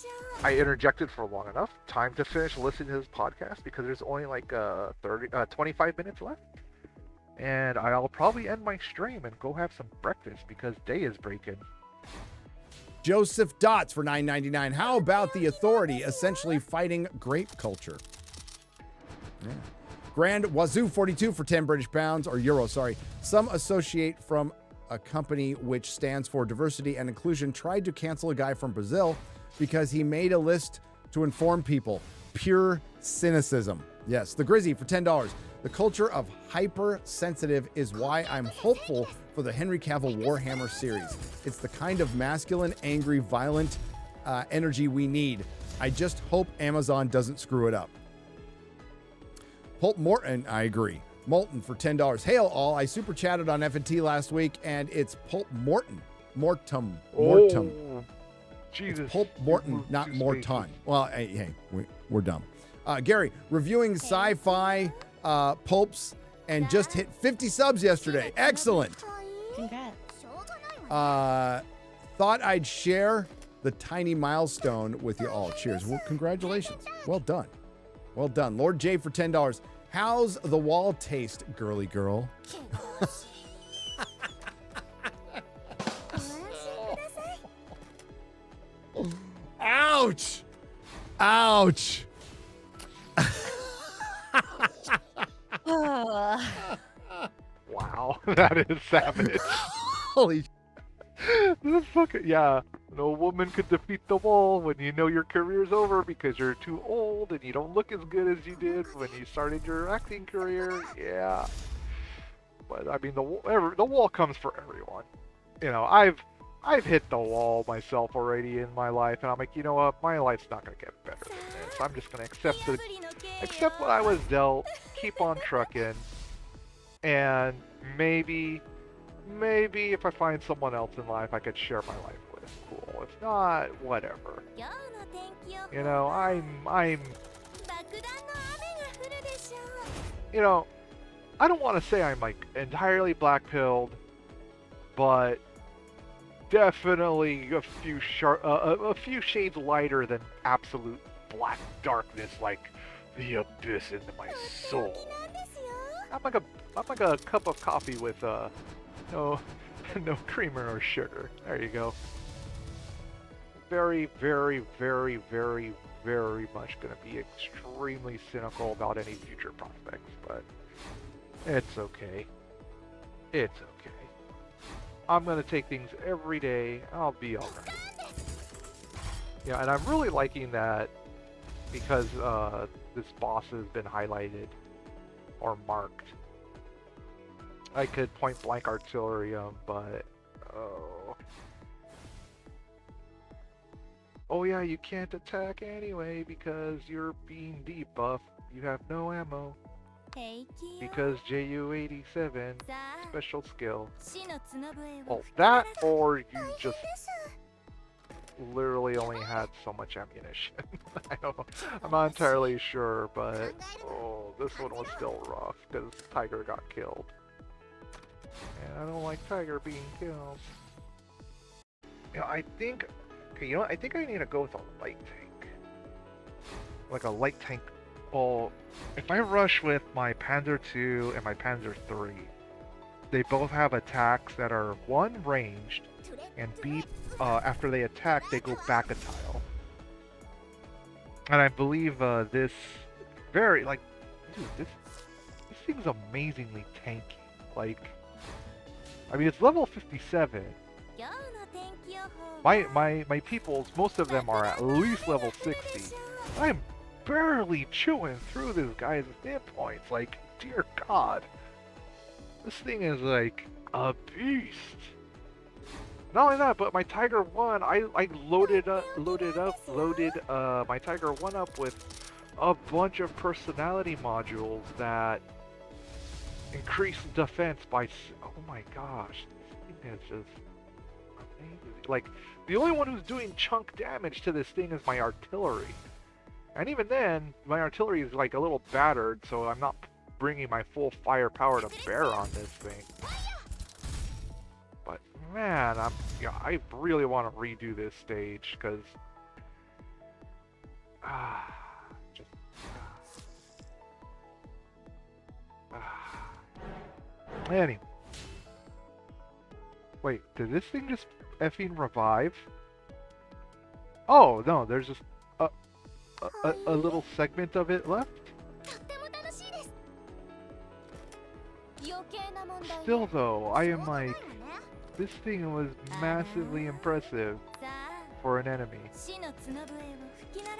Speaker 12: I interjected for long enough time to finish listening to this podcast because there's only like 25 minutes left. And I'll probably end my stream and go have some breakfast because day is breaking.
Speaker 1: Joseph Dots for $9.99. How about the Authority essentially fighting grape culture? Yeah. Grand Wazoo 42 for 10 British pounds, or euros, sorry. Some associate from a company which stands for diversity and inclusion tried to cancel a guy from Brazil because he made a list to inform people. Pure cynicism. Yes, the Grizzy for $10. The culture of hypersensitive is why I'm hopeful for the Henry Cavill Warhammer series. It's the kind of masculine, angry, violent energy we need. I just hope Amazon doesn't screw it up. Pulp Morton, I agree. Molten for $10. Hail all, I super chatted on F&T last week, and it's Pulp Morton. Mortum.
Speaker 12: Oh, Jesus.
Speaker 1: It's Pulp Morton, not Morton. Well, hey, we're dumb. Gary, reviewing sci-fi pulps and just hit 50 subs yesterday. Excellent.
Speaker 2: Congrats.
Speaker 1: Thought I'd share the tiny milestone with you all. Cheers. Well, congratulations. Well done. Well done. Lord J for $10. How's the wall taste, girly girl? Ouch. Ouch.
Speaker 12: Wow, that is savage.
Speaker 1: Holy
Speaker 12: This fucking, yeah. No woman could defeat the wall when you know your career's over because you're too old and you don't look as good as you did when you started your acting career. Yeah. But I mean, the wall comes for everyone. You know, I've hit the wall myself already in my life, and I'm like, you know what? My life's not gonna get better than this. I'm just gonna accept what I was dealt, keep on trucking, and maybe if I find someone else in life I could share my life with, cool. If not, whatever. You know, I'm you know, I don't want to say I'm like entirely black-pilled, but definitely a few shades lighter than absolute black darkness, like the abyss into my soul. I'm like a cup of coffee with no creamer or sugar. There you go. Very, very, very, very, very much going to be extremely cynical about any future prospects, but it's okay. It's okay. I'm going to take things every day. I'll be alright. Yeah, and I'm really liking that because this boss has been highlighted or marked. I could point blank artillery him, but oh yeah, you can't attack anyway because you're being debuffed. You have no ammo. Because JU-87 special skill. Well, that or you just literally only had so much ammunition. I don't know. I'm not entirely sure, but this one was still rough because Tiger got killed. And I don't like Tiger being killed. You know, I think I need to go with a light tank. Like a light tank. Well, if I rush with my Panzer II and my Panzer III, they both have attacks that are one, ranged, and B, after they attack, they go back a tile. And I believe this dude, this thing's amazingly tanky. Like, I mean, it's level 57. My peoples, most of them are at least level 60. I'm barely chewing through this guy's hit points. Like, dear God, this thing is like a beast. Not only that, but my Tiger 1, I loaded my Tiger 1 up with a bunch of personality modules that increase defense by. Oh my gosh, this thing is just amazing. Like, the only one who's doing chunk damage to this thing is my artillery. And even then, my artillery is like a little battered, so I'm not bringing my full firepower to bear on this thing. But man, I really want to redo this stage because Anyway. Wait, did this thing just effing revive? Oh, no, there's just a little segment of it left? Still though, I am like, this thing was massively impressive for an enemy.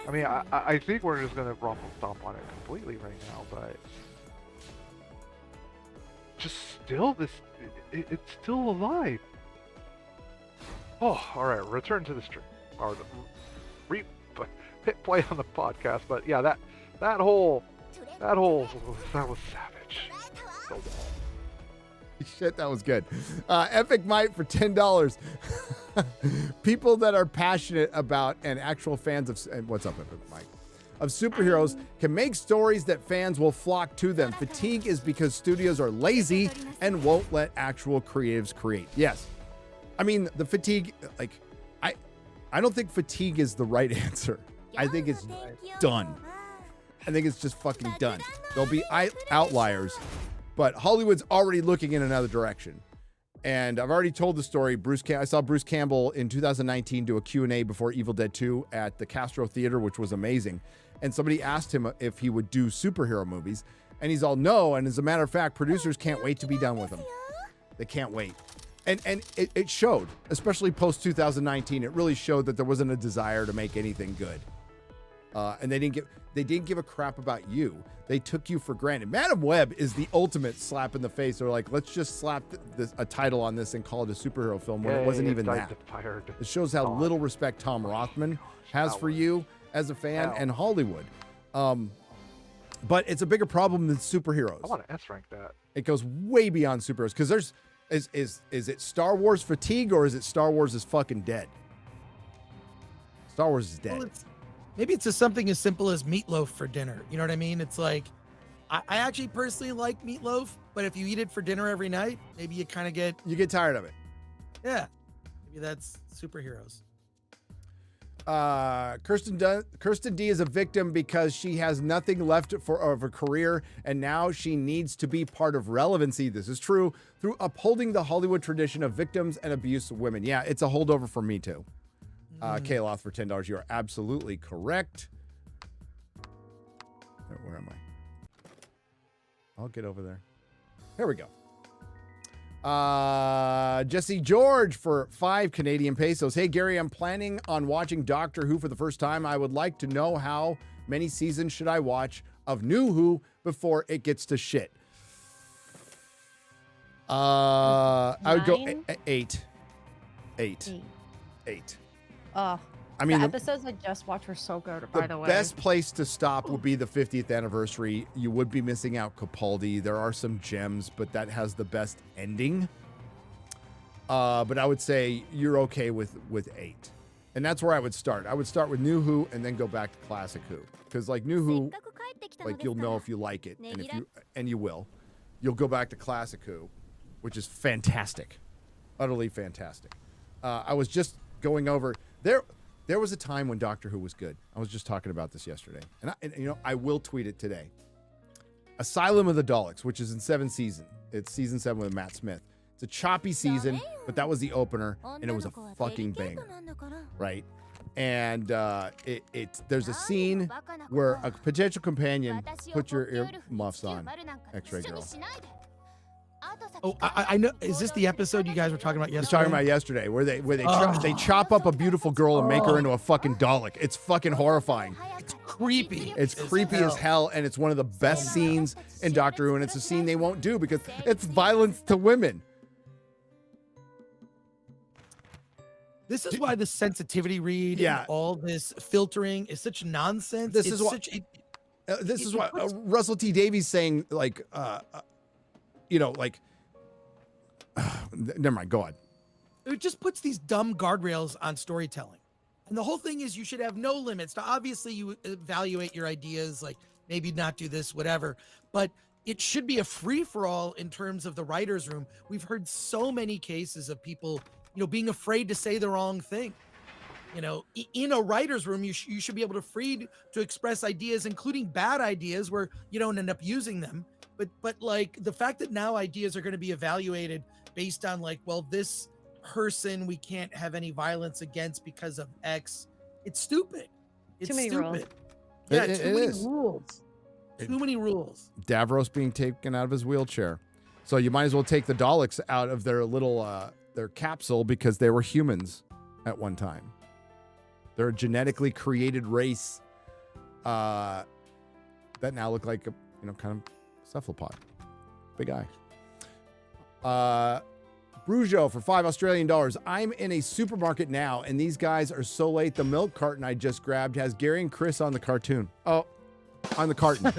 Speaker 12: I mean, I think we're just gonna ruffle stomp on it completely right now, but just still, it's still alive. Oh, all right, return to the stream or hit play on the podcast. But yeah, that was savage. So
Speaker 1: Shit, that was good. Epic Might for $10. People that are passionate about and actual fans of what's up, Epic Might, of superheroes can make stories that fans will flock to them. Fatigue is because studios are lazy and won't let actual creatives create. Yes, I mean the fatigue. Like, I don't think fatigue is the right answer. I think it's done. I think it's just fucking done. There'll be outliers. But Hollywood's already looking in another direction. And I've already told the story. I saw Bruce Campbell in 2019 do a Q&A before Evil Dead 2 at the Castro Theater, which was amazing. And somebody asked him if he would do superhero movies. And he's all, no. And as a matter of fact, producers can't wait to be done with them. They can't wait. And it showed, especially post-2019. It really showed that there wasn't a desire to make anything good. And they didn't give a crap about you. They took you for granted. Madam Web is the ultimate slap in the face. They're like, let's just slap a title on this and call it a superhero film when it wasn't even that. It shows how little respect Tom Rothman has for you as a fan and Hollywood. But it's a bigger problem than superheroes.
Speaker 12: I want to S-rank that.
Speaker 1: It goes way beyond superheroes because there's is it Star Wars fatigue or is it Star Wars is fucking dead? Star Wars is dead.
Speaker 3: Well, maybe it's just something as simple as meatloaf for dinner. You know what I mean? It's like, I actually personally like meatloaf, but if you eat it for dinner every night, maybe you kind of get
Speaker 1: tired of it.
Speaker 3: Yeah, maybe that's superheroes.
Speaker 1: Kirsten D is a victim because she has nothing left of a career, and now she needs to be part of relevancy. This is true through upholding the Hollywood tradition of victims and abuse of women. Yeah, it's a holdover for me too. Kayloth for $10. You are absolutely correct. Where am I? I'll get over there. Here we go. Jesse George for 5 Canadian pesos. Hey, Gary, I'm planning on watching Doctor Who for the first time. I would like to know how many seasons should I watch of New Who before it gets to shit. I would go 8. 8.
Speaker 2: Oh,
Speaker 1: I mean,
Speaker 2: the episodes I just watched were so good, by the way.
Speaker 1: The best place to stop would be the 50th anniversary. You would be missing out Capaldi. There are some gems, but that has the best ending. But I would say you're okay with 8. And that's where I would start. I would start with New Who and then go back to Classic Who. Because like New Who, like you'll know if you like it. And you will. You'll go back to Classic Who, which is fantastic. Utterly fantastic. I was just going over there was a time when Doctor Who was good. I was just talking about this yesterday, and I will tweet it today. Asylum of the Daleks, which is in 7 seasons. It's season 7 with Matt Smith. It's a choppy season, but that was the opener, and it was a fucking banger, right? And there's a scene where a potential companion put your earmuffs on, X-Ray Girl.
Speaker 3: Oh, I know. Is this the episode you guys were talking about yesterday?
Speaker 1: Talking about yesterday, where they chop up a beautiful girl and make her into a fucking Dalek. It's fucking horrifying.
Speaker 3: It's creepy.
Speaker 1: It's creepy as hell, and it's one of the best scenes in Doctor Who, and it's a scene they won't do because it's violence to women.
Speaker 3: This is why the sensitivity read and all this filtering is such nonsense.
Speaker 1: This is what Russell T. Davies saying, like, never mind, go on.
Speaker 3: It just puts these dumb guardrails on storytelling. And the whole thing is you should have no limits. Now, obviously, you evaluate your ideas, like maybe not do this, whatever. But it should be a free-for-all in terms of the writer's room. We've heard so many cases of people, being afraid to say the wrong thing. In a writer's room, you should be able to express ideas, including bad ideas where you don't end up using them. But like the fact that now ideas are going to be evaluated based on like, well, this person we can't have any violence against because of X. It's stupid. It's
Speaker 2: Too many
Speaker 3: stupid.
Speaker 2: rules.
Speaker 3: Yeah,
Speaker 1: It
Speaker 3: too many
Speaker 1: is.
Speaker 3: rules. Too many rules.
Speaker 1: Davros being taken out of his wheelchair. So you might as well take the Daleks out of their little their capsule because they were humans at one time. They're a genetically created race that now look like a kind of cephalopod. Big eye. Brujo for $5 Australian. I'm in a supermarket now, and these guys are so late. The milk carton I just grabbed has Gary and Chris on the cartoon. Oh, on the carton.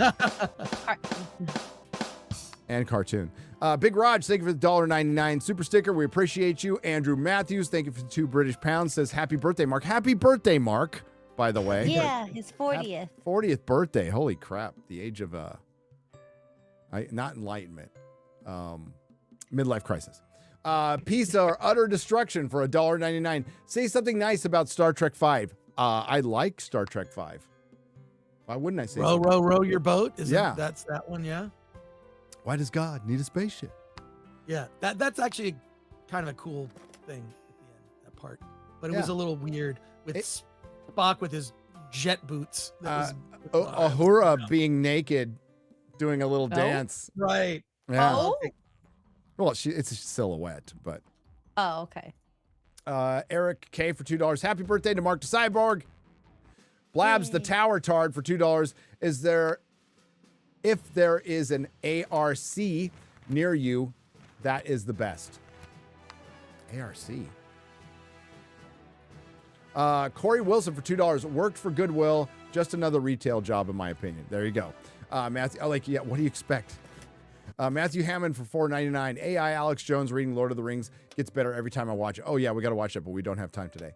Speaker 1: And cartoon. Big Raj, thank you for the $1.99 super sticker. We appreciate you. Andrew Matthews, thank you for the 2 British pounds. Says happy birthday, Mark. Happy birthday, Mark, by the way.
Speaker 13: Yeah, his 40th.
Speaker 1: 40th birthday. Holy crap. The age of not enlightenment. Midlife crisis. Peace or utter destruction for $1.99. Say something nice about Star Trek V. I like Star Trek V. Why wouldn't I say
Speaker 3: row your boat?
Speaker 1: Yeah.
Speaker 3: That's that one, yeah?
Speaker 1: Why does God need a spaceship?
Speaker 3: Yeah, that's actually kind of a cool thing at the end, that part. But it was a little weird with Spock with his jet boots.
Speaker 1: Uhura being naked, doing a little dance.
Speaker 3: Right.
Speaker 1: Yeah.
Speaker 2: Oh.
Speaker 1: Well, it's a silhouette, but.
Speaker 2: Oh, okay.
Speaker 1: Eric K for $2. Happy birthday to Mark the Cyborg. Blabs the Tower Tard for $2. If there is an ARC near you, that is the best. ARC. Corey Wilson for $2. Worked for Goodwill. Just another retail job, in my opinion. There you go. Matthew, what do you expect? Matthew Hammond for $4.99. AI Alex Jones reading Lord of the Rings gets better every time I watch it. Oh, yeah, we got to watch it, but we don't have time today.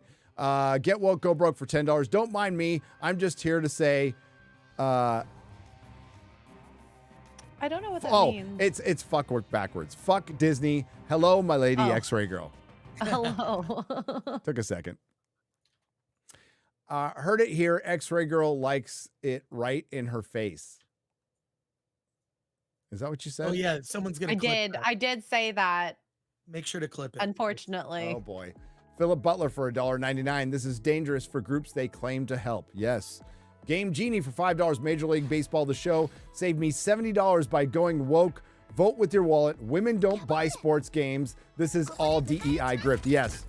Speaker 1: Get Woke, Go Broke for $10. Don't mind me. I'm just here to say...
Speaker 2: I don't know what that means.
Speaker 1: It's fuck work backwards. Fuck Disney. Hello, my lady X-Ray girl.
Speaker 2: Hello.
Speaker 1: Took a second. Heard it here. X-Ray girl likes it right in her face. Is that what you said?
Speaker 3: Oh yeah, someone's gonna.
Speaker 2: I did say that.
Speaker 3: Make sure to clip it.
Speaker 2: Unfortunately.
Speaker 1: Oh boy. Philip Butler for $1.99. This is dangerous for groups they claim to help. Yes. Game Genie for $5. Major League Baseball, the show, saved me $70 by going woke. Vote with your wallet. Women don't buy sports games. This is all DEI grift. Yes.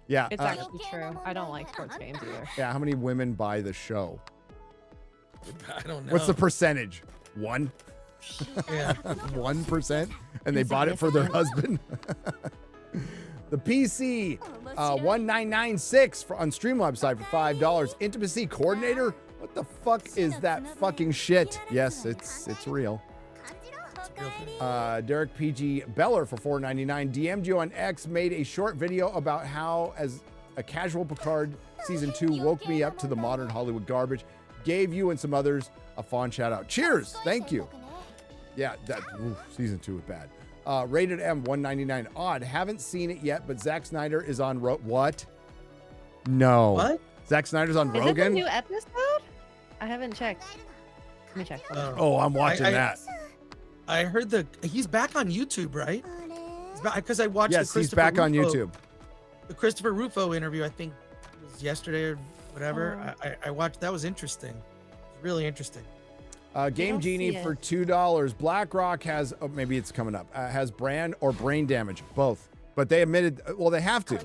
Speaker 1: Yeah.
Speaker 2: It's actually true. I don't like sports games either.
Speaker 1: Yeah. How many women buy the show?
Speaker 3: I don't know.
Speaker 1: What's the percentage? 1?
Speaker 3: Yeah.
Speaker 1: 1%? And they bought it for their husband? The PC 1996 on Streamlabs side for $5. Intimacy coordinator? What the fuck is that fucking shit? Yes, it's real. Derek PG Beller for $4.99. DM'd you on X, made a short video about how, as a casual Picard, season 2 woke me up to the modern Hollywood garbage. Gave you and some others a fond shout out. Cheers. Thank you. Yeah, season 2 was bad. Rated M, $1.99. Odd. Haven't seen it yet, but Zack Snyder is on what? No.
Speaker 3: What?
Speaker 1: Zack Snyder's on
Speaker 2: Is
Speaker 1: Rogan?
Speaker 2: it the new episode? I haven't checked. Let me check.
Speaker 1: Oh, I'm watching that.
Speaker 3: I heard he's back on YouTube, right? Because I watched
Speaker 1: Yes,
Speaker 3: the
Speaker 1: he's back on YouTube.
Speaker 3: The Christopher Rufo interview, I think it was yesterday or whatever. I watched. That was interesting. Really interesting.
Speaker 1: Game Genie for $2. BlackRock has, maybe it's coming up, has brand or brain damage, both. But they admitted, well, they have to.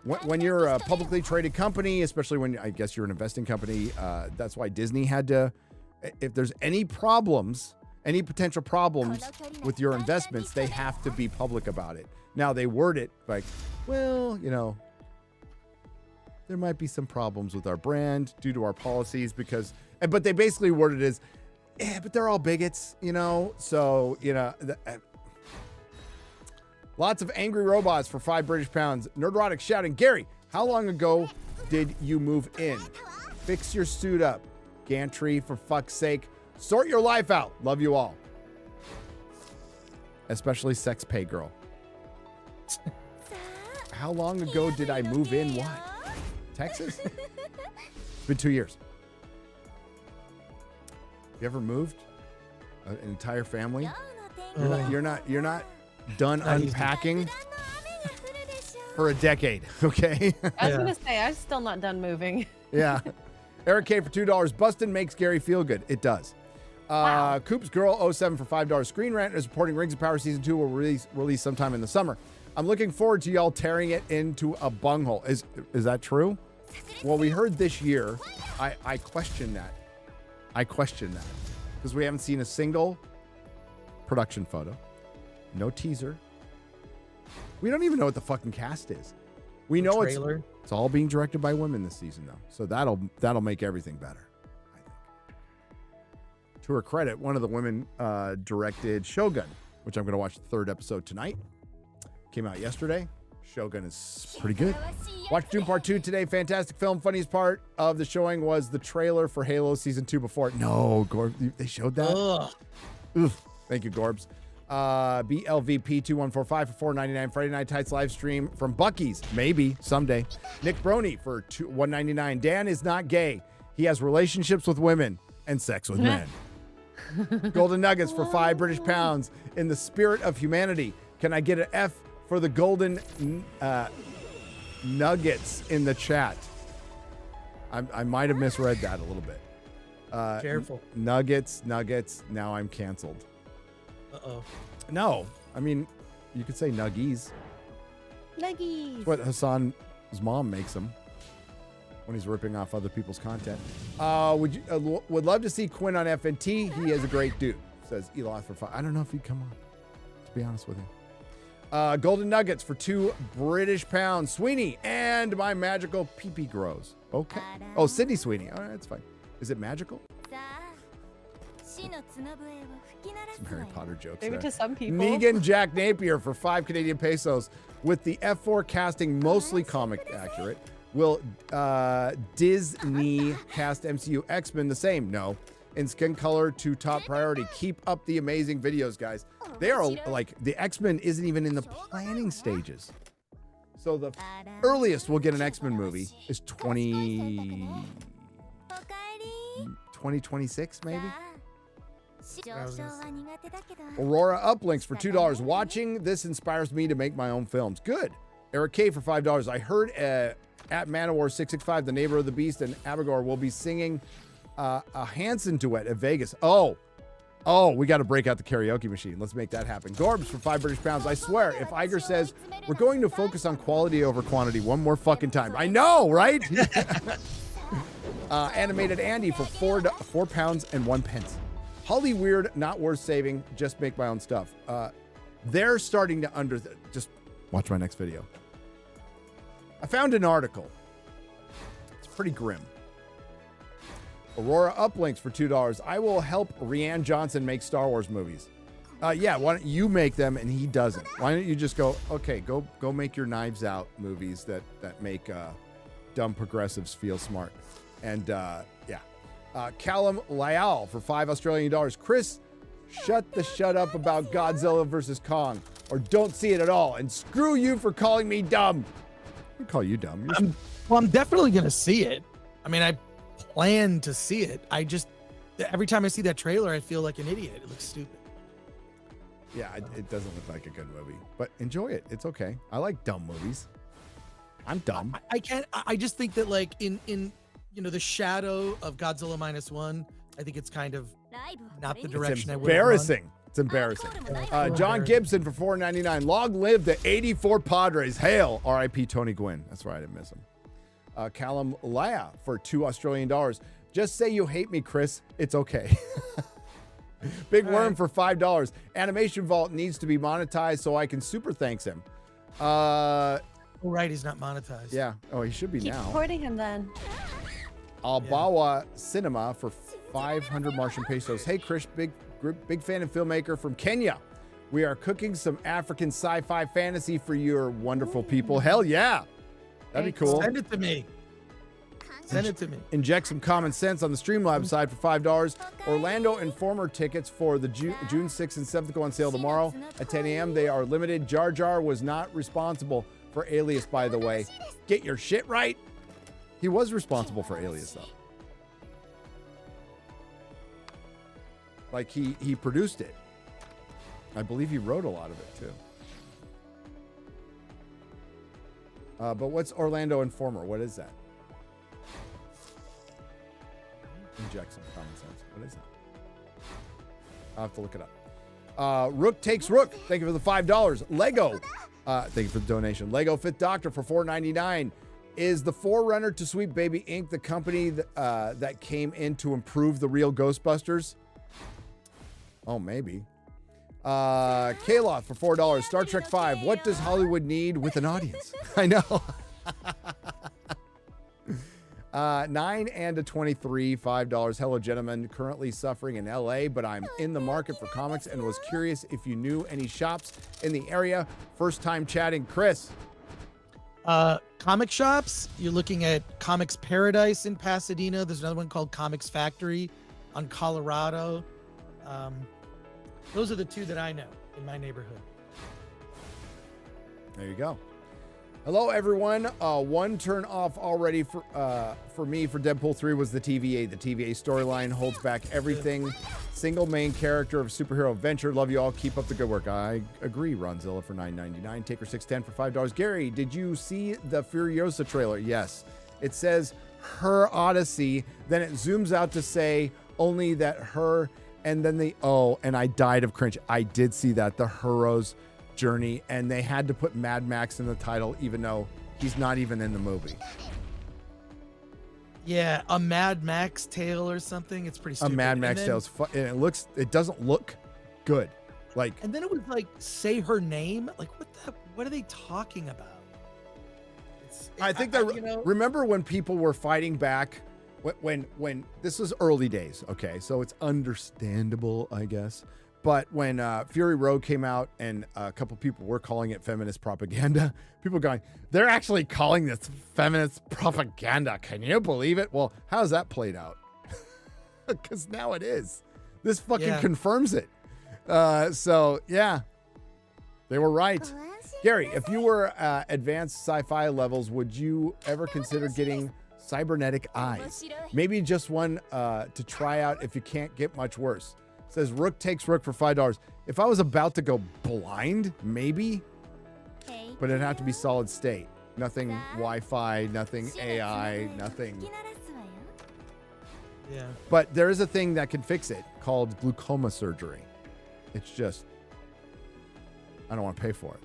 Speaker 1: When you're a publicly traded company, especially when I guess you're an investing company, that's why Disney had to, if there's any problems, any potential problems with your investments, they have to be public about it. Now they word it like, well, there might be some problems with our brand due to our policies but they basically worded it as, but they're all bigots, so, lots of angry robots for 5 British pounds. Nerdrotic shouting, Gary, how long ago did you move in? Fix your suit up. Gantry, for fuck's sake. Sort your life out. Love you all. Especially Sex Pay Girl. How long ago did I move in? What? Texas? It's been 2 years. You ever moved? An entire family? You're not done unpacking for a decade, okay?
Speaker 2: I was gonna say I'm still not done moving.
Speaker 1: Yeah. Eric K for $2. Bustin' makes Gary feel good. It does. Coops Girl 07 for $5. Screen Rant is reporting Rings of Power Season 2 will release sometime in the summer. I'm looking forward to y'all tearing it into a bunghole. Is that true? Well, we heard this year. I question that. Because we haven't seen a single production photo. No teaser. We don't even know what the fucking cast is. We know it's all being directed by women this season, though. So that'll make everything better, I think. To her credit, one of the women directed Shogun, which I'm going to watch the third episode tonight. Came out yesterday. Shogun is pretty good. Watch Doom Part 2 today. Fantastic film. Funniest part of the showing was the trailer for Halo Season 2 before. No, Gorbs, they showed that? Ugh. Thank you, Gorbs. BLVP2145 for $4.99. Friday Night Tights live stream from Bucky's. Maybe someday. Nick Brony for $1.99. Dan is not gay. He has relationships with women and sex with men. Golden Nuggets for £5 British pounds. In the spirit of humanity, can I get an F for the golden nuggets in the chat? I might have misread that a little bit.
Speaker 3: Careful.
Speaker 1: Nuggets. Now I'm canceled.
Speaker 3: Uh-oh.
Speaker 1: No, I mean, you could say nuggies.
Speaker 2: Nuggies.
Speaker 1: That's what Hassan's mom makes them when he's ripping off other people's content. Would love to see Quinn on FNT. He is a great dude, says Eloth for 5. I don't know if he'd come on, to be honest with you. Golden Nuggets for £2 British pounds. Sweeney and my magical pee-pee grows. Okay. Oh, Sydney Sweeney. All right, that's fine. Is it magical? Some Harry Potter jokes
Speaker 2: Maybe
Speaker 1: there.
Speaker 2: to some people.
Speaker 1: Negan Jack Napier for 5 Canadian pesos. With the F4 casting mostly comic accurate, will Disney cast MCU X-Men the same? No. In skin color to top priority. Keep up the amazing videos, guys. They are like, the X-Men isn't even in the planning stages. So the earliest we'll get an X-Men movie is 2026 maybe? Aurora Uplinks for $2. Watching this inspires me to make my own films. Good. Eric K for $5. I heard at Manowar 665, the neighbor of the beast, and Abigor will be singing a Hanson duet at Vegas. Oh, we got to break out the karaoke machine. Let's make that happen. Gorbs for 5 British pounds. I swear, if Iger says we're going to focus on quality over quantity one more fucking time. I know, right? Animated Andy for £4 and 1 pence. Holly Weird, not worth saving. Just make my own stuff. They're starting to just watch my next video. I found an article. It's pretty grim. Aurora Uplinks for $2. I will help Rianne Johnson make Star Wars movies. Yeah, why don't you make them and he doesn't? Why don't you just go, okay, go make your Knives Out movies that make dumb progressives feel smart. And yeah. Callum Lyall for $5 Australian. Chris, shut up about Godzilla versus Kong, or don't see it at all, and screw you for calling me dumb. I call you dumb.
Speaker 3: I'm definitely gonna see it. I mean, I plan to see it. I just, every time I see that trailer, I feel like an idiot. It looks stupid.
Speaker 1: Yeah, it doesn't look like a good movie, but enjoy it. It's okay. I like dumb movies. I'm dumb.
Speaker 3: I just think that, like, in the shadow of Godzilla -1, I think it's kind of not the direction I would.
Speaker 1: Embarrassing. It's embarrassing. John Gibson for $4.99. Long live the '84 Padres. Hail, R.I.P. Tony Gwynn. That's right, I miss him. Callum Laya for $2 Australian. Just say you hate me, Chris. It's okay. Big Worm for $5. Animation Vault needs to be monetized so I can super thanks him.
Speaker 3: Right, he's not monetized.
Speaker 1: Yeah. Oh, he should be
Speaker 2: Keep
Speaker 1: now.
Speaker 2: supporting him then.
Speaker 1: Albawa Cinema for 500 Martian pesos. Hey, Chris, big fan and filmmaker from Kenya. We are cooking some African sci-fi fantasy for your wonderful people. Hell yeah. That'd be cool.
Speaker 3: Send it to me. Send it to me.
Speaker 1: Inject some common sense on the Streamlabs side for $5. Orlando Informer tickets for the June 6th and 7th go on sale tomorrow at 10 a.m. They are limited. Jar Jar was not responsible for Alias, by the way. Get your shit right. He was responsible for Alias, though. Like, he produced it. I believe he wrote a lot of it too. But what's Orlando Informer? What is that? Inject some common sense. What is that? I'll have to look it up. Rook Takes Rook. Thank you for the $5. Lego. Thank you for the donation. Lego Fifth Doctor for $4.99. Is the forerunner to Sweet Baby Inc. the company that came in to improve the real Ghostbusters? Oh, maybe. Kaloth for $4. Star Trek 5. What does Hollywood need with an audience? I know. 9 and a 23, $5. Hello, gentlemen. Currently suffering in LA, but I'm in the market for comics and was curious if you knew any shops in the area. First time chatting. Chris.
Speaker 3: Comic shops. You're looking at Comics Paradise in Pasadena. There's another one called Comics Factory on Colorado. Those are the two that I know in my neighborhood.
Speaker 1: There you go. Hello, everyone. One turn off already for me for Deadpool 3 was the TVA. The TVA storyline holds back everything. Single main character of superhero adventure. Love you all. Keep up the good work. I agree. Ronzilla for $9.99. Taker 610 for $5. Gary, did you see the Furiosa trailer? Yes. It says her Odyssey. Then it zooms out to say only that her, and then the and I died of cringe. I did see that, the hero's journey, and they had to put Mad Max in the title even though he's not even in the movie.
Speaker 3: Yeah, a Mad Max tale or something. It's pretty stupid.
Speaker 1: A Mad Max tale is fun, and it doesn't look good. Like,
Speaker 3: and then it was like, say her name. Like, what are they talking about?
Speaker 1: I think that, remember when people were fighting back when this was early days. Okay, so it's understandable, I guess. But when Fury Road came out and a couple people were calling it feminist propaganda, people going, they're actually calling this feminist propaganda. Can you believe it? Well, how's that played out? Because now it is. This fucking confirms it. So, yeah, they were right. Gary, if you were advanced sci-fi levels, would you ever consider getting cybernetic eyes? Maybe just one to try out if you can't get much worse. Says Rook Takes Rook for $5. If I was about to go blind, maybe, but it'd have to be solid state. Nothing Wi-Fi, nothing AI, nothing.
Speaker 3: Yeah.
Speaker 1: But there is a thing that can fix it called glaucoma surgery. It's just, I don't want to pay for it.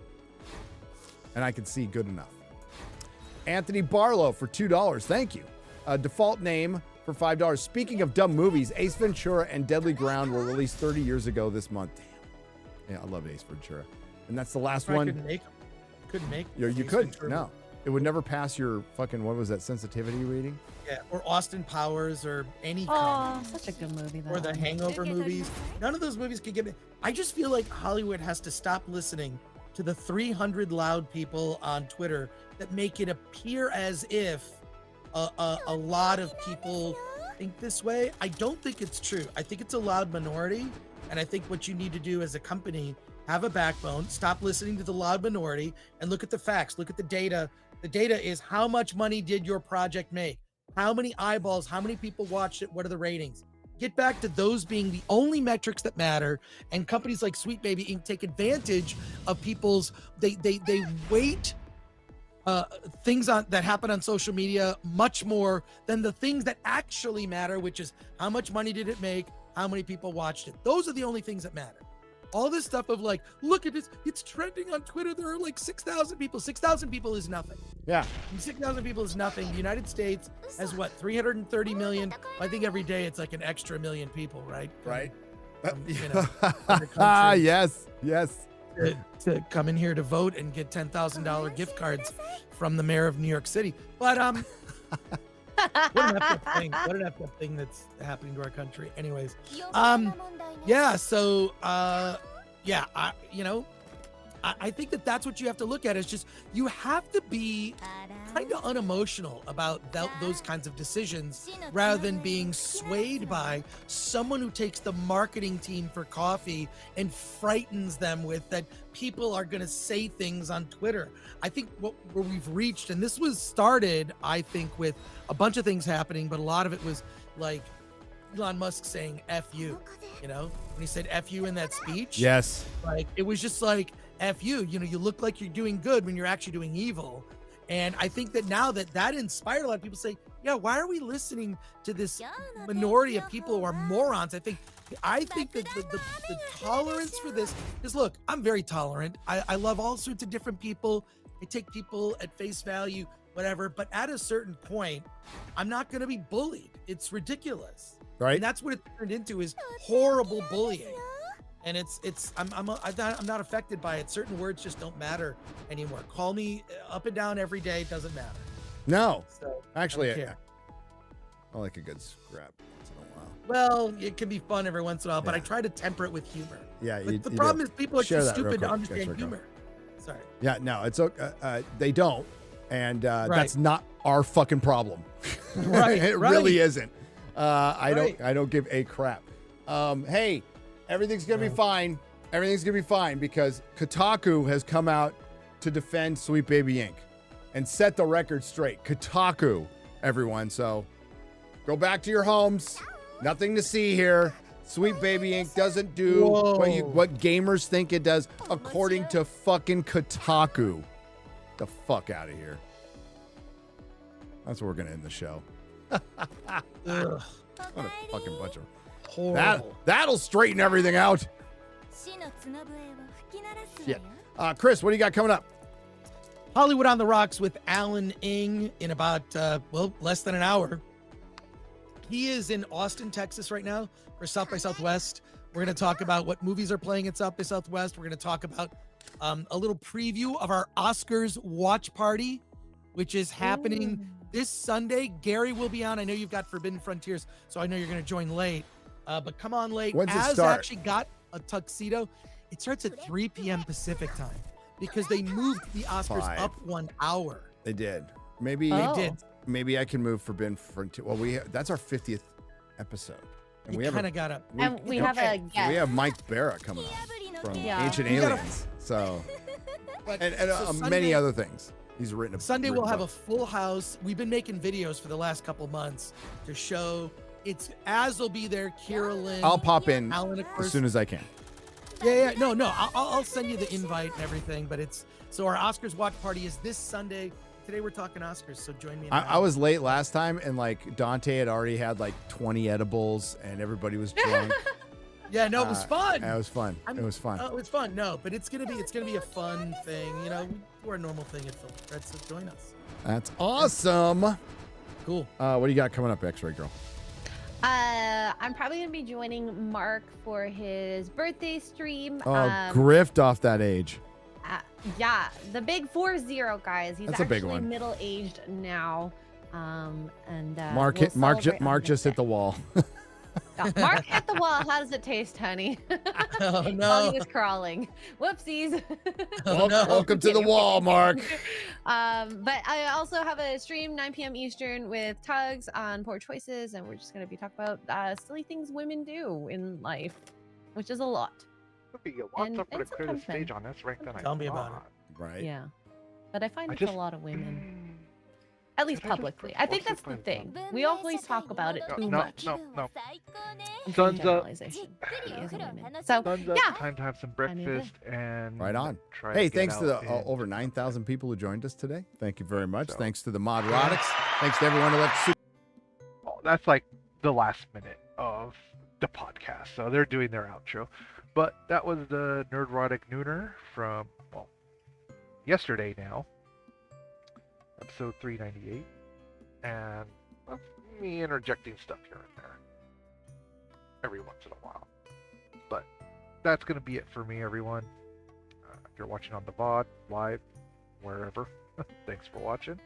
Speaker 1: And I can see good enough. Anthony Barlow for $2. Thank you. Default name for $5. Speaking of dumb movies, Ace Ventura and Deadly Ground were released 30 years ago this month. Damn. Yeah, I love Ace Ventura. And that's the last one.
Speaker 3: Couldn't make
Speaker 1: You couldn't. No. It would never pass your fucking, what was that, sensitivity reading?
Speaker 3: Yeah, or Austin Powers or any
Speaker 2: kind. Oh, such a good movie, though.
Speaker 3: Or the Hangover movies. None of those movies could get me. I just feel like Hollywood has to stop listening to the 300 loud people on Twitter that make it appear as if a lot of people think this way. I don't think it's true. I think it's a loud minority, and I think what you need to do as a company, have a backbone, stop listening to the loud minority, and look at the facts, look at the data. The data is how much money did your project make? How many eyeballs, how many people watched it? What are the ratings? Get back to those being the only metrics that matter, and companies like Sweet Baby Inc. take advantage of people's, they weight things that happen on social media much more than the things that actually matter, which is how much money did it make, how many people watched it. Those are the only things that matter. All this stuff of like, look at this, it's trending on Twitter, there are like 6,000 people. 6,000 people is nothing.
Speaker 1: Yeah.
Speaker 3: 6,000 people is nothing. The United States has what, 330 million? I think every day it's like an extra million people, right?
Speaker 1: Right.
Speaker 3: Ah,
Speaker 1: yes.
Speaker 3: To come in here to vote and get $10,000 gift cards from the mayor of New York City. But what an effed up thing that's happening to our country. Anyways, yeah. So I think that's what you have to look at, is just, you have to be kind of unemotional about those kinds of decisions rather than being swayed by someone who takes the marketing team for coffee and frightens them with that people are going to say things on Twitter. I think where we've reached, and this was started, I think, with a bunch of things happening, but a lot of it was like Elon Musk saying "F you," you know, when he said "F you" in that speech.
Speaker 1: Yes.
Speaker 3: Like it was just like "F you." You know, you look like you're doing good when you're actually doing evil. And I think that now that inspired a lot of people to say, yeah, why are we listening to this minority of people who are morons? I think that the tolerance for this is, look, I'm very tolerant. I love all sorts of different people. I take people at face value, whatever. But at a certain point, I'm not going to be bullied. It's ridiculous.
Speaker 1: Right.
Speaker 3: And that's what it turned into, is horrible bullying. And I'm not affected by it. Certain words just don't matter anymore. Call me up and down every day. It doesn't matter.
Speaker 1: No.
Speaker 3: So,
Speaker 1: actually,
Speaker 3: I don't care.
Speaker 1: I like a good scrap once in a while.
Speaker 3: Well, it can be fun every once in a while, but I
Speaker 1: Yeah.
Speaker 3: try to temper it with humor.
Speaker 1: Yeah.
Speaker 3: But the problem is people are
Speaker 1: Share
Speaker 3: too
Speaker 1: that real
Speaker 3: stupid to
Speaker 1: quick.
Speaker 3: understand
Speaker 1: Yes,
Speaker 3: humor. Sorry.
Speaker 1: Yeah, no, it's okay. They don't, and
Speaker 3: Right.
Speaker 1: that's not our fucking problem.
Speaker 3: Right,
Speaker 1: It
Speaker 3: right.
Speaker 1: really isn't. I
Speaker 3: Right.
Speaker 1: don't give a crap. Hey, everything's gonna be fine. Everything's gonna be fine because Kotaku has come out to defend Sweet Baby Inc. and set the record straight. Kotaku, everyone. So go back to your homes. Nothing to see here. Sweet Baby Inc. doesn't do what gamers think it does, according to fucking Kotaku. The fuck out of here. That's where we're gonna end the show.
Speaker 3: Ugh.
Speaker 1: What a fucking bunch of
Speaker 3: Horrible.
Speaker 1: that'll straighten everything out. Yeah. Chris, what do you got coming up?
Speaker 3: Hollywood on the Rocks with Alan Ng in about less than an hour. He is in Austin, Texas right now for South by Southwest. We're going to talk about what movies are playing at South by Southwest. We're going to talk about a little preview of our Oscars watch party, which is happening this Sunday. Gary will be on. I know you've got Forbidden Frontiers, so I know you're going to join late. But come on late.
Speaker 1: When's it
Speaker 3: Az
Speaker 1: start?
Speaker 3: actually got a tuxedo. It starts at 3 p.m. Pacific time because they moved the Oscars
Speaker 1: 5.
Speaker 3: up 1 hour.
Speaker 1: They did. Maybe
Speaker 3: They did.
Speaker 1: Maybe I can move Forbidden Frontier. Well, that's our 50th episode. And
Speaker 3: You
Speaker 1: we have
Speaker 3: kind of got to.
Speaker 2: And we have a guest.
Speaker 1: We have Mike Barra coming on from
Speaker 2: Yeah.
Speaker 1: Ancient
Speaker 3: You gotta-
Speaker 1: Aliens. So and
Speaker 3: So
Speaker 1: many
Speaker 3: Sunday-
Speaker 1: other things. He's written.
Speaker 3: Sunday we'll have a
Speaker 1: book.
Speaker 3: full house. We've been making videos for the last couple months to show. It's Az will be there. Kira Lynn.
Speaker 1: I'll pop in
Speaker 3: Alan, of
Speaker 1: as
Speaker 3: course.
Speaker 1: soon as I can.
Speaker 3: Yeah. No. I'll send you the invite and everything. But it's so our Oscars watch party is this Sunday. Today we're talking Oscars, so join me. In
Speaker 1: I was late last time, and like Dante had already had like 20 edibles, and everybody was drunk.
Speaker 3: Yeah, no, it was fun.
Speaker 1: It was fun. It was fun.
Speaker 3: Oh, it's fun. No, but it's gonna be a fun thing. You know, we're a normal thing at Film Thread, so join us.
Speaker 1: That's awesome.
Speaker 3: Cool.
Speaker 1: What do you got coming up, X-Ray Girl?
Speaker 2: I'm probably gonna be joining Mark for his birthday stream.
Speaker 1: Oh, grift off that age.
Speaker 2: Yeah, the big 40, guys. He's
Speaker 1: That's a big
Speaker 2: actually
Speaker 1: one.
Speaker 2: middle-aged now. And
Speaker 1: Mark
Speaker 2: we'll
Speaker 1: Mark
Speaker 2: celebrate
Speaker 1: just hit the wall.
Speaker 2: Mark hit the wall. How does it taste, honey?
Speaker 3: Oh
Speaker 2: While
Speaker 3: no.
Speaker 2: he was crawling. Whoopsies.
Speaker 1: Welcome to the wall, Mark.
Speaker 2: But I also have a stream 9 p.m. Eastern with Tugs on Poor Choices, and we're just going to be talking about silly things women do in life, which is a lot.
Speaker 12: It'd be a lot
Speaker 2: And
Speaker 12: tougher to
Speaker 2: it's
Speaker 12: clear the
Speaker 2: sometimes fun.
Speaker 12: stage on this rank than I
Speaker 3: Tell me about
Speaker 12: thought.
Speaker 1: Right.
Speaker 2: Yeah, but I find
Speaker 12: I
Speaker 2: it's a
Speaker 12: just-
Speaker 2: lot of women, at least
Speaker 12: Did I just
Speaker 2: publicly.
Speaker 12: press
Speaker 2: I think
Speaker 12: force
Speaker 2: that's
Speaker 12: it
Speaker 2: the
Speaker 12: by
Speaker 2: thing.
Speaker 12: one?
Speaker 2: We always talk about it too
Speaker 12: No,
Speaker 2: much.
Speaker 12: no.
Speaker 2: I'm doing
Speaker 12: Sun's up.
Speaker 2: generalization. It is a women. So
Speaker 12: Sun's up.
Speaker 2: yeah,
Speaker 12: Time to have some
Speaker 2: I need to-
Speaker 12: breakfast and
Speaker 1: Right on.
Speaker 12: Try
Speaker 1: Hey,
Speaker 12: to get
Speaker 1: thanks to the
Speaker 12: out and-
Speaker 1: over 9,000 people who joined us today. Thank you very much.
Speaker 12: So-
Speaker 1: Thanks to the Modrotics. Thanks to everyone who left.
Speaker 12: Oh, that's like the last minute of the podcast, so they're doing their outro. But that was the Nerdrotic Nooner from yesterday now, episode 398, and me interjecting stuff here and there every once in a while. But that's gonna be it for me, everyone. If you're watching on the VOD, live, wherever, thanks for watching,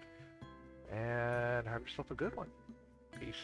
Speaker 12: and have yourself a good one. Peace.